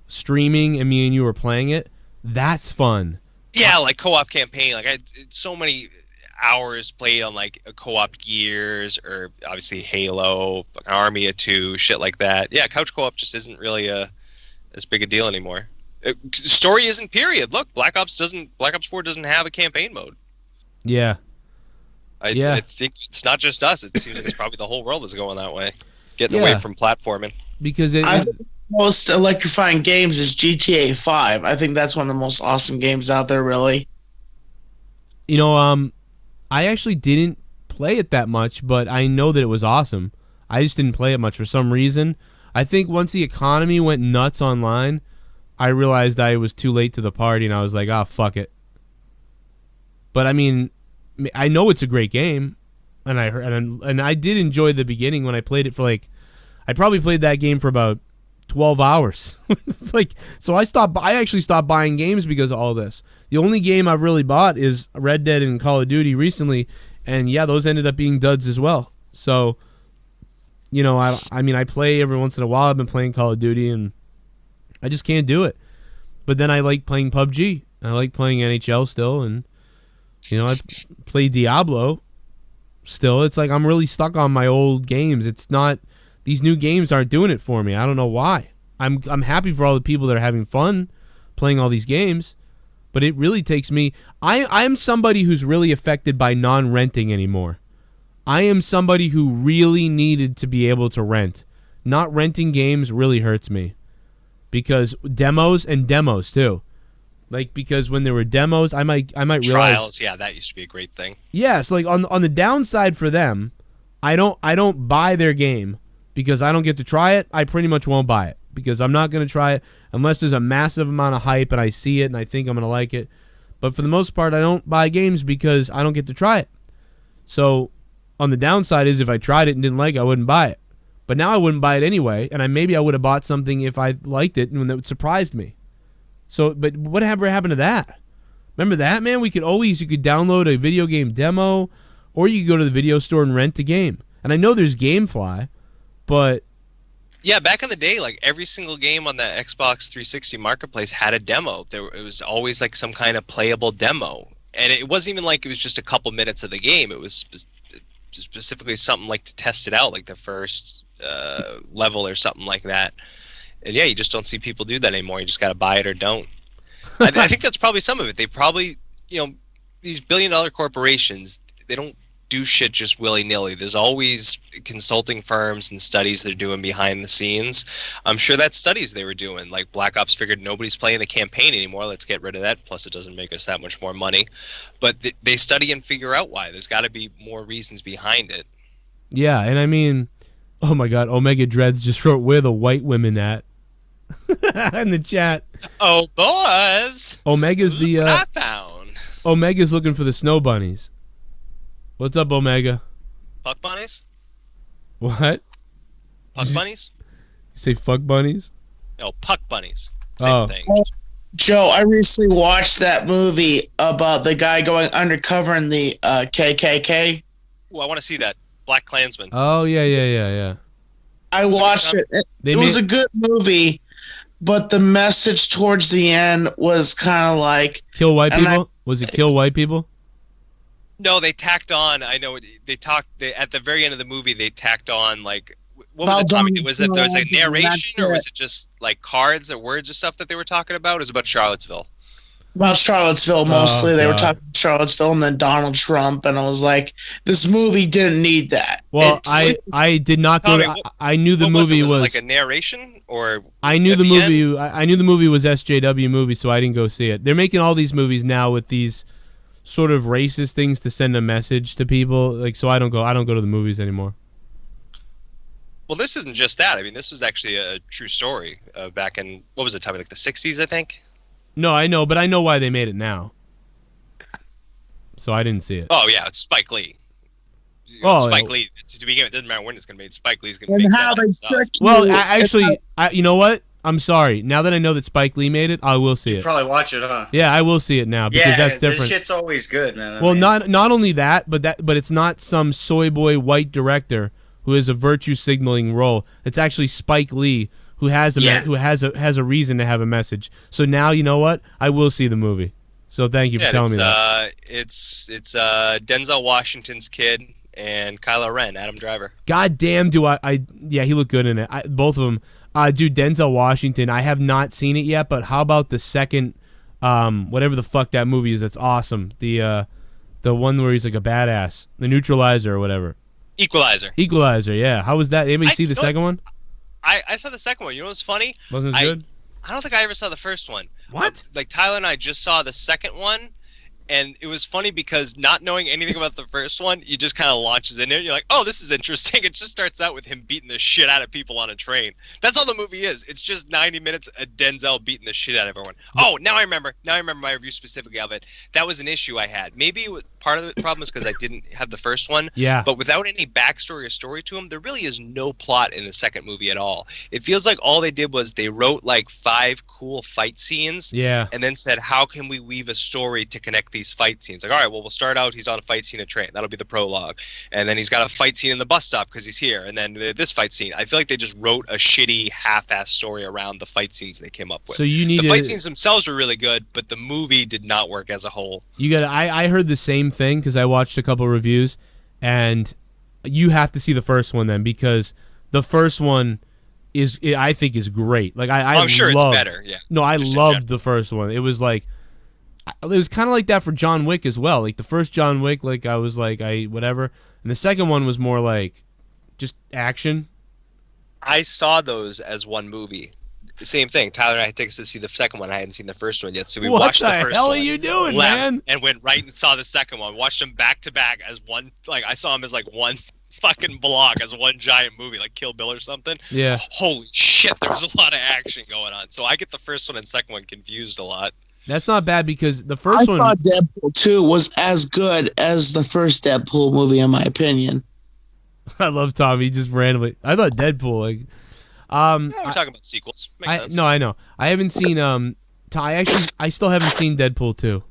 Speaker 3: streaming and me and you were playing it. That's fun.
Speaker 1: Yeah, like co-op campaign. Like so many hours played on like co-op Gears or obviously Halo, Army of Two, shit like that. Yeah, couch co-op just isn't really as big a deal anymore. Story isn't, period. Look, Black Ops 4 doesn't have a campaign mode.
Speaker 3: Yeah.
Speaker 1: I think it's not just us. It seems like it's probably the whole world is going that way, getting away from platforming.
Speaker 3: Because
Speaker 11: I think the most electrifying games is GTA 5. I think that's one of the most awesome games out there, really.
Speaker 3: You know, I actually didn't play it that much, but I know that it was awesome. I just didn't play it much for some reason. I think once the economy went nuts online, I realized I was too late to the party, and I was like, oh, fuck it. But I mean, I know it's a great game, and I did enjoy the beginning when I played it for like, I probably played that game for about 12 hours. It's like, so I actually stopped buying games because of all this. The only game I've really bought is Red Dead and Call of Duty recently, and yeah, those ended up being duds as well. So, you know, I mean, I play every once in a while. I've been playing Call of Duty, and I just can't do it. But then I like playing PUBG. I like playing NHL still, and you know, I play Diablo still. It's like I'm really stuck on my old games. It's not, these new games aren't doing it for me. I don't know why. I'm happy for all the people that are having fun playing all these games, but it really takes me. I'm somebody who's really affected by non-renting anymore. I am somebody who really needed to be able to rent. Not renting games really hurts me, because demos too. Like, because when there were demos, I might realize
Speaker 1: trials. Yeah, that used to be a great thing.
Speaker 3: Yeah, so like on the downside for them, I don't buy their game because I don't get to try it. I pretty much won't buy it because I'm not going to try it unless there's a massive amount of hype and I see it and I think I'm going to like it. But for the most part, I don't buy games because I don't get to try it. So on the downside is if I tried it and didn't like it, I wouldn't buy it. But now I wouldn't buy it anyway, and maybe I would have bought something if I liked it and that surprised me. So, but whatever happened to that? Remember that, man? You could download a video game demo, or you could go to the video store and rent a game. And I know there's GameFly, but
Speaker 1: yeah, back in the day, like every single game on the Xbox 360 marketplace had a demo. It was always like some kind of playable demo, and it wasn't even like it was just a couple minutes of the game. It was specifically something like to test it out, like the first level or something like that. And yeah, you just don't see people do that anymore. You just got to buy it or don't. I think that's probably some of it. They probably, these billion-dollar corporations, they don't do shit just willy-nilly. There's always consulting firms and studies they're doing behind the scenes. I'm sure that's studies they were doing. Like Black Ops figured nobody's playing the campaign anymore. Let's get rid of that. Plus, it doesn't make us that much more money. But they study and figure out why. There's got to be more reasons behind it.
Speaker 3: Yeah, and I mean, oh my God, Omega Dreads just wrote, "Where the white women at?" in the chat.
Speaker 1: Oh, boys!
Speaker 3: Omega's the
Speaker 1: I found.
Speaker 3: Omega's looking for the snow bunnies. What's up, Omega?
Speaker 1: Puck bunnies?
Speaker 3: What?
Speaker 1: Puck bunnies?
Speaker 3: You say fuck bunnies?
Speaker 1: No, puck bunnies. Same thing.
Speaker 11: Joe, I recently watched that movie about the guy going undercover in the KKK.
Speaker 1: Ooh, I want to see that. Black Klansman.
Speaker 3: Oh, yeah.
Speaker 11: I watched it. It was a good movie, but the message towards the end was kind of like...
Speaker 3: Kill white people? Was it kill white people?
Speaker 1: No, they tacked on. I know at the very end of the movie. They tacked on like what was it, Tommy? Was it there was a narration or was it just like cards or words or stuff that they were talking about? It was about Charlottesville.
Speaker 11: About Charlottesville mostly. They were
Speaker 3: God.
Speaker 11: talking about Charlottesville and then Donald Trump, and I was like, this movie didn't need that.
Speaker 3: Well, I did not go. I knew the movie was
Speaker 1: like a narration, or
Speaker 3: I knew
Speaker 1: at
Speaker 3: the
Speaker 1: end?
Speaker 3: movie. I knew the movie was SJW movie, so I didn't go see it. They're making all these movies now with these sort of racist things to send a message to people. Like, so I don't go to the movies anymore.
Speaker 1: Well, this isn't just that. I mean, this was actually a true story back in, what was it, time like the 60s, I think?
Speaker 3: No, I know, but I know why they made it now. So I didn't see it.
Speaker 1: Oh, yeah, it's Spike Lee. Spike Lee, to begin with, it doesn't matter when it's going to be made. Spike Lee's going to make that stuff.
Speaker 3: Well, you know what? I'm sorry. Now that I know that Spike Lee made it, I will see it.
Speaker 4: Probably watch it, huh?
Speaker 3: Yeah, I will see it now because that's different.
Speaker 4: This shit's always good, man.
Speaker 3: Well, not only that, but it's not some soy boy white director who is a virtue signaling role. It's actually Spike Lee who has a reason to have a message. So now you know what? I will see the movie. So thank you for telling me that.
Speaker 1: It's Denzel Washington's kid and Kylo Ren, Adam Driver.
Speaker 3: God damn, yeah, he looked good in it. Both of them. Dude, Denzel Washington, I have not seen it yet, but how about the second, whatever the fuck that movie is, that's awesome. The one where he's like a badass. The Neutralizer or whatever. Equalizer, yeah. How was that? Anybody see the second one?
Speaker 1: I saw the second one. You know what's funny?
Speaker 3: Wasn't as good?
Speaker 1: I don't think I ever saw the first one.
Speaker 3: What?
Speaker 1: Like, Tyler and I just saw the second one, and it was funny because not knowing anything about the first one, you just kind of launches in it. You're like, oh, this is interesting. It just starts out with him beating the shit out of people on a train. That's all the movie is. It's just 90 minutes of Denzel beating the shit out of everyone. Oh, now I remember. Now I remember my review specifically of it. That was an issue I had. Maybe part of the problem is because I didn't have the first one.
Speaker 3: Yeah.
Speaker 1: But without any backstory or story to him, there really is no plot in the second movie at all. It feels like all they did was they wrote like 5 cool fight scenes.
Speaker 3: Yeah.
Speaker 1: And then said, how can we weave a story to connect these fight scenes? Like, all right, well, we'll start out, he's on a fight scene at a train. That'll be the prologue. And then he's got a fight scene in the bus stop because he's here. And then this fight scene. I feel like they just wrote a shitty, half-assed story around the fight scenes they came up with.
Speaker 3: So you need
Speaker 1: the fight scenes themselves were really good, but the movie did not work as a whole.
Speaker 3: I heard the same thing because I watched a couple reviews, and you have to see the first one then because the first one I think is great. Like I'm
Speaker 1: sure it's better. Yeah.
Speaker 3: No, I loved the first one. It was like. It was kind of like that for John Wick as well. Like the first John Wick, like I was like whatever, and the second one was more like just action.
Speaker 1: I saw those as one movie. The same thing. Tyler and I had tickets to see the second one. I hadn't seen the first one yet, so we watched the first one.
Speaker 3: What the hell are you doing, man?
Speaker 1: And went right and saw the second one. Watched them back to back as one. Like I saw them as like one fucking block, as one giant movie, like Kill Bill or something.
Speaker 3: Yeah.
Speaker 1: Holy shit, there was a lot of action going on. So I get the first one and second one confused a lot.
Speaker 3: That's not bad because the first one.
Speaker 11: I thought Deadpool 2 was as good as the first Deadpool movie, in my opinion.
Speaker 3: I love Tom. He just randomly. I thought Deadpool. Like,
Speaker 1: we're talking about sequels. Makes sense.
Speaker 3: No, I know. I haven't seen. I still haven't seen Deadpool 2.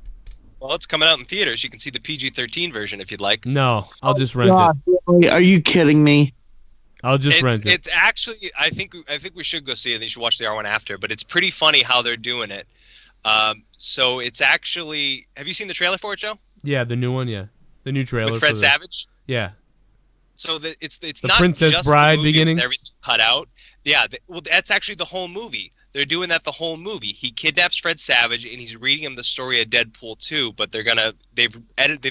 Speaker 1: Well, it's coming out in theaters. You can see the PG-13 version if you'd like.
Speaker 3: No, I'll just rent
Speaker 11: it. Really? Are you kidding me?
Speaker 3: I'll just rent it.
Speaker 1: It's actually. I think we should go see it. And you should watch the R1 after. But it's pretty funny how they're doing it. So it's actually. Have you seen the trailer for it, Joe?
Speaker 3: Yeah, the new one. Yeah, the new trailer.
Speaker 1: With Fred Savage.
Speaker 3: Yeah.
Speaker 1: So it's
Speaker 3: the
Speaker 1: not
Speaker 3: Princess
Speaker 1: just
Speaker 3: Bride
Speaker 1: the movie
Speaker 3: beginning.
Speaker 1: With everything cut out. Yeah. Well, that's actually the whole movie. They're doing that the whole movie. He kidnaps Fred Savage and he's reading him the story of Deadpool 2. But they've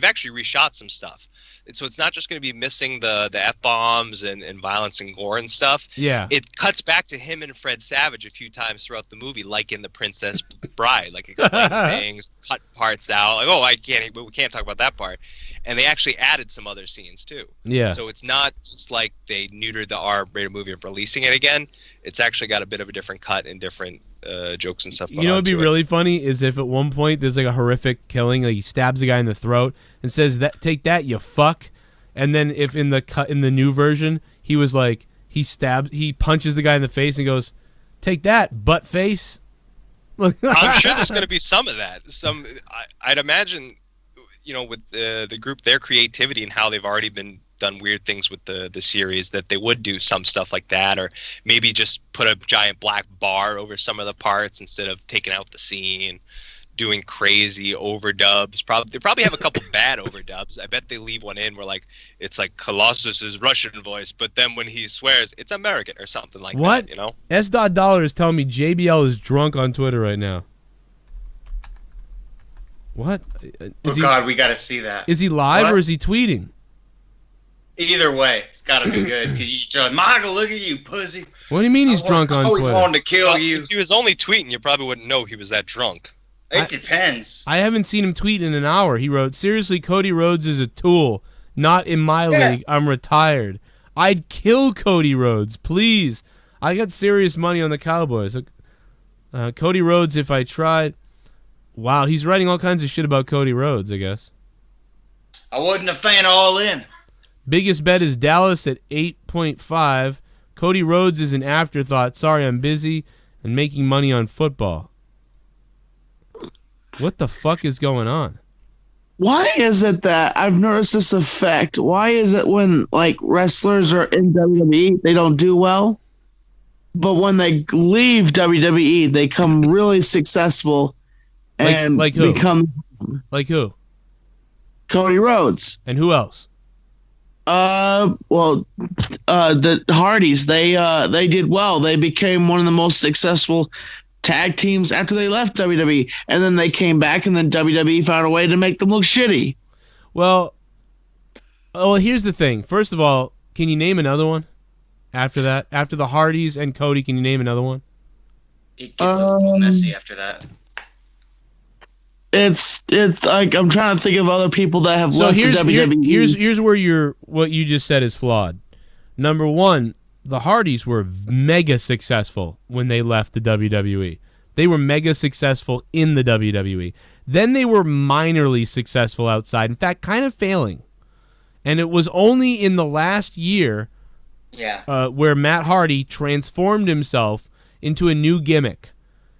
Speaker 1: actually reshot some stuff. And so it's not just going to be missing the F-bombs and violence and gore and stuff.
Speaker 3: Yeah.
Speaker 1: It cuts back to him and Fred Savage a few times throughout the movie, like in The Princess Bride, like explaining things, cut parts out, like, oh, we can't talk about that part. And they actually added some other scenes too.
Speaker 3: Yeah.
Speaker 1: So it's not just like they neutered the R-rated movie and releasing it again. It's actually got a bit of a different cut and different jokes and stuff.
Speaker 3: You know what'd be really funny is if at one point there's like a horrific killing, like he stabs a guy in the throat and says, "That take that, you fuck." And then if in the new version he was like he punches the guy in the face and goes, "Take that, butt face."
Speaker 1: I'm sure there's going to be some of that. I'd imagine, you know, with the group, their creativity and how they've already been done weird things with the series, that they would do some stuff like that, or maybe just put a giant black bar over some of the parts instead of taking out the scene, doing crazy overdubs. They probably have a couple bad overdubs. I bet they leave one in where like it's like Colossus's Russian voice, but then when he swears, it's American or something like
Speaker 3: what?
Speaker 1: that. You know?
Speaker 3: S. Dollar is telling me JBL is drunk on Twitter right now. What?
Speaker 4: God, we got to see that.
Speaker 3: Is he live
Speaker 4: What?
Speaker 3: or is he tweeting?
Speaker 4: Either way, it's got to be good because he's just Michael, look at you, pussy.
Speaker 3: What do you mean he's drunk on
Speaker 4: always
Speaker 3: Twitter?
Speaker 4: wanted to kill you.
Speaker 1: If he was only tweeting, you probably wouldn't know he was that drunk.
Speaker 4: It depends.
Speaker 3: I haven't seen him tweet in an hour. He wrote, "Seriously, Cody Rhodes is a tool. Not in my league. I'm retired. I'd kill Cody Rhodes, please. I got serious money on the Cowboys. Cody Rhodes, if I tried." Wow, he's writing all kinds of shit about Cody Rhodes, I guess.
Speaker 4: I wasn't a fan of All In.
Speaker 3: Biggest bet is Dallas at 8.5. Cody Rhodes is an afterthought. Sorry, I'm busy and making money on football. What the fuck is going on?
Speaker 11: Why is it that I've noticed this effect? Why is it when like wrestlers are in WWE, they don't do well, but when they leave WWE, they come really successul and
Speaker 3: like who?
Speaker 11: become
Speaker 3: Like who?
Speaker 11: Cody Rhodes.
Speaker 3: And who else?
Speaker 11: The Hardys, they did well. They became one of the most successful tag teams after they left WWE, and then they came back, and then WWE found a way to make them look shitty.
Speaker 3: Well, here's the thing. First of all, can you name another one? After that, after the Hardys and Cody, can you name another one?
Speaker 4: It gets a little messy after that.
Speaker 11: It's like I'm trying to think of other people that have left the WWE.
Speaker 3: Here's where what you just said is flawed. Number one, the Hardys were mega successful when they left the WWE. They were mega successful in the WWE. Then they were minorly successful outside. In fact, kind of failing. And it was only in the last year where Matt Hardy transformed himself into a new gimmick.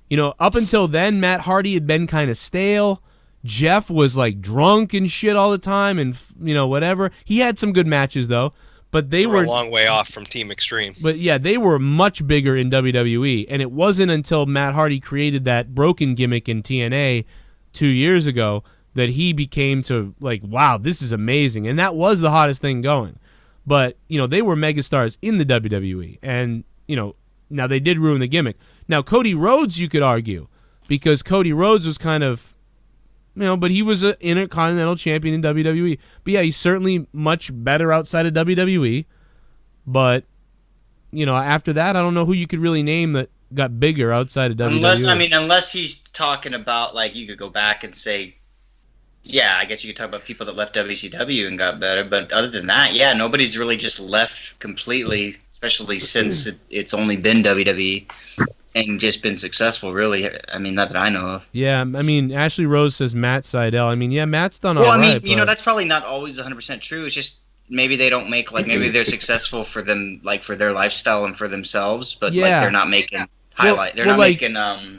Speaker 3: You know, up until then, Matt Hardy had been kind of stale. Jeff was like drunk and shit all the time and, you know, whatever. He had some good matches, though. But they were
Speaker 1: a long way off from Team Extreme.
Speaker 3: But yeah, they were much bigger in WWE. And it wasn't until Matt Hardy created that broken gimmick in TNA 2 years ago that he became to like, wow, this is amazing. And that was the hottest thing going. But, you know, they were megastars in the WWE. And, you know, now they did ruin the gimmick. Now, Cody Rhodes, you could argue, because Cody Rhodes was kind of, you know, but he was an Intercontinental Champion in WWE. But yeah, he's certainly much better outside of WWE. But, you know, after that, I don't know who you could really name that got bigger outside of WWE.
Speaker 4: Unless he's talking about, like, you could go back and say, yeah, I guess you could talk about people that left WCW and got better. But other than that, yeah, nobody's really just left completely, especially since it's only been WWE and just been successful, really. I mean, not that I know of.
Speaker 3: Yeah, I mean, Ashley Rose says Matt Seidel. I mean, yeah, Matt's done all
Speaker 4: right.
Speaker 3: Well,
Speaker 4: I mean, you know, that's probably not always 100% true. It's just maybe they don't make, like, maybe they're successful for them, like, for their lifestyle and for themselves, but, like, they're not making highlight. They're not
Speaker 3: like,
Speaker 4: making,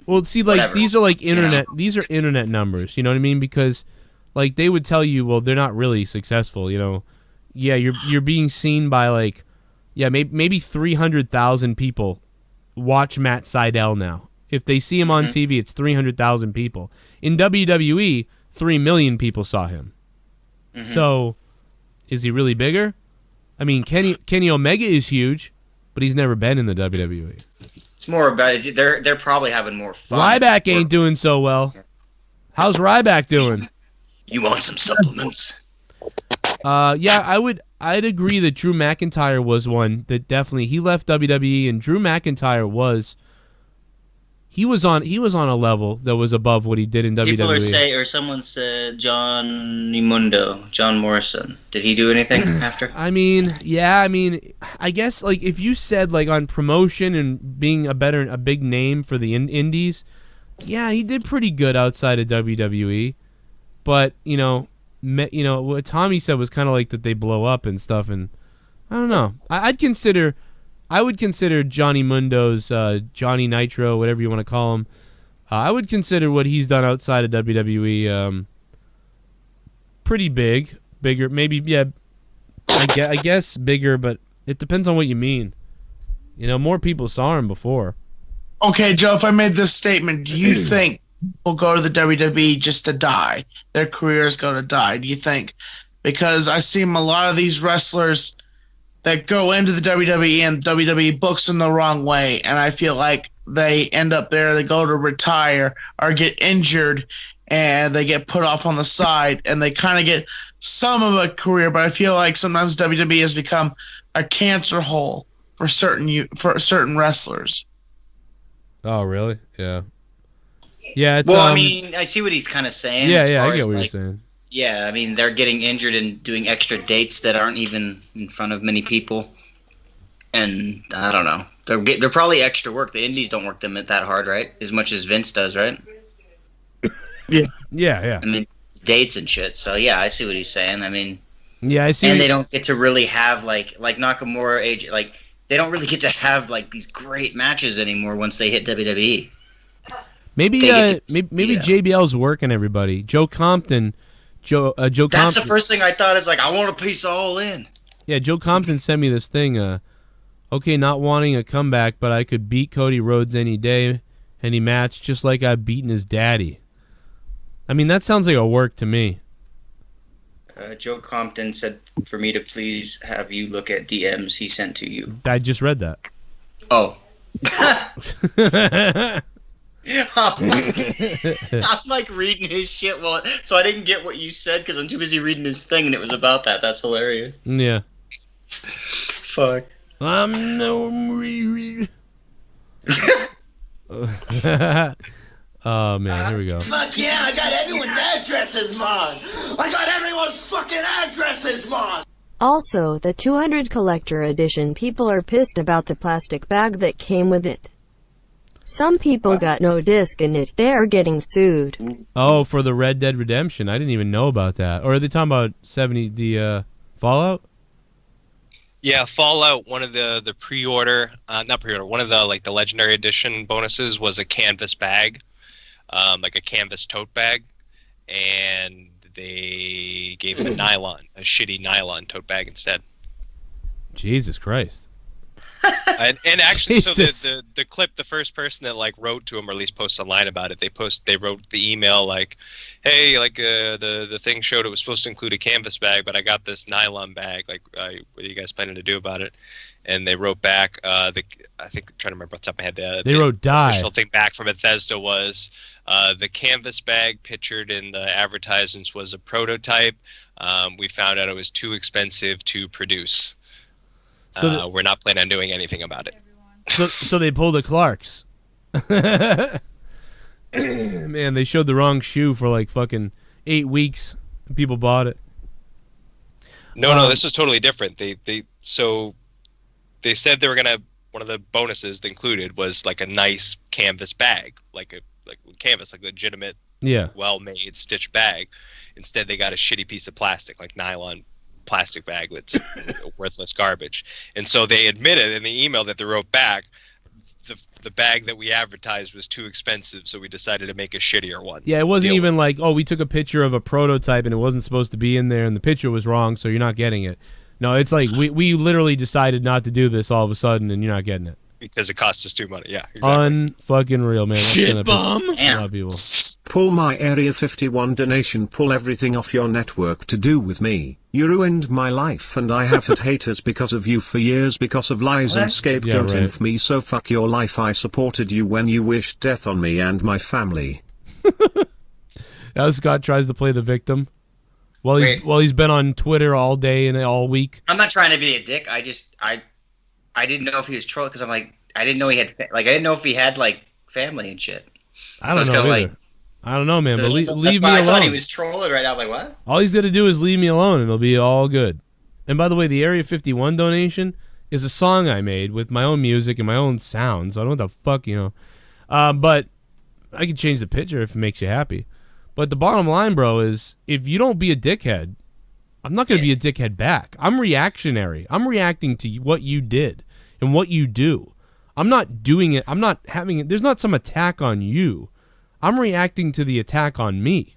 Speaker 3: well, see, like,
Speaker 4: whatever,
Speaker 3: these are, like, internet,
Speaker 4: you know?
Speaker 3: these are internet numbers, you know what I mean? Because, like, they would tell you, well, they're not really successful, you know? Yeah, you're being seen by, like, yeah, maybe 300,000 people watch Matt Seidel now. If they see him on TV, it's 300,000 people. In WWE, 3 million people saw him. So, is he really bigger? I mean, Kenny Omega is huge, but he's never been in the WWE.
Speaker 4: It's more about it. They're probably having more fun.
Speaker 3: Ryback ain't doing so well. How's Ryback doing?
Speaker 4: You want some supplements?
Speaker 3: Yeah, I'd agree that Drew McIntyre was one that definitely he left WWE, and Drew McIntyre was on a level that was above what he did in WWE.
Speaker 4: People are saying, or someone said John Morrison. Did he do anything after?
Speaker 3: I mean, yeah, I guess like if you said like on promotion and being a big name for the indies, yeah, he did pretty good outside of WWE. But what Tommy said was kind of like that they blow up and stuff, and I don't know. I would consider Johnny Mundo's Johnny Nitro, whatever you want to call him. I would consider what he's done outside of WWE pretty bigger, maybe. Yeah, I guess bigger, but it depends on what you mean. You know, more people saw him before.
Speaker 11: Okay, Joe, if I made this statement, do you think people go to the WWE just to die? Their careers go to die, do you think? Because I see a lot of these wrestlers that go into the WWE and WWE books them the wrong way, and I feel like they end up there, they go to retire or get injured, and they get put off on the side, and they kind of get some of a career. But I feel like sometimes WWE has become a cancer hole for certain wrestlers.
Speaker 3: Oh, really? Yeah. Yeah. It's,
Speaker 4: well, I mean, I see what he's kind of saying.
Speaker 3: Yeah,
Speaker 4: as
Speaker 3: yeah,
Speaker 4: far
Speaker 3: I get
Speaker 4: as,
Speaker 3: what
Speaker 4: like,
Speaker 3: you're saying.
Speaker 4: Yeah, I mean, they're getting injured and doing extra dates that aren't even in front of many people. And I don't know. They're probably extra work. The indies don't work them that hard, right? As much as Vince does, right?
Speaker 3: Yeah. Yeah.
Speaker 4: I mean, dates and shit. So, yeah, I see what he's saying. I mean...
Speaker 3: Yeah, I see.
Speaker 4: And they don't get to really have, like Nakamura, AJ, like, they don't really get to have, like, these great matches anymore once they hit WWE.
Speaker 3: Maybe JBL's working everybody. Joe Compton... Joe
Speaker 4: That's
Speaker 3: Compton,
Speaker 4: the first thing I thought is, like, I want a piece of All In.
Speaker 3: Yeah, Joe Compton sent me this thing. Okay, not wanting a comeback, but I could beat Cody Rhodes any day, any match, just like I've beaten his daddy. I mean, that sounds like a work to me.
Speaker 4: Joe Compton said for me to please have you look at DMs he sent to you.
Speaker 3: I just read that.
Speaker 4: Oh. I'm like reading his shit, so I didn't get what you said because I'm too busy reading his thing, and it was about that. That's hilarious.
Speaker 3: Yeah.
Speaker 4: Fuck.
Speaker 3: I'm no reread. Oh man, here we go.
Speaker 14: Fuck yeah, I got everyone's addresses, Mon. I got everyone's fucking addresses, Mon.
Speaker 13: Also, the 200 collector edition, people are pissed about the plastic bag that came with it. Some people got no disc in it. They're getting sued.
Speaker 3: Oh, for the Red Dead Redemption. I didn't even know about that. Or are they talking about Fallout?
Speaker 1: Yeah, Fallout, one of the pre-order, not pre-order, one of the, like, the Legendary Edition bonuses was a canvas bag, like a canvas tote bag, and they gave it a shitty nylon tote bag instead.
Speaker 3: Jesus Christ.
Speaker 1: And actually, so the clip, the first person that, like, wrote to him or at least posted online about it, they wrote the email like, hey, like, the thing showed it was supposed to include a canvas bag, but I got this nylon bag. Like, what are you guys planning to do about it? And they wrote back. I think I'm trying to remember off the top of my head.
Speaker 3: They wrote die.
Speaker 1: The official thing back from Bethesda was the canvas bag pictured in the advertisements was a prototype. We found out it was too expensive to produce. So we're not planning on doing anything about it.
Speaker 3: So they pulled a Clark's. Man, they showed the wrong shoe for like fucking 8 weeks. And people bought it.
Speaker 1: No, this was totally different. They said they were gonna. One of the bonuses they included was like a nice canvas bag, like canvas, like legitimate, well-made stitched bag. Instead, they got a shitty piece of plastic, like nylon plastic bag that's worthless garbage. And so they admitted in the email that they wrote back, the bag that we advertised was too expensive, so we decided to make a shittier one.
Speaker 3: Yeah, it wasn't even like, oh, we took a picture of a prototype and it wasn't supposed to be in there and the picture was wrong, so you're not getting it. No, it's like we literally decided not to do this all of a sudden and you're not getting it.
Speaker 1: Because it costs us too much. Yeah, exactly.
Speaker 3: Un-fucking real, man.
Speaker 6: Shit
Speaker 3: bomb.
Speaker 6: A lot of people. Pull my Area 51 donation, pull everything off your network to do with me. You ruined my life and I have had haters because of you for years because of lies and scapegoating of me, so fuck your life. I supported you when you wished death on me and my family.
Speaker 3: Now Scott tries to play the victim. While he's been on Twitter all day and all week.
Speaker 4: I'm not trying to be a dick. I didn't know if he was trolling because I'm like, I didn't know he had I didn't know if he had like family and shit.
Speaker 3: I don't know either. I don't know, man. But leave me alone.
Speaker 4: I thought he was trolling right now. Like what?
Speaker 3: All he's gonna do is leave me alone, and it'll be all good. And by the way, the Area 51 donation is a song I made with my own music and my own sound. So I don't know what the fuck, but I can change the picture if it makes you happy. But the bottom line, bro, is if you don't be a dickhead, I'm not going to be a dickhead back. I'm reactionary. I'm reacting to what you did and what you do. I'm not doing it. I'm not having it. There's not some attack on you. I'm reacting to the attack on me.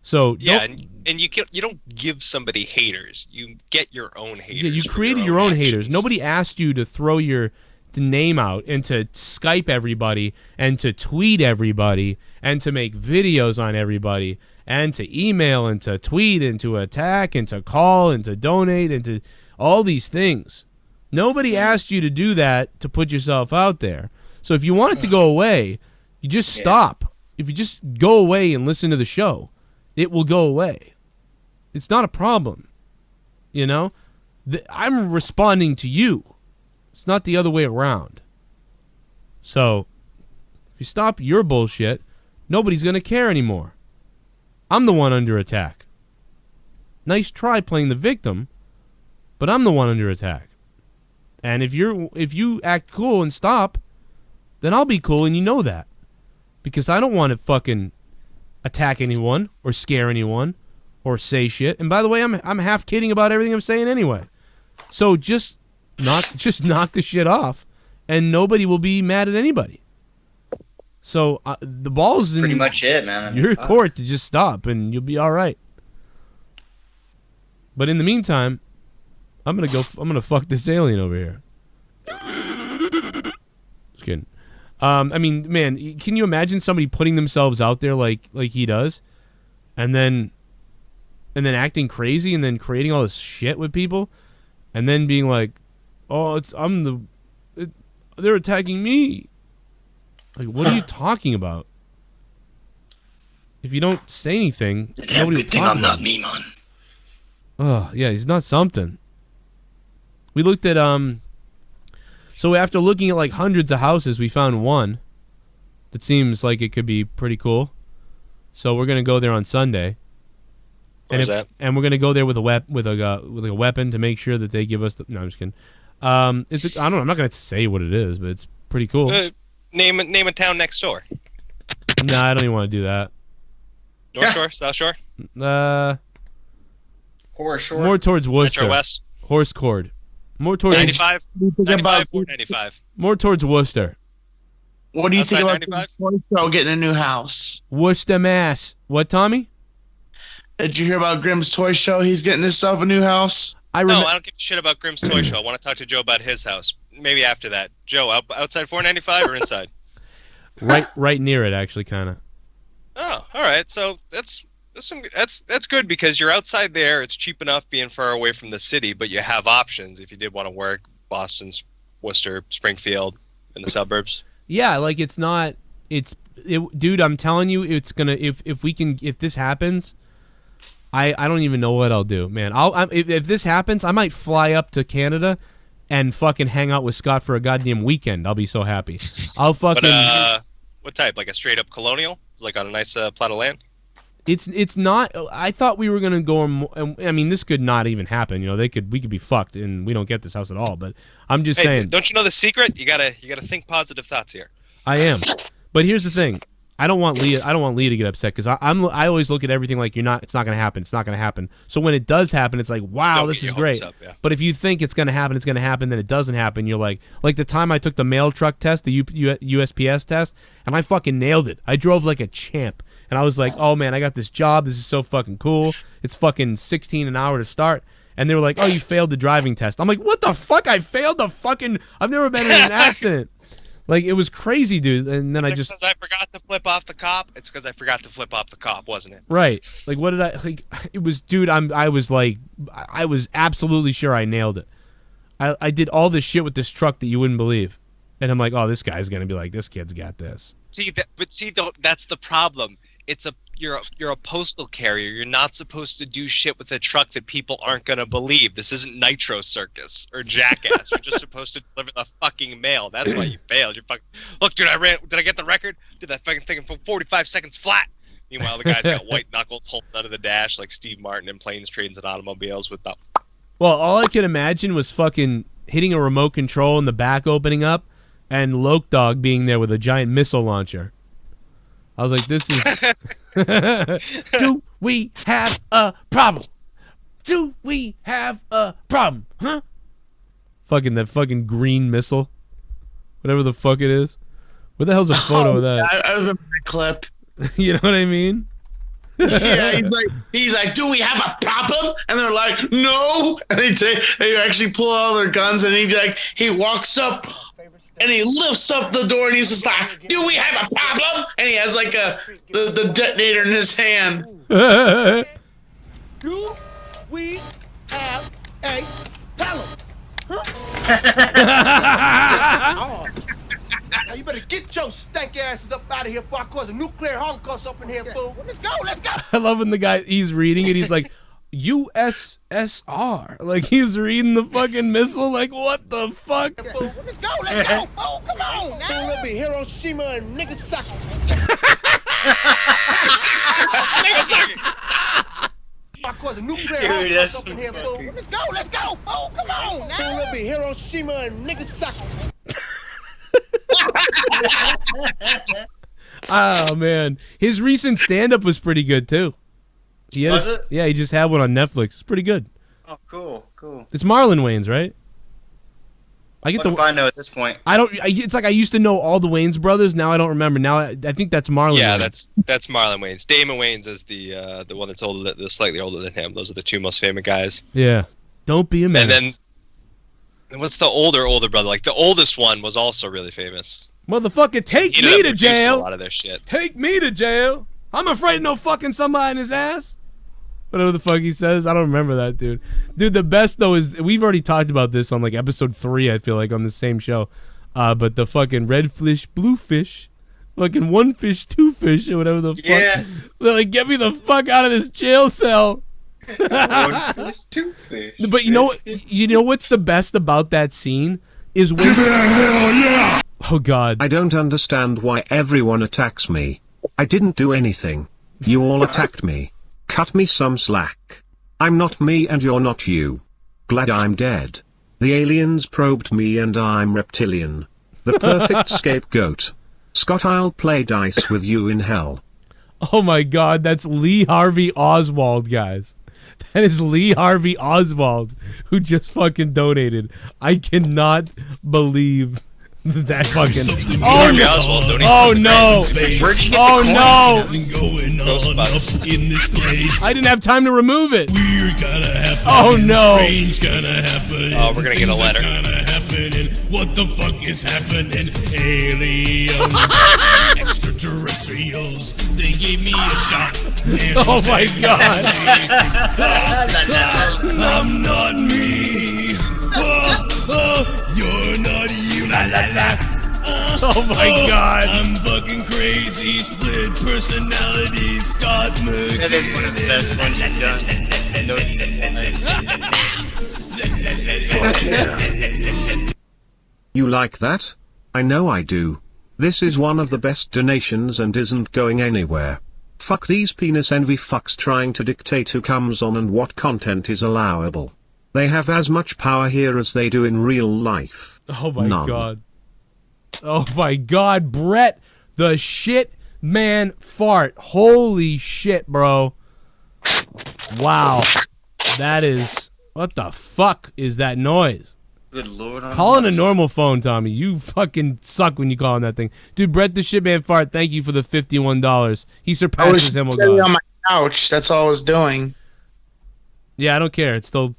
Speaker 3: So
Speaker 1: yeah, and you don't give somebody haters. You get your own haters.
Speaker 3: Yeah, you created your own haters. Nobody asked you to throw your name out and to Skype everybody and to tweet everybody and to make videos on everybody and to email and to tweet and to attack and to call and to donate and to all these things. Nobody asked you to do that to put yourself out there. So if you want it to go away, you just stop. if you just go away and listen to the show, it will go away. It's not a problem. You know? I'm responding to you. It's not the other way around. So, if you stop your bullshit, nobody's going to care anymore. I'm the one under attack. Nice try playing the victim, but I'm the one under attack. And if you act cool and stop, then I'll be cool, and you know that. Because I don't want to fucking attack anyone or scare anyone or say shit. And by the way, I'm half kidding about everything I'm saying anyway. So just knock the shit off, and nobody will be mad at anybody. So the ball's in
Speaker 4: pretty much it, man.
Speaker 3: your court to just stop, and you'll be all right. But in the meantime, I'm gonna fuck this alien over here. Just kidding. I mean, man, can you imagine somebody putting themselves out there like he does, and then acting crazy, and then creating all this shit with people, and then being like, "Oh, they're attacking me." Like, what are you talking about? If you don't say anything, nobody will talk about it. I'm not me, man. Oh, yeah, he's not something. We looked at, so after looking at, like, hundreds of houses, we found one that seems like it could be pretty cool. So we're going to go there on Sunday.
Speaker 1: Where's that?
Speaker 3: And we're going to go there with a weapon to make sure that they give us the... No, I'm just kidding. I don't know, I'm not going to say what it is, but it's pretty cool.
Speaker 1: Name a town next door.
Speaker 3: No, I don't even want to do that.
Speaker 1: North Shore? South Shore?
Speaker 4: Horse Shore?
Speaker 3: More towards Worcester.
Speaker 1: Metro West?
Speaker 3: Horse Cord. More towards
Speaker 1: 95? 95 or 95?
Speaker 3: More towards Worcester.
Speaker 11: What do you think about
Speaker 1: 95?
Speaker 11: Show getting a new house?
Speaker 3: Worcester, Mass. What, Tommy?
Speaker 11: Did you hear about Grimm's Toy Show? He's getting himself a new house.
Speaker 1: No, I don't give a shit about Grimm's Toy Show. I want to talk to Joe about his house. Maybe after that. Joe, outside 495 or inside?
Speaker 3: Right near it, actually, kind of.
Speaker 1: Oh, all right. So that's good because you're outside there. It's cheap enough being far away from the city, but you have options if you did want to work Boston, Worcester, Springfield, in the suburbs. Yeah, like dude, I'm telling you, it's gonna if this happens, I don't even know what I'll do, man. If this happens, I might fly up to Canada and fucking hang out with Scott for a goddamn weekend. I'll be so happy. I'll fucking. But, what type? Like a straight up colonial? Like on a nice plot of land?
Speaker 3: It's not. I thought we were gonna go. I mean, this could not even happen. You know, we could be fucked, and we don't get this house at all. But I'm just saying.
Speaker 1: Don't you know the secret? You gotta think positive thoughts here.
Speaker 3: I am, but here's the thing. I don't want Lee to get upset because I always look at everything like it's not gonna happen. It's not gonna happen. So when it does happen, it's like, wow, this is great. Up, yeah. But if you think it's gonna happen, then it doesn't happen. You're like the time I took the mail truck test, the USPS test, and I fucking nailed it. I drove like a champ, and I was like, oh man, I got this job. This is so fucking cool. It's fucking $16 an hour to start. And they were like, oh, you failed the driving test. I'm like, what the fuck? I failed the fucking. I've never been in an accident. Like, it was crazy, dude. And then
Speaker 1: because I forgot to flip off the cop. It's because I forgot to flip off the cop, wasn't it?
Speaker 3: Right. Like, what did I... Like, it was... Dude, I was absolutely sure I nailed it. I did all this shit with this truck that you wouldn't believe. And I'm like, oh, this guy's going to be like, this kid's got this.
Speaker 1: That's the problem. You're a postal carrier. You're not supposed to do shit with a truck that people aren't gonna believe. This isn't Nitro Circus or Jackass. You're just supposed to deliver the fucking mail. That's why you failed. You're fucking. Look, dude, did I get the record? Did that fucking thing for 45 seconds flat? Meanwhile, the guy's got white knuckles holding out of the dash like Steve Martin in Planes, Trains, and Automobiles with the.
Speaker 3: Well, all I could imagine was fucking hitting a remote control and the back opening up, and Loke Dog being there with a giant missile launcher. I was like, this is... Do we have a problem? Do we have a problem? Huh? That fucking green missile. Whatever the fuck it is. Where the hell's a photo of that?
Speaker 11: I remember that clip.
Speaker 3: You know what I mean?
Speaker 11: Yeah, he's like, do we have a problem? And they're like, no. And they actually pull out their guns, and he walks up, and he lifts up the door, and he's just like, do we have a problem? And he has like the detonator in his hand.
Speaker 14: Do we have a problem? Huh? Now you better get your stank asses up out out of here before I cause a nuclear holocaust up in here, fool. Let's go, let's go.
Speaker 3: I love when the guy, he's reading it, he's like, USSR. Like, he's reading the fucking missile, like, what the fuck?
Speaker 14: Let's go, let's go. Oh, come on now. We'll be Hiroshima and Nagasaki. I cause a nuclear holocaust up in here, fool. Let's go, let's go. Oh, come on now. We'll be Hiroshima and Nagasaki.
Speaker 3: Oh, man. His recent stand-up was pretty good, too.
Speaker 4: Was it?
Speaker 3: Yeah, he just had one on Netflix. It's pretty good.
Speaker 4: Oh, cool, cool.
Speaker 3: It's Marlon Wayans, right? I get
Speaker 4: What if I know at this point?
Speaker 3: It's like I used to know all the Wayans brothers. Now I don't remember. Now I think that's Marlon.
Speaker 1: Yeah,
Speaker 3: Wayans.
Speaker 1: that's Marlon Wayans. Damon Wayans is the one that's older, slightly older than him. Those are the two most famous guys.
Speaker 3: Yeah. Don't be a man.
Speaker 1: And then what's the older brother? Like the oldest one was also really famous.
Speaker 3: Motherfucker, take
Speaker 1: He
Speaker 3: me
Speaker 1: ended
Speaker 3: to
Speaker 1: up producing
Speaker 3: jail.
Speaker 1: A lot of their shit.
Speaker 3: Take me to jail. I'm afraid of no fucking somebody in his ass. Whatever the fuck he says. I don't remember that, dude. Dude, the best, though, is we've already talked about this on, like, episode 3, I feel like, on the same show. But the fucking red fish, blue fish, fucking one fish, two fish, or whatever the fuck.
Speaker 4: Yeah.
Speaker 3: They're like, get me the fuck out of this jail cell.
Speaker 4: One fish, two fish.
Speaker 3: But you know what's the best about that scene? Is when... Oh, God.
Speaker 6: I don't understand why everyone attacks me. I didn't do anything. You all attacked me. Cut me some slack. I'm not me and you're not you. Glad I'm dead. The aliens probed me and I'm reptilian. The perfect scapegoat. Scott, I'll play dice with you in hell.
Speaker 3: Oh my God, that's Lee Harvey Oswald, guys. That is Lee Harvey Oswald, who just fucking donated. I cannot believe that fucking... Oh no! Oh no! Oh no! I didn't have time to remove it. Oh no!
Speaker 1: Oh, we're gonna get a letter.
Speaker 15: What the fuck is happening? Aliens, extraterrestrials, they gave me a shot.
Speaker 3: Oh my God!
Speaker 15: I'm not me. You're not you. La, la, la.
Speaker 3: Oh my God!
Speaker 15: I'm fucking crazy. Split personality. Scott McNeil.
Speaker 4: That is one of the best ones you've done.
Speaker 6: You like that? I know I do. This is one of the best donations and isn't going anywhere. Fuck these penis envy fucks trying to dictate who comes on and what content is allowable. They have as much power here as they do in real life.
Speaker 3: Oh my
Speaker 6: None.
Speaker 3: God. Oh my God, Brett, the shit man fart. Holy shit, bro. Wow. That is... What the fuck is that noise?
Speaker 4: Good Lord.
Speaker 3: Call it a normal phone, Tommy. You fucking suck when you call on that thing. Dude, Brett the shitman fart, thank you for the $51. He surpasses
Speaker 11: sitting
Speaker 3: Himmelfarb.
Speaker 11: on my couch. That's all I was doing.
Speaker 3: Yeah, I don't care. It's still...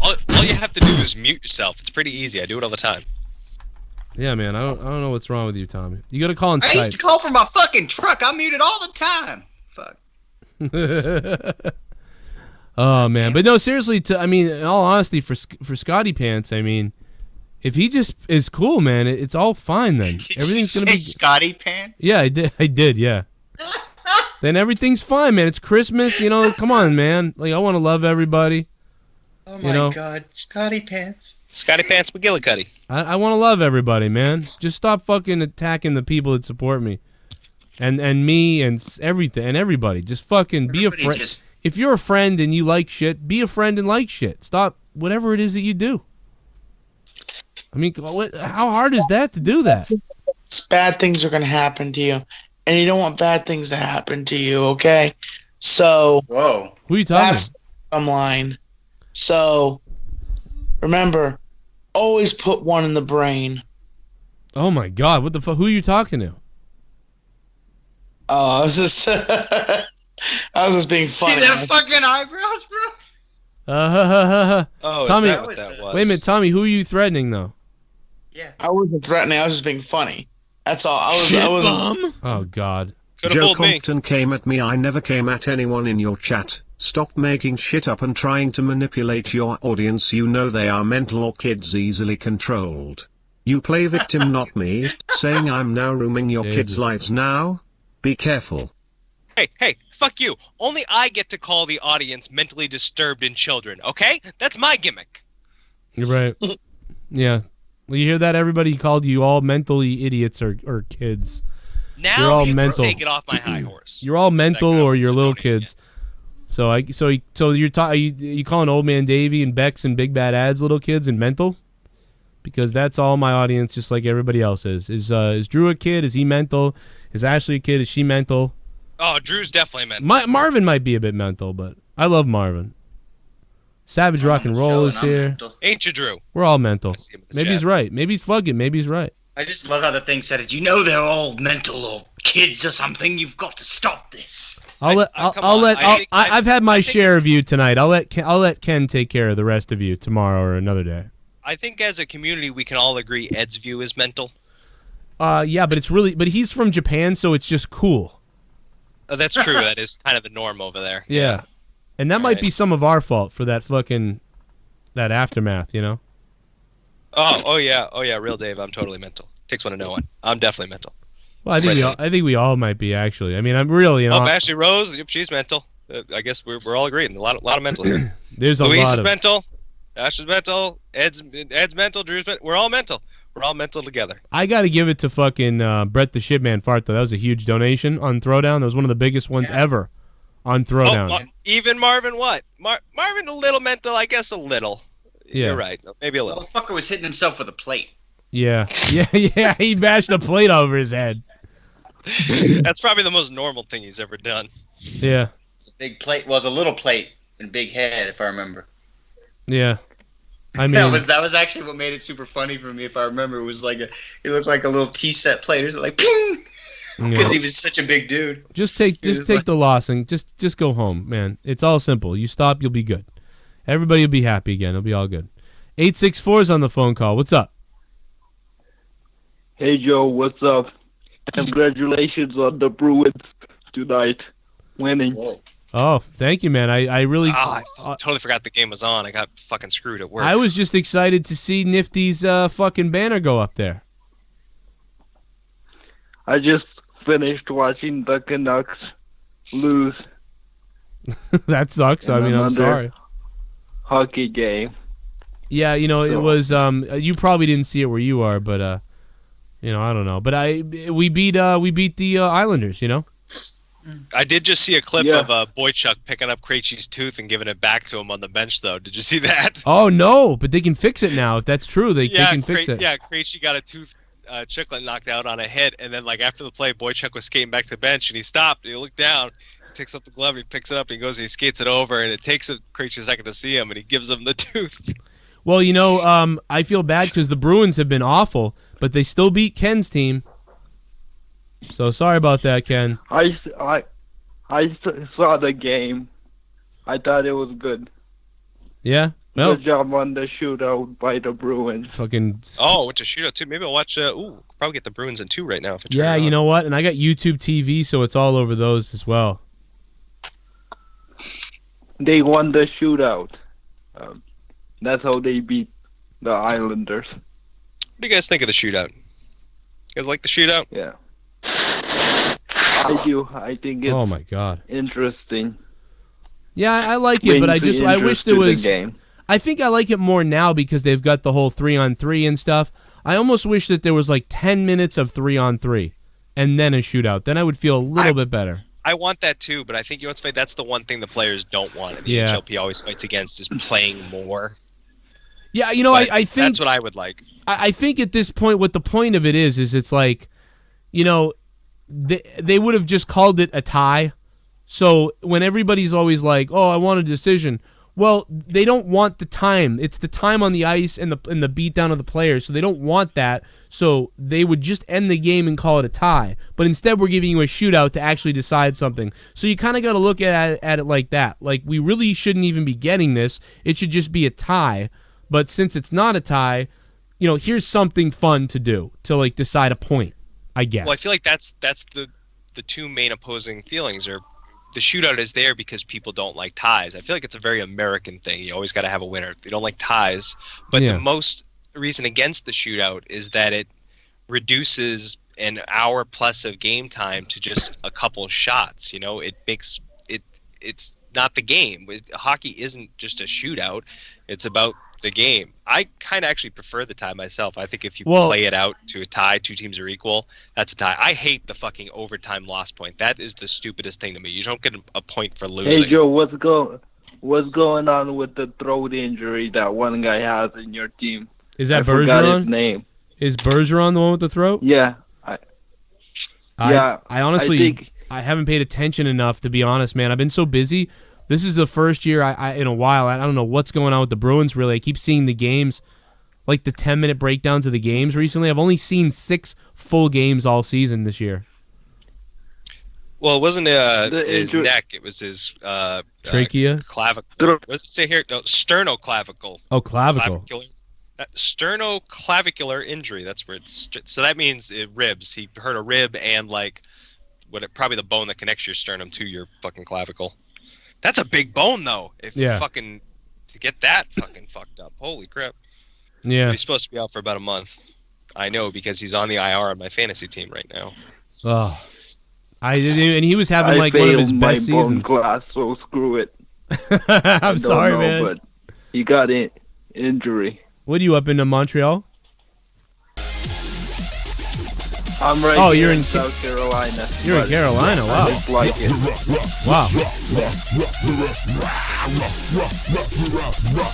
Speaker 1: All you have to do is mute yourself. It's pretty easy. I do it all the time.
Speaker 3: Yeah, man. I don't know what's wrong with you, Tommy. You gotta call on
Speaker 4: I
Speaker 3: Skype.
Speaker 4: used to call from my fucking truck. I muted all the time. Fuck.
Speaker 3: Oh man, but no, seriously. I mean, in all honesty, for Scotty Pants, I mean, if he just is cool, man, it's all fine then. Everything's gonna be
Speaker 4: Scotty Pants.
Speaker 3: Yeah, I did. Yeah. Then everything's fine, man. It's Christmas, you know. Come on, man. Like I want to love everybody.
Speaker 4: Oh my God, Scotty Pants.
Speaker 1: Scotty Pants McGillicuddy.
Speaker 3: I want to love everybody, man. Just stop fucking attacking the people that support me, and me and everything and everybody. Just fucking be a friend. If you're a friend and you like shit, be a friend and like shit. Stop whatever it is that you do. I mean, how hard is that to do that?
Speaker 11: Bad things are going to happen to you, and you don't want bad things to happen to you, okay? So,
Speaker 4: whoa,
Speaker 3: who are you talking?
Speaker 11: That's the bottom line. So, remember, always put one in the brain.
Speaker 3: Oh my God, what the fuck? Who are you talking to?
Speaker 11: Oh, I was just, I was just being funny.
Speaker 4: See that fucking eyebrows, bro?
Speaker 1: Oh,
Speaker 3: Tommy,
Speaker 1: is that what that was?
Speaker 3: wait a minute, Tommy. Who are you threatening though?
Speaker 4: Yeah,
Speaker 11: I wasn't threatening. I was just being funny. That's all.
Speaker 3: Shit
Speaker 11: I was.
Speaker 3: bomb? Oh God.
Speaker 6: Joe Compton came at me. I never came at anyone in your chat. Stop making shit up and trying to manipulate your audience. You know they are mental or kids easily controlled. You play victim, not me, saying I'm now ruining your kids' lives now? Be careful.
Speaker 1: Hey, fuck you. Only I get to call the audience mentally disturbed in children, okay? That's my gimmick.
Speaker 3: You're right. Yeah. Well, you hear that, everybody? He called you all mentally idiots or kids.
Speaker 1: Now
Speaker 3: you're all
Speaker 1: you
Speaker 3: mental.
Speaker 1: can take it off my high horse.
Speaker 3: You're all mental or you're little kids. So you're you calling Old Man Davey and Bex and BigBadAds little kids and mental? Because that's all my audience, just like everybody else is. Is Drew a kid? Is he mental? Is Ashley a kid? Is she mental?
Speaker 1: Oh, Drew's definitely mental.
Speaker 3: Marvin might be a bit mental, but I love Marvin. Savage Rock and Roll is here.
Speaker 4: Mental.
Speaker 1: Ain't you, Drew?
Speaker 3: We're all mental. Maybe he's right. Maybe he's fucking. Maybe he's right.
Speaker 4: I just love how the thing said it. You know they're all mental or kids or something. You've got to stop this.
Speaker 3: I've had my share of you tonight. I'll let Ken take care of the rest of you tomorrow or another day.
Speaker 1: I think as a community we can all agree Ed's view is mental.
Speaker 3: Yeah, but he's from Japan, so it's just cool.
Speaker 1: Oh, that's true. That is kind of the norm over there.
Speaker 3: Yeah. And that might be some of our fault for that that aftermath, you know?
Speaker 1: Oh yeah, real Dave, I'm totally mental. Takes one to know one. I'm definitely mental.
Speaker 3: Well, I think we all might be, actually. I mean, I'm really, you know.
Speaker 1: Oh, Ashley Rose, she's mental. I guess we're all agreed. A lot of mental here.
Speaker 3: There's a
Speaker 1: Luis
Speaker 3: lot
Speaker 1: is
Speaker 3: of
Speaker 1: mental. Ashley's mental. Ed's mental. Drew's mental. We're all mental. We're all mental together.
Speaker 3: I got to give it to fucking Brett the Shitman Fart, though. That was a huge donation on Throwdown. That was one of the biggest ones ever on Throwdown.
Speaker 1: Oh, even Marvin, what? Marvin a little mental, I guess a little.
Speaker 3: Yeah.
Speaker 1: You're right. Maybe a little.
Speaker 4: The fucker was hitting himself with a plate.
Speaker 3: Yeah. Yeah. He bashed a plate over his head.
Speaker 1: That's probably the most normal thing he's ever done.
Speaker 3: Yeah.
Speaker 4: It's a big plate. Was a little plate and big head, if I remember.
Speaker 3: Yeah. I mean,
Speaker 4: that was actually what made it super funny for me. If I remember, it was like it looked like a little tea set plate. It was like ping, because he was such a big dude.
Speaker 3: Just take the loss and just go home, man. It's all simple. You stop, you'll be good. Everybody will be happy again. It'll be all good. 864's on the phone call. What's up?
Speaker 16: Hey Joe, what's up? Congratulations on the Bruins tonight winning.
Speaker 3: Oh, thank you, man. I really...
Speaker 1: I totally forgot the game was on. I got fucking screwed at work.
Speaker 3: I was just excited to see Nifty's fucking banner go up there.
Speaker 16: I just finished watching the Canucks lose.
Speaker 3: That sucks. I mean, I'm sorry.
Speaker 16: Hockey game.
Speaker 3: Yeah, you know, it was... you probably didn't see it where you are, but... you know, I don't know. But we beat the Islanders, you know?
Speaker 1: I did just see a clip of Boychuk picking up Krejci's tooth and giving it back to him on the bench, though. Did you see that?
Speaker 3: Oh, no, but they can fix it now. If that's true, they can fix it.
Speaker 1: Yeah, Krejci got a tooth chiclet knocked out on a hit, and then, like, after the play, Boychuk was skating back to the bench, and he stopped, and he looked down, takes up the glove, and he picks it up, and he goes and he skates it over, and it takes Krejci a second to see him, and he gives him the tooth.
Speaker 3: Well, you know, I feel bad because the Bruins have been awful, but they still beat Ken's team. So sorry about that, Ken.
Speaker 16: I saw the game. I thought it was good.
Speaker 3: Yeah? Well,
Speaker 16: good job on the shootout by the Bruins.
Speaker 3: Fucking...
Speaker 1: Oh, it's a shootout, too. Maybe I'll watch... probably get the Bruins in 2 right now. If
Speaker 3: yeah, you know what? And I got YouTube TV, so it's all over those as well.
Speaker 16: They won the shootout. That's how they beat the Islanders.
Speaker 1: What do you guys think of the shootout? You guys like the shootout?
Speaker 16: Yeah. I do. I think it's
Speaker 3: oh my God.
Speaker 16: Interesting.
Speaker 3: Yeah, I like it, but I wish there was...
Speaker 16: Game.
Speaker 3: I think I like it more now because they've got the whole 3-on-3 and stuff. I almost wish that there was like 10 minutes of 3-on-3 and then a shootout. Then I would feel a little bit better.
Speaker 1: I want that too, but I think that's the one thing the players don't want, and the HLP always fights against is playing more.
Speaker 3: Yeah, you know, I think...
Speaker 1: That's what I would like.
Speaker 3: I think at this point, what the point of it is it's like, you know, they would have just called it a tie. So when everybody's always like, oh, I want a decision, well, they don't want the time. It's the time on the ice and the beatdown of the players, so they don't want that. So they would just end the game and call it a tie. But instead, we're giving you a shootout to actually decide something. So you kind of got to look at it like that. Like, we really shouldn't even be getting this. It should just be a tie. But since it's not a tie, you know, here's something fun to do to, like, decide a point, I guess.
Speaker 1: Well, I feel like that's the two main opposing feelings are the shootout is there because people don't like ties. I feel like it's a very American thing. You always got to have a winner. They don't like ties. But the most reason against the shootout is that it reduces an hour plus of game time to just a couple shots. You know, it makes it's not the game. Hockey isn't just a shootout. It's about the game. I kind of actually prefer the tie myself. I think if you play it out to a tie, two teams are equal, that's a tie. I hate the fucking overtime loss point. That is the stupidest thing to me. You don't get a point for losing.
Speaker 16: Hey Joe, what's going on with the throat injury that one guy has in your team?
Speaker 3: Is that
Speaker 16: I forgot
Speaker 3: Bergeron?
Speaker 16: His name.
Speaker 3: Is Bergeron the one with the throat?
Speaker 16: Yeah.
Speaker 3: I honestly I haven't paid attention enough, to be honest, man. I've been so busy. This is the first year I in a while. I don't know what's going on with the Bruins, really. I keep seeing the games, like the 10-minute breakdowns of the games recently. I've only seen 6 full games all season this year.
Speaker 1: Well, it wasn't his neck. It was his
Speaker 3: trachea?
Speaker 1: Clavicle. What does it say here? No, sternoclavicle.
Speaker 3: Oh, clavicle.
Speaker 1: Sternoclavicular injury. That's where it's. So that means ribs. He hurt a rib and probably the bone that connects your sternum to your fucking clavicle. That's a big bone, though. To get that fucking fucked up. Holy crap.
Speaker 3: Yeah.
Speaker 1: But he's supposed to be out for about a month. I know, because he's on the IR on my fantasy team right now.
Speaker 3: Oh. And he was having one of his best seasons.
Speaker 16: Class, so screw it.
Speaker 3: I'm sorry, man.
Speaker 16: But he got an injury.
Speaker 3: What are you up into Montreal?
Speaker 16: I'm right
Speaker 3: you're in
Speaker 16: South Carolina.
Speaker 3: You're in Carolina, wow.
Speaker 16: I just like it.
Speaker 3: Wow.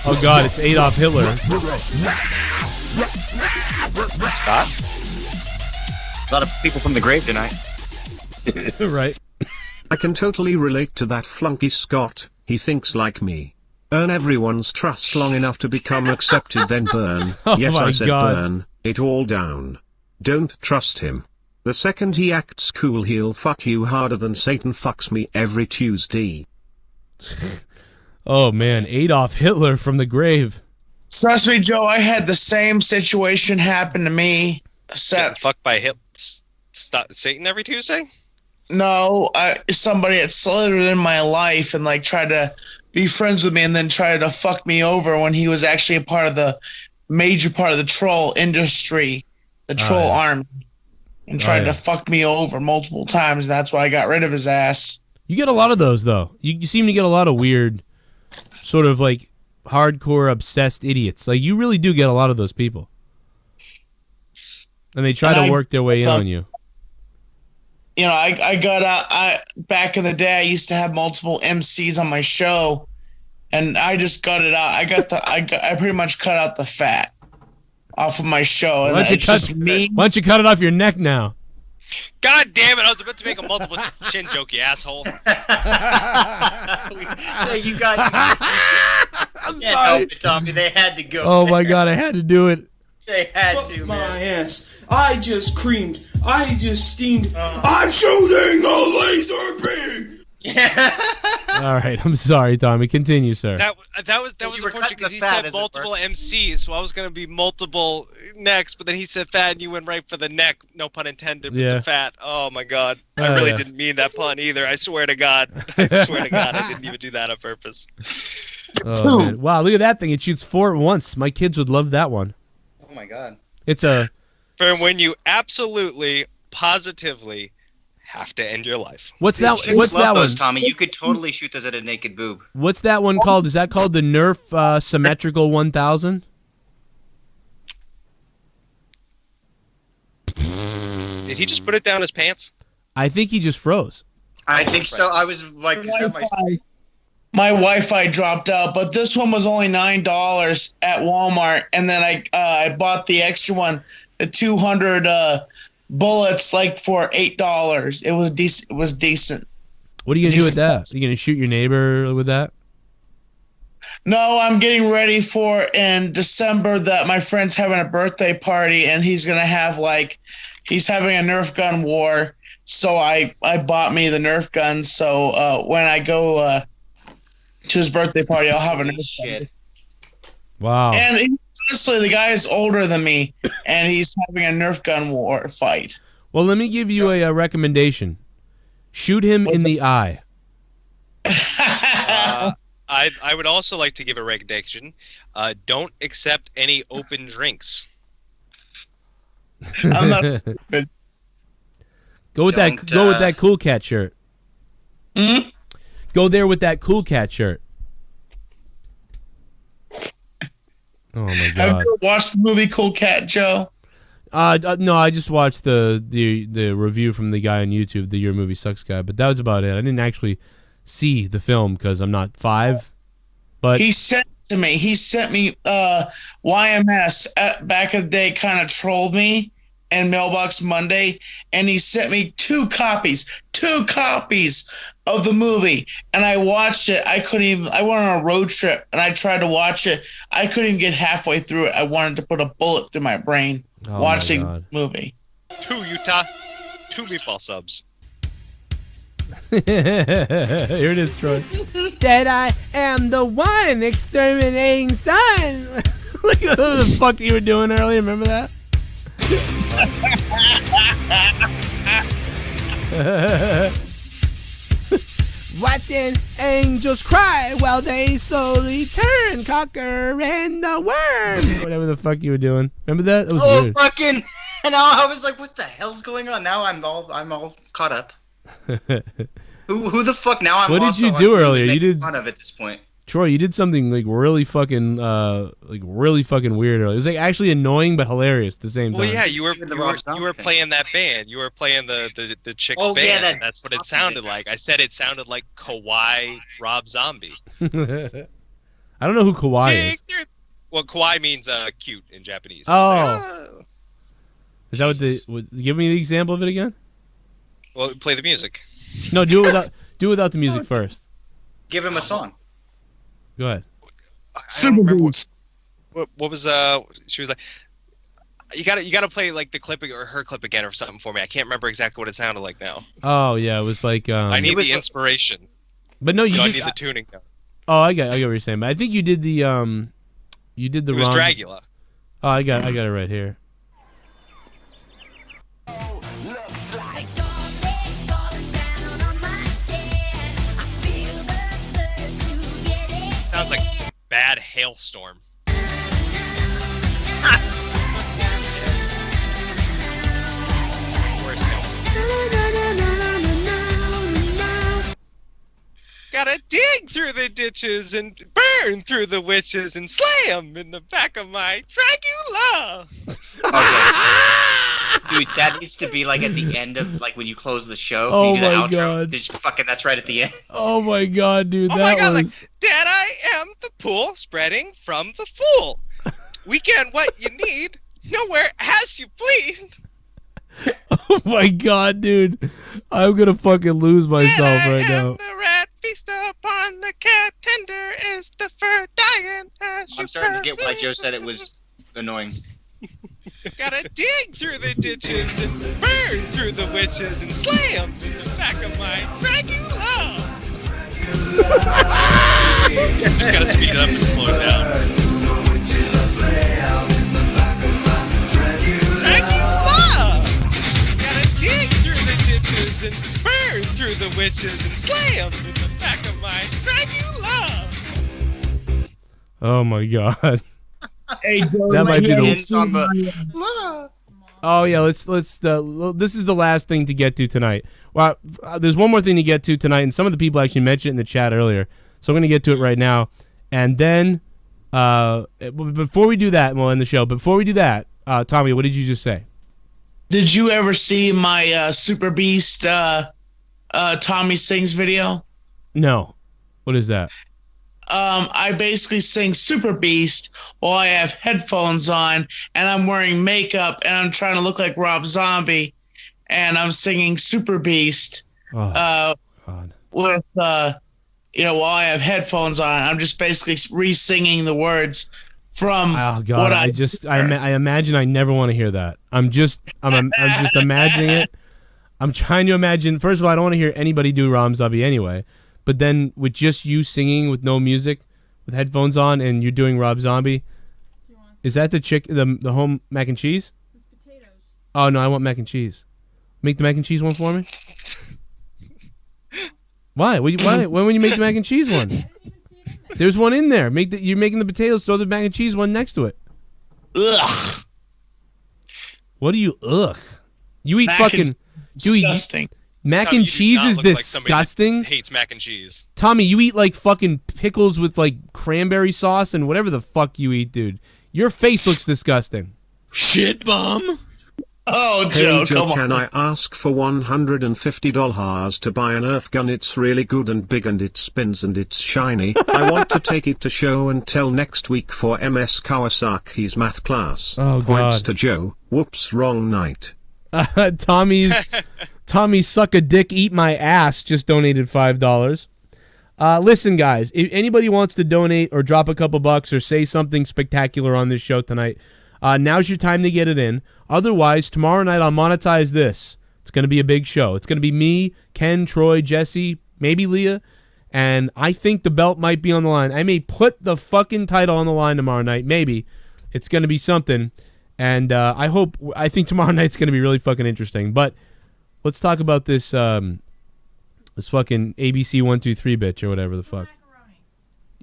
Speaker 3: Oh God, it's Adolf Hitler.
Speaker 4: Scott? A lot of people from the grave tonight.
Speaker 3: Right.
Speaker 6: I can totally relate to that flunky Scott. He thinks like me. Earn everyone's trust long enough to become accepted, then burn.
Speaker 3: Oh
Speaker 6: Yes,
Speaker 3: my
Speaker 6: I said
Speaker 3: God.
Speaker 6: burn it all down. Don't trust him. The second he acts cool, he'll fuck you harder than Satan fucks me every Tuesday.
Speaker 3: Oh man, Adolf Hitler from the grave.
Speaker 11: Trust me, Joe, I had the same situation happen to me.
Speaker 1: Getting fucked by Satan every Tuesday?
Speaker 11: No, somebody that slithered in my life and tried to be friends with me and then tried to fuck me over when he was actually a part of the major part of the troll industry, the troll army, and tried to fuck me over multiple times. And that's why I got rid of his ass.
Speaker 3: You get a lot of those, though. You seem to get a lot of weird, sort of hardcore obsessed idiots. You really do get a lot of those people. And they try to work their way in on you.
Speaker 11: You know, I got out. Back in the day, I used to have multiple MCs on my show, and I just got it out. I pretty much cut out the fat off of my show.
Speaker 3: Why don't you cut it off your neck now?
Speaker 1: God damn it! I was about to make a multiple chin joke, you asshole.
Speaker 4: You got.
Speaker 3: I'm
Speaker 4: Can't
Speaker 3: sorry,
Speaker 4: help it, Tommy. They had to go.
Speaker 3: Oh my God, I had to do it.
Speaker 4: They had to,
Speaker 10: my
Speaker 4: man.
Speaker 10: ass. I just creamed. I just steamed. I'm shooting a laser beam.
Speaker 3: All right, I'm sorry, Tommy. Continue, sir.
Speaker 1: That was unfortunate because he said multiple MCs, so I was gonna be multiple next, but then he said fat, and you went right for the neck. No pun intended. With the fat. Oh my God, I really didn't mean that pun either. I swear to God. I swear to God, I didn't even do that on purpose.
Speaker 3: Oh, man. Wow, look at that thing. It shoots 4 at once. My kids would love that one.
Speaker 4: Oh my God.
Speaker 3: It's a.
Speaker 1: For when you absolutely, positively have to end your life.
Speaker 3: What's that?
Speaker 4: Kids
Speaker 3: What's
Speaker 4: love
Speaker 3: that one?
Speaker 4: those, Tommy. You could totally shoot those at a naked boob.
Speaker 3: What's that one called? Is that called the Nerf Symmetrical 1000?
Speaker 1: Did he just put it down his pants?
Speaker 3: I think he just froze.
Speaker 4: I think so. I was like, is that
Speaker 11: my Wi-Fi dropped out, but this one was only $9 at Walmart, and then I bought the extra one, the 200 bullets, for $8. It was decent. It was decent.
Speaker 3: What are you gonna do with that? Are you gonna shoot your neighbor with that?
Speaker 11: No, I'm getting ready for in December that my friend's having a birthday party, and he's gonna have he's having a Nerf gun war. So I bought me the Nerf gun. So when I go to his birthday party, I'll have a Nerf gun.
Speaker 3: Wow.
Speaker 11: And honestly, the guy is older than me, and he's having a Nerf gun war fight.
Speaker 3: Well, let me give you a recommendation. Shoot him in the eye.
Speaker 1: I would also like to give a recommendation. Don't accept any open drinks.
Speaker 11: I'm not stupid.
Speaker 3: Go with that Cool Cat shirt.
Speaker 11: Hmm?
Speaker 3: Go there with that Cool Cat shirt. Oh my
Speaker 11: Have
Speaker 3: god!
Speaker 11: you watched the movie Cool Cat, Joe?
Speaker 3: No, I just watched the review from the guy on YouTube, the Your Movie Sucks guy, but that was about it. I didn't actually see the film because I'm not 5. But
Speaker 11: He sent it to me. He sent me YMS back in the day, kind of trolled me, and Mailbox Monday, and he sent me 2 copies of the movie, and I watched it. I went on a road trip, and I tried to watch it. I couldn't even get halfway through it. I wanted to put a bullet through my brain watching the movie.
Speaker 1: 2 Utah, 2 meatball subs.
Speaker 3: Here it is, Troy. That I am the one exterminating son. Look at what the fuck you were doing earlier. Remember that? Watching angels cry while they slowly turn, Cocker and the worm. Whatever the fuck you were doing. Remember that? That was weird.
Speaker 4: Fucking! And now I was like, what the hell's going on? Now I'm all caught up. Who the fuck? Now I'm.
Speaker 3: What did you do earlier? You did
Speaker 4: fun of at this point.
Speaker 3: Troy, you did something like really fucking weird earlier. It was like actually annoying but hilarious at the same time.
Speaker 1: Well, yeah, you were playing that band. You were playing the chick's band.
Speaker 4: Yeah,
Speaker 1: that's what it sounded like. I said it sounded like Kawaii Rob Zombie.
Speaker 3: I don't know who Kawaii is.
Speaker 1: Well, Kawaii means cute in Japanese.
Speaker 3: Oh. Is that what give me the example of it again?
Speaker 1: Well, play the music.
Speaker 3: No, do it without the music first.
Speaker 4: Give him a song.
Speaker 3: Go ahead.
Speaker 1: I don't remember what was she was like. You gotta play like the clip or her clip again or something for me. I can't remember exactly what it sounded like now.
Speaker 3: Oh yeah, it was like.
Speaker 1: I need the inspiration.
Speaker 3: But no, I
Speaker 1: need the tuning.
Speaker 3: Oh, I get what you're saying. But I think you did the It was
Speaker 1: wrong. Dragula.
Speaker 3: Oh, I got it right here.
Speaker 1: Sounds like bad hailstorm. Worst hailstorm. Gotta dig through the ditches and burn through the witches and slam in the back of my Dragula.
Speaker 4: Dude, that needs to be like at the end of like when you close the show.
Speaker 3: Oh
Speaker 4: you do the
Speaker 3: my
Speaker 4: outro.
Speaker 3: God.
Speaker 4: That's right at the end.
Speaker 3: Oh my god, dude,
Speaker 1: Oh
Speaker 3: that
Speaker 1: my god,
Speaker 3: was.
Speaker 1: like, Dad, I am the pool spreading from the fool. We get what you need, nowhere as you plead.
Speaker 3: Oh my god, dude, I'm gonna fucking lose myself right now.
Speaker 1: The rat feast upon the cat, tender is the fur dying as you
Speaker 4: I'm starting to get why Joe said it was annoying.
Speaker 1: Gotta dig through the ditches and burn through the witches and slam in the back of my Dragula. Just gotta speed it up and slow it down. Dragula! Gotta dig through the ditches and burn through the witches and slam in the back of my Dragula.
Speaker 3: Oh my god.
Speaker 11: Hey, Joe,
Speaker 3: That might be the.
Speaker 4: the.
Speaker 3: Oh yeah, let's. This is the last thing to get to tonight. Well, there's one more thing to get to tonight, and some of the people actually mentioned it in the chat earlier, so I'm gonna get to it right now. And then, before we do that, we'll end the show. Before we do that, Tommy, what did you just say?
Speaker 11: Did you ever see my Super Beast Tommy Sings video?
Speaker 3: No. What is that?
Speaker 11: I basically sing Super Beast while I have headphones on and I'm wearing makeup and I'm trying to look like Rob Zombie and I'm singing Super Beast with while I have headphones on. I'm just basically re-singing the words from
Speaker 3: what I imagine I never want to hear that. I'm just imagining it. I'm trying to imagine. First of all, I don't want to hear anybody do Rob Zombie anyway. But then with just you singing with no music, with headphones on, and you're doing Rob Zombie, is that the home mac and cheese? It's potatoes. Oh no, I want mac and cheese. Make the mac and cheese one for me. Why? Why? When will you make the mac and cheese one? There's one in there. You're making the potatoes. Throw the mac and cheese one next to it.
Speaker 11: Ugh.
Speaker 3: What do you? Ugh. You eat
Speaker 11: Mac
Speaker 3: fucking.
Speaker 11: is disgusting.
Speaker 3: Mac
Speaker 1: Tommy,
Speaker 3: and
Speaker 1: you do
Speaker 3: cheese
Speaker 1: not
Speaker 3: is
Speaker 1: look like somebody that
Speaker 3: disgusting.
Speaker 1: hates mac and cheese.
Speaker 3: Tommy, you eat like fucking pickles with like cranberry sauce and whatever the fuck you eat, dude. Your face looks disgusting.
Speaker 15: Shit bomb.
Speaker 11: Oh,
Speaker 6: Hey
Speaker 11: Joe,
Speaker 6: Joe,
Speaker 11: come
Speaker 6: can
Speaker 11: on.
Speaker 6: I ask for $150 to buy a Nerf gun? It's really good and big and it spins and it's shiny. I want to take it to show and tell next week for MS Kawasaki's math class.
Speaker 3: Oh,
Speaker 6: Points
Speaker 3: God.
Speaker 6: to Joe. Whoops, wrong night.
Speaker 3: Tommy's suck a dick, eat my ass just donated $5. Listen, guys, if anybody wants to donate or drop a couple bucks or say something spectacular on this show tonight, now's your time to get it in. Otherwise, tomorrow night I'll monetize this. It's going to be a big show. It's going to be me, Ken, Troy, Jesse, maybe Leah, and I think the belt might be on the line. I may put the fucking title on the line tomorrow night. Maybe. It's going to be something. And I think tomorrow night's going to be really fucking interesting. But let's talk about this this fucking ABC 123 bitch or whatever the fuck.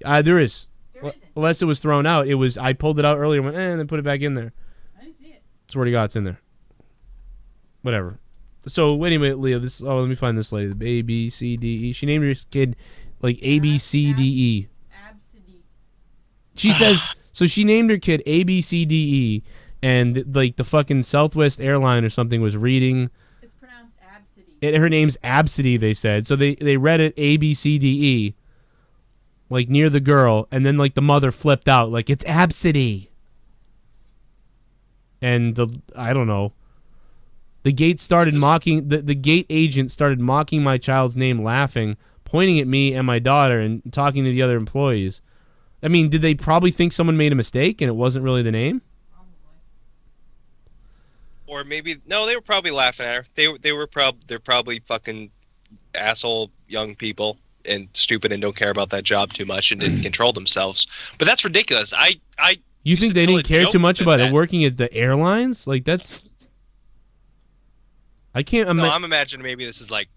Speaker 3: There is. Unless it was thrown out. I pulled it out earlier and went, and then put it back in there. I didn't see it. Swear to God, it's in there. Whatever. So anyway, Leah, let me find this lady. ABCDE. She named her kid like ABCDE. She says so. She named her kid ABCDE, and like the fucking Southwest airline or something was reading. It's pronounced ABCDE. Her name's ABCDE. They said so. They read it ABCDE. Like near the girl, and then like the mother flipped out, like it's ABCDE. And I don't know. The gate started mocking the gate agent started mocking my child's name, laughing, pointing at me and my daughter, and talking to the other employees. I mean, did they probably think someone made a mistake and it wasn't really the name?
Speaker 1: Or maybe no, they were probably laughing at her. They're probably fucking asshole young people. And stupid and don't care about that job too much and didn't control themselves. But that's ridiculous.
Speaker 3: You think they didn't care too much about it working at the airlines? Like that's. I can't imagine.
Speaker 1: No, I'm imagining maybe this is like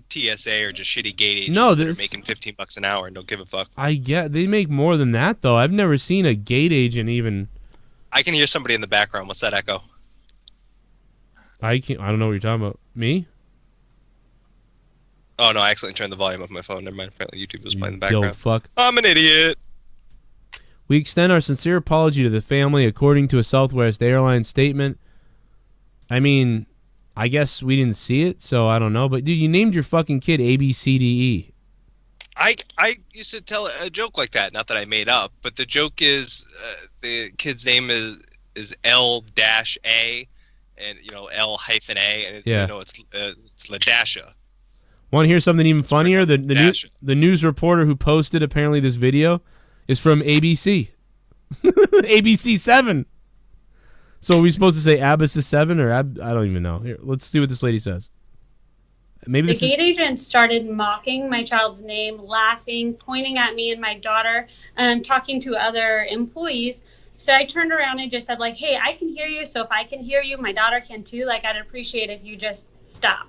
Speaker 1: TSA or just shitty gate agents that are making $15 an hour and don't give a fuck.
Speaker 3: I get they make more than that though. I've never seen a gate agent even.
Speaker 1: I can hear somebody in the background. What's that echo?
Speaker 3: I don't know what you're talking about. Me?
Speaker 1: Oh no, I accidentally turned the volume up on my phone. Never mind. Apparently YouTube was playing in the background.
Speaker 3: Yo, fuck.
Speaker 1: I'm an idiot.
Speaker 3: We extend our sincere apology to the family, according to a Southwest Airlines statement. I mean, I guess we didn't see it, so I don't know. But dude, you named your fucking kid ABCDE.
Speaker 1: I used to tell a joke like that. Not that I made up, but the joke is the kid's name is L-A, and L-A, and it's it's LaDasha.
Speaker 3: Want to hear something even funnier? The news reporter who posted apparently this video is from ABC. ABC 7. So are we supposed to say Abacus 7 or I don't even know. Here, let's see what this lady says. Maybe
Speaker 17: the gate agent started mocking my child's name, laughing, pointing at me and my daughter, talking to other employees. So I turned around and just said, like, hey, I can hear you. So if I can hear you, my daughter can too. Like, I'd appreciate if you just stop.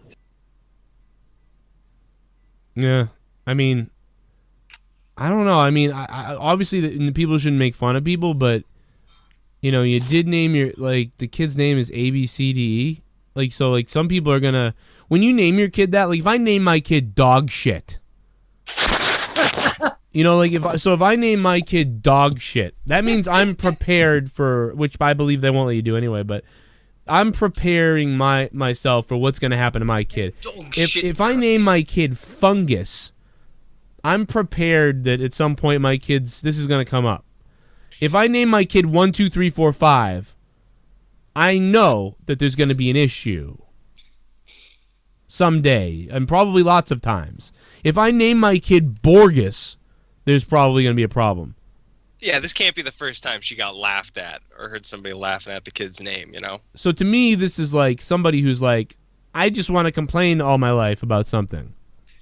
Speaker 3: Yeah, I mean, I don't know. I mean, I obviously the people shouldn't make fun of people, but you did name the kid's name is ABCDE. Like, so like some people are gonna when you name your kid that, like if I name my kid dog shit, if I name my kid dog shit, that means I'm prepared for, which I believe they won't let you do anyway, but I'm preparing myself for what's going to happen to my kid. If I name my kid Fungus, I'm prepared that at some point this is going to come up. If I name my kid 1, 2, 3, 4, 5, I know that there's going to be an issue someday, and probably lots of times. If I name my kid Borgus, there's probably going to be a problem.
Speaker 1: Yeah, this can't be the first time she got laughed at or heard somebody laughing at the kid's name,
Speaker 3: So to me, this is like somebody who's like, I just want to complain all my life about something.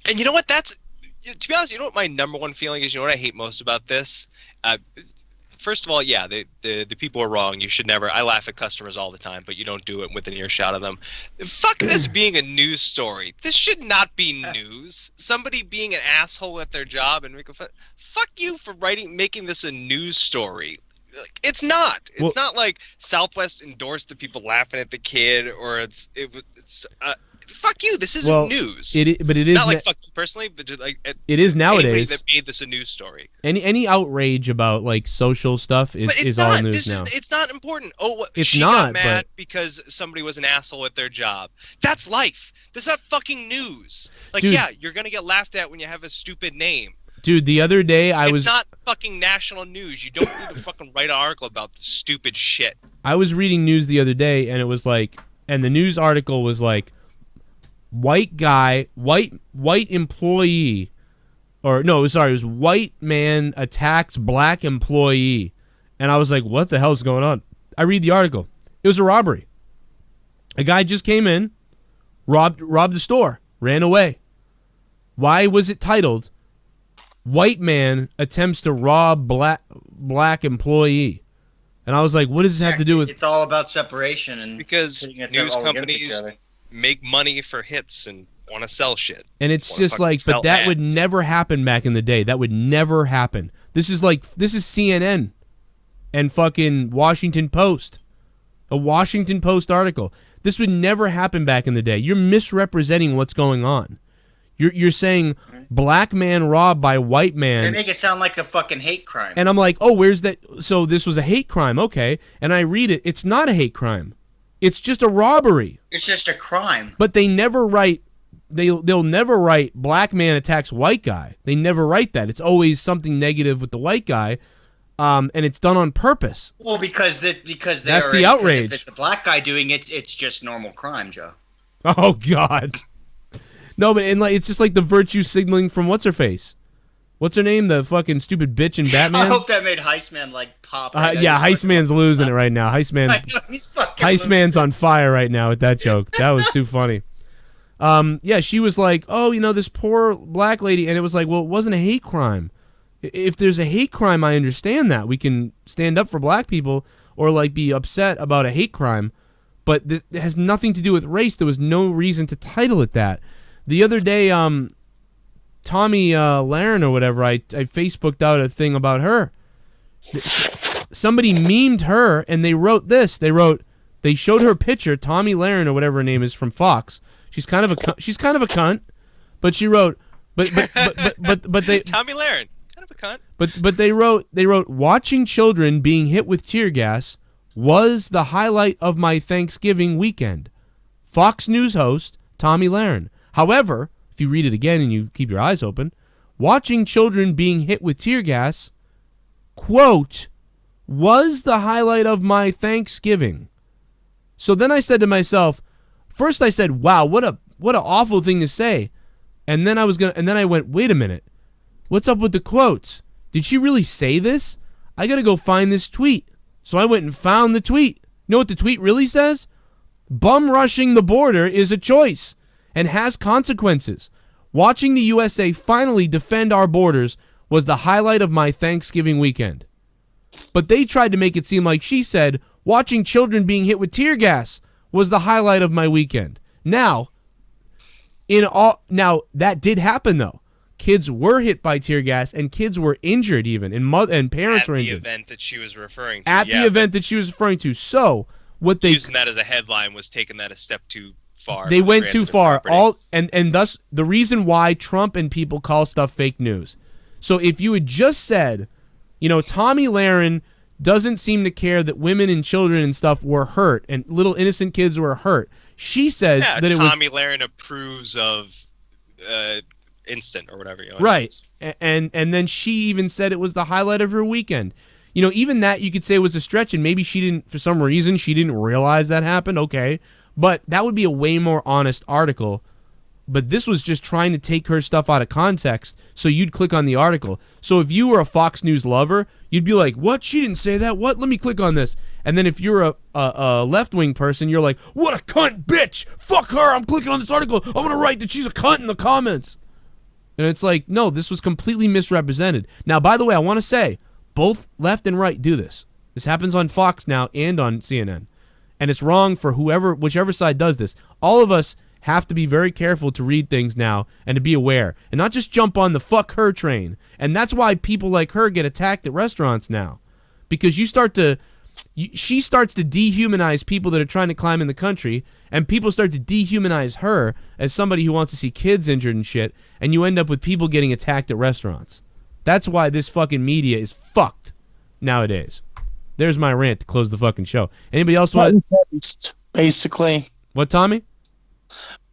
Speaker 1: And you know what? To be honest, you know what my number one feeling is? You know what I hate most about this? first of all, yeah, the people are wrong. You should never. I laugh at customers all the time, but you don't do it within earshot of them. Fuck this being a news story. This should not be news. Somebody being an asshole at their job and fuck you for making this a news story. It's not. It's not like Southwest endorsed the people laughing at the kid, or it's fuck you. This isn't news.
Speaker 3: But it is
Speaker 1: not like fuck you personally, but just like
Speaker 3: it is nowadays.
Speaker 1: That made this a news story.
Speaker 3: Any outrage about like social stuff is all news now.
Speaker 1: It's not important. Oh,
Speaker 3: it's
Speaker 1: she
Speaker 3: not,
Speaker 1: got mad because somebody was an asshole at their job. That's life. This is not fucking news. Like,
Speaker 3: dude,
Speaker 1: yeah, you're gonna get laughed at when you have a stupid name.
Speaker 3: Dude, the other day
Speaker 1: It's not fucking national news. You don't need to fucking write an article about this stupid shit.
Speaker 3: I was reading news the other day, and it was like, and the news article was like, white employee, or no, sorry, it was white man attacks black employee, and I was like, what the hell is going on? I read the article. It was a robbery. A guy just came in, robbed the store, ran away. Why was it titled "White Man Attempts to Rob Black Employee"? And I was like, what does this have to do with?
Speaker 4: It's all about separation and
Speaker 1: because news companies make money for hits and want to sell shit.
Speaker 3: And it's just like, but that would never happen back in the day. That would never happen. This is CNN and fucking Washington Post. A Washington Post article. This would never happen back in the day. You're misrepresenting what's going on. You're saying black man robbed by white man.
Speaker 4: They make it sound like a fucking hate crime.
Speaker 3: And I'm like, oh, where's that? So this was a hate crime, okay. And I read it. It's not a hate crime. It's just a robbery.
Speaker 4: It's just a crime.
Speaker 3: But they never write, they'll never write black man attacks white guy. They never write that. It's always something negative with the white guy, and it's done on purpose.
Speaker 4: Well, because that's
Speaker 3: the outrage.
Speaker 4: If it's a black guy doing it, it's just normal crime, Joe.
Speaker 3: Oh, God. No, but it's just like the virtue signaling from what's-her-face. What's her name? The fucking stupid bitch in Batman?
Speaker 4: I hope that made Heistman, pop.
Speaker 3: Yeah, Heistman's losing it right now. Heistman's on fire right now with that joke. That was too funny. Yeah, she was like, oh, this poor black lady. And it was like, well, it wasn't a hate crime. If there's a hate crime, I understand that. We can stand up for black people or, be upset about a hate crime. But it has nothing to do with race. There was no reason to title it that. The other day, Tommy Laren or whatever, I Facebooked out a thing about her. Somebody memed her, and they wrote this. They showed her picture, Tommy Laren or whatever her name is from Fox. She's kind of a cunt, but she wrote, but they
Speaker 1: Tommy Laren, kind of a cunt.
Speaker 3: But they wrote watching children being hit with tear gas was the highlight of my Thanksgiving weekend. Fox News host Tommy Laren. However, if you read it again and you keep your eyes open, watching children being hit with tear gas, quote, was the highlight of my Thanksgiving. So then I said to myself, first I said, wow, what an awful thing to say. And then I went, wait a minute. What's up with the quotes? Did she really say this? I got to go find this tweet. So I went and found the tweet. You know what the tweet really says? Bum rushing the border is a choice and has consequences. Watching the USA finally defend our borders was the highlight of my Thanksgiving weekend. But they tried to make it seem like she said, watching children being hit with tear gas was the highlight of my weekend. Now that did happen though. Kids were hit by tear gas and kids were injured even, and parents were injured.
Speaker 1: At the event that she was referring to.
Speaker 3: The event that she was referring to. So
Speaker 1: using that as a headline was taking that a step too far.
Speaker 3: They went too far. And thus the reason why Trump and people call stuff fake news. So if you had just said, Tommy Laren doesn't seem to care that women and children and stuff were hurt and little innocent kids were hurt. She says that it was
Speaker 1: Tommy Laren approves of instant or whatever.
Speaker 3: Right. And then she even said it was the highlight of her weekend. Even that you could say was a stretch, and maybe for some reason she didn't realize that happened. Okay. But that would be a way more honest article. But this was just trying to take her stuff out of context, so you'd click on the article. So if you were a Fox News lover, you'd be like, what? She didn't say that? What? Let me click on this. And then if you're a left-wing person, you're like, what a cunt bitch! Fuck her! I'm clicking on this article. I'm going to write that she's a cunt in the comments. And it's like, no, this was completely misrepresented. Now, by the way, I want to say, Both left and right do this. This happens on Fox now and on CNN. And it's wrong for whichever side does this. All of us have to be very careful to read things now and to be aware and not just jump on the fuck her train. And that's why people like her get attacked at restaurants now, because she starts to dehumanize people that are trying to climb in the country, and people start to dehumanize her as somebody who wants to see kids injured and shit, and you end up with people getting attacked at restaurants. That's why this fucking media is fucked nowadays. There's my rant to close the fucking show. Anybody else want?
Speaker 11: Basically.
Speaker 3: What, Tommy?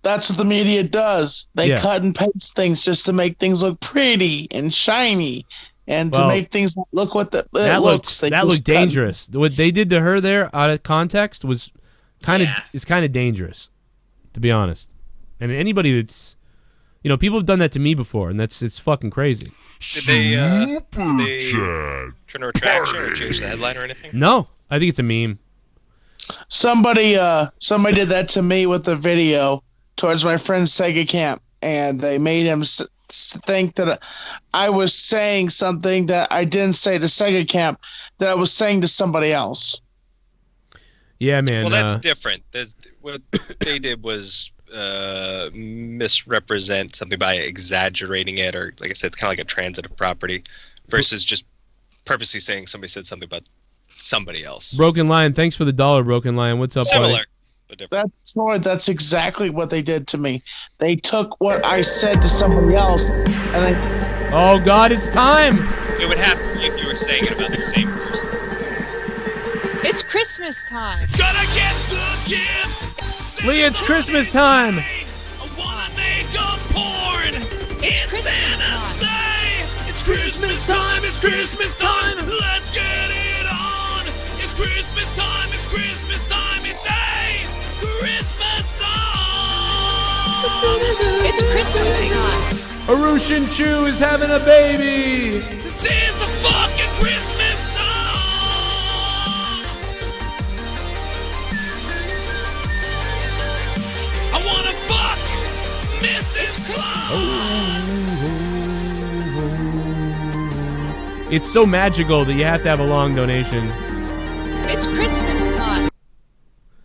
Speaker 11: That's what the media does. They cut and paste things just to make things look pretty and shiny, and to make things look what it looks.
Speaker 3: That looked dangerous. What they did to her there, out of context, was kind of dangerous, to be honest. And anybody that's, people have done that to me before, and it's fucking crazy.
Speaker 1: Did they turn a retraction or change the headline or anything?
Speaker 3: No, I think it's a meme.
Speaker 11: Somebody did that to me with a video towards my friend's Sega camp, and they made him think that I was saying something that I didn't say to Sega camp, that I was saying to somebody else.
Speaker 3: Yeah, man.
Speaker 1: Well, that's different. What they did was misrepresent something by exaggerating it, or like I said, it's kind of like a transitive property, versus just purposely saying somebody said something about somebody else.
Speaker 3: BrokenLion, thanks for the $1, BrokenLion. What's up,
Speaker 1: Similar.
Speaker 11: That's exactly what they did to me. They took what I said to somebody else, and they...
Speaker 3: Oh God, it's time!
Speaker 1: It would have to be if you were saying it about the same person.
Speaker 18: It's Christmas time.
Speaker 2: Gotta get the gifts.
Speaker 3: Lee, it's Christmas time.
Speaker 2: I wanna make a porn. It's Santa's sleigh. It's Christmas time. It's Christmas time. Let's get it on. It's Christmas time. It's Christmas time. It's a Christmas song.
Speaker 18: It's Christmas time.
Speaker 3: AruShinchu is having a baby.
Speaker 2: This is a fucking Christmas song. I wanna fuck Mrs. Claus.
Speaker 3: It's so magical that you have to have a long donation.
Speaker 18: It's Christmas time.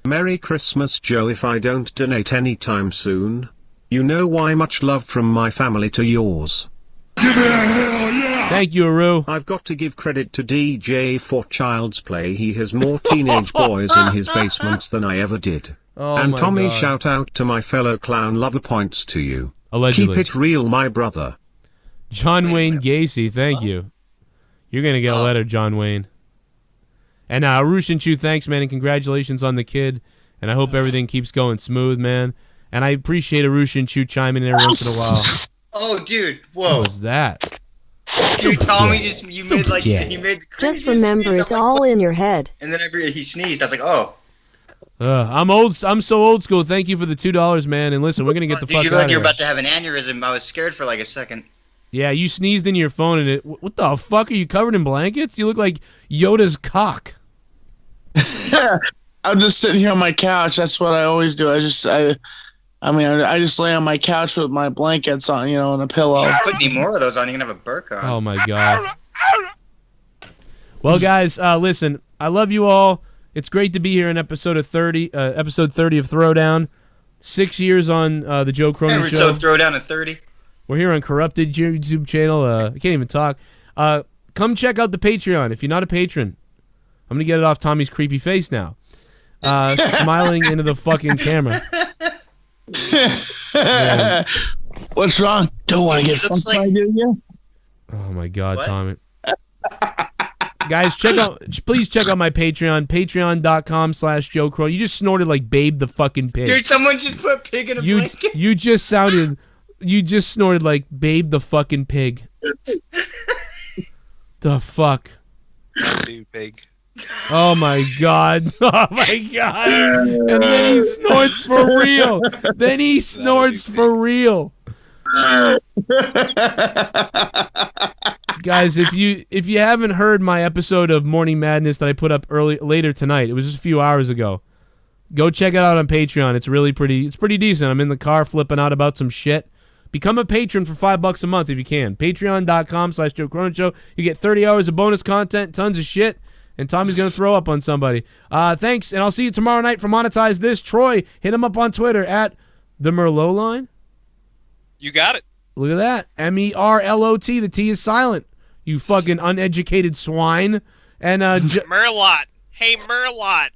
Speaker 6: Merry Christmas, Joe. If I don't donate anytime soon, you know why. Much love from my family to yours.
Speaker 3: Thank you, Aru.
Speaker 6: I've got to give credit to DJ for Child's Play. He has more teenage boys in his basement than I ever did.
Speaker 3: Oh
Speaker 6: and
Speaker 3: my
Speaker 6: Tommy,
Speaker 3: God.
Speaker 6: shout out to my fellow clown lover, points to you.
Speaker 3: Allegedly.
Speaker 6: Keep it real, my brother.
Speaker 3: John Wayne Gacy, thank you. You're going to get a letter, John Wayne. And AruShinchu, thanks, man, and congratulations on the kid. And I hope everything keeps going smooth, man. And I appreciate AruShinchu chiming in every once in a while.
Speaker 4: Oh, dude, whoa.
Speaker 3: What was that?
Speaker 4: Dude, Tommy you made the
Speaker 13: Just remember, it's all in your head.
Speaker 4: And then he sneezed. I was like, oh.
Speaker 3: I'm so old school. Thank you for the $2, man. And listen, we're gonna get the fuck out of here.
Speaker 4: You look like you're about to have an aneurysm. I was scared for like a second.
Speaker 3: Yeah, you sneezed in your phone, and it. What the fuck? Are you covered in blankets? You look like Yoda's cock.
Speaker 11: I'm just sitting here on my couch. That's what I always do. I just lay on my couch with my blankets on, and a pillow.
Speaker 4: Put any more of those on, you can have a burqa on.
Speaker 3: Oh my God. Well, guys, listen. I love you all. It's great to be here in episode 30 of Throwdown. 6 years on the Joe Cronin Show.
Speaker 4: Episode Throwdown at 30.
Speaker 3: We're here on Corrupted YouTube channel. I can't even talk. Come check out the Patreon. If you're not a patron, I'm gonna get it off Tommy's creepy face now. Smiling into the fucking camera. Yeah.
Speaker 11: What's wrong? Don't want to get fucked by you?
Speaker 3: Oh my God, Tommy. Guys, please check out my Patreon, patreon.com/Joe Crow. You just snorted like Babe the fucking pig.
Speaker 4: Dude, someone just put pig in a blanket.
Speaker 3: You just snorted like Babe the fucking pig. The fuck?
Speaker 1: Dude, pig.
Speaker 3: Oh my God. Oh my God. And then he snorts for real. Guys, if you haven't heard my episode of Morning Madness that I put up later tonight, it was just a few hours ago. Go check it out on Patreon. It's pretty decent. I'm in the car flipping out about some shit, Become a patron for $5 a month if you can. Patreon.com/Joe Cronin Show. You get 30 hours of bonus content, tons of shit, and Tommy's going to throw up on somebody. Thanks, and I'll see you tomorrow night for Monetize This. Troy, hit him up on Twitter at the Merlot line.
Speaker 1: You got it.
Speaker 3: Look at that. MERLOT. The T is silent. You fucking uneducated swine. And
Speaker 1: Merlot. Hey, Merlot.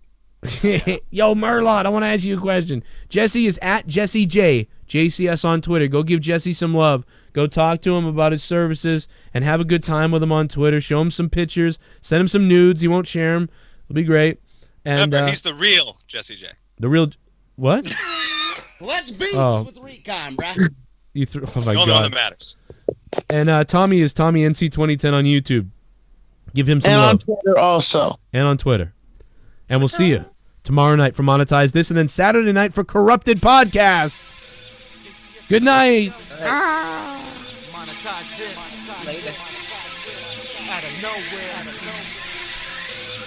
Speaker 3: Yo, Merlot, I want to ask you a question. Jesse is at Jesse J, JCS on Twitter. Go give Jesse some love. Go talk to him about his services and have a good time with him on Twitter. Show him some pictures. Send him some nudes. He won't share them. It'll be great. And
Speaker 1: remember, he's the real Jesse J.
Speaker 3: The real what?
Speaker 19: Let's beat with Recon, bruh.
Speaker 3: Oh my God.
Speaker 1: All that matters.
Speaker 3: And Tommy is Tommy NC 2010 on YouTube. Give him some love.
Speaker 11: And on Twitter also.
Speaker 3: And on Twitter. And we'll see you tomorrow night for Monetize This, and then Saturday night for Corrupted Podcast. Good night.
Speaker 2: Monetize this. Later. Out of nowhere.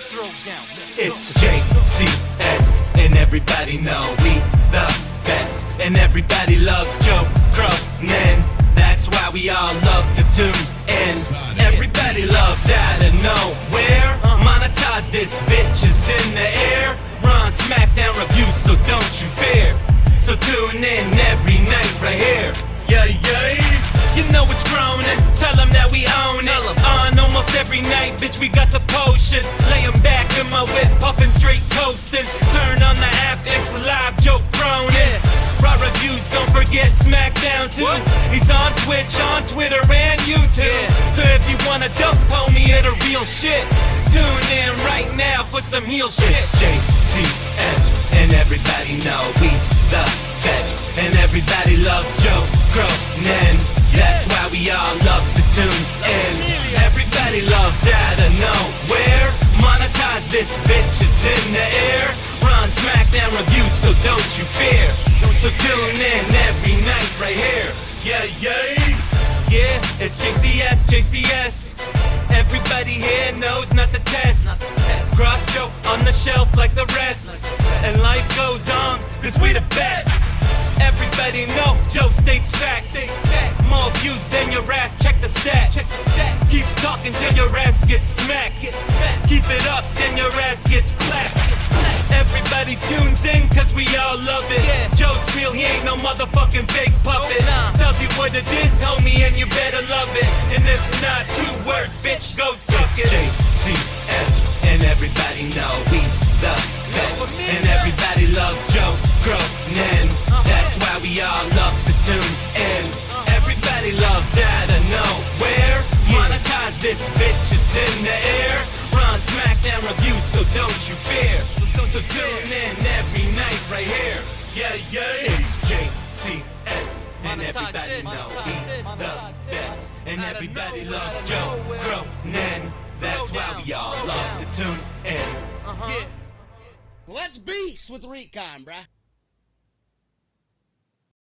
Speaker 2: Throw down. It's JCS, and everybody know we the best, and everybody loves Joe Cronin. That's why we all love the tune, and everybody loves out of nowhere. Monetize this, bitch is in the air. Run SmackDown reviews, so don't you fear. So tune in every night right here. Yeah, yeah. You know it's Cronin, tell them that we own it. On almost every night, bitch, we got the potion. Laying back in my whip, puffin' straight coastin'. Turn on the app, it's live, Joe Cronin. Raw reviews, don't forget SmackDown too. He's on Twitch, on Twitter, and YouTube. So if you want a dose, homie, it'll real shit. Tune in right now for some heel shit. It's JCS, and everybody know we the best, and everybody loves Joe Cronin. That's why we all love the tune, and everybody loves out of nowhere. Monetize this, bitch is in the air. Run SmackDown reviews, so don't you fear. So tune in every night right here. Yeah, yeah. Yeah, it's JCS, JCS. Everybody here knows not the test. Cross Joe on the shelf like the rest. And life goes on, cause we the best. Everybody know Joe states facts. More views than your ass, check the stats. Keep talking till your ass gets smacked. Keep it up, then your ass gets clapped. Everybody tunes in, cause we all love it. Joe's real, he ain't no motherfucking fake puppet. Tells you what it is, homie, and you better love it. And if not, 2 words, bitch, go suck it. JCS, and everybody know we the best, and everybody loves Joe Cronin. That's why we all love the tune, and everybody loves out of nowhere. Monetize this, bitch is in the air. Run SmackDown reviews, so don't you fear. So tune in every night right here. Yeah, yeah. It's JCS, and everybody know we the best, and everybody loves Joe Cronin. That's why we all love the tune, and
Speaker 19: Let's beast with Recon, bruh.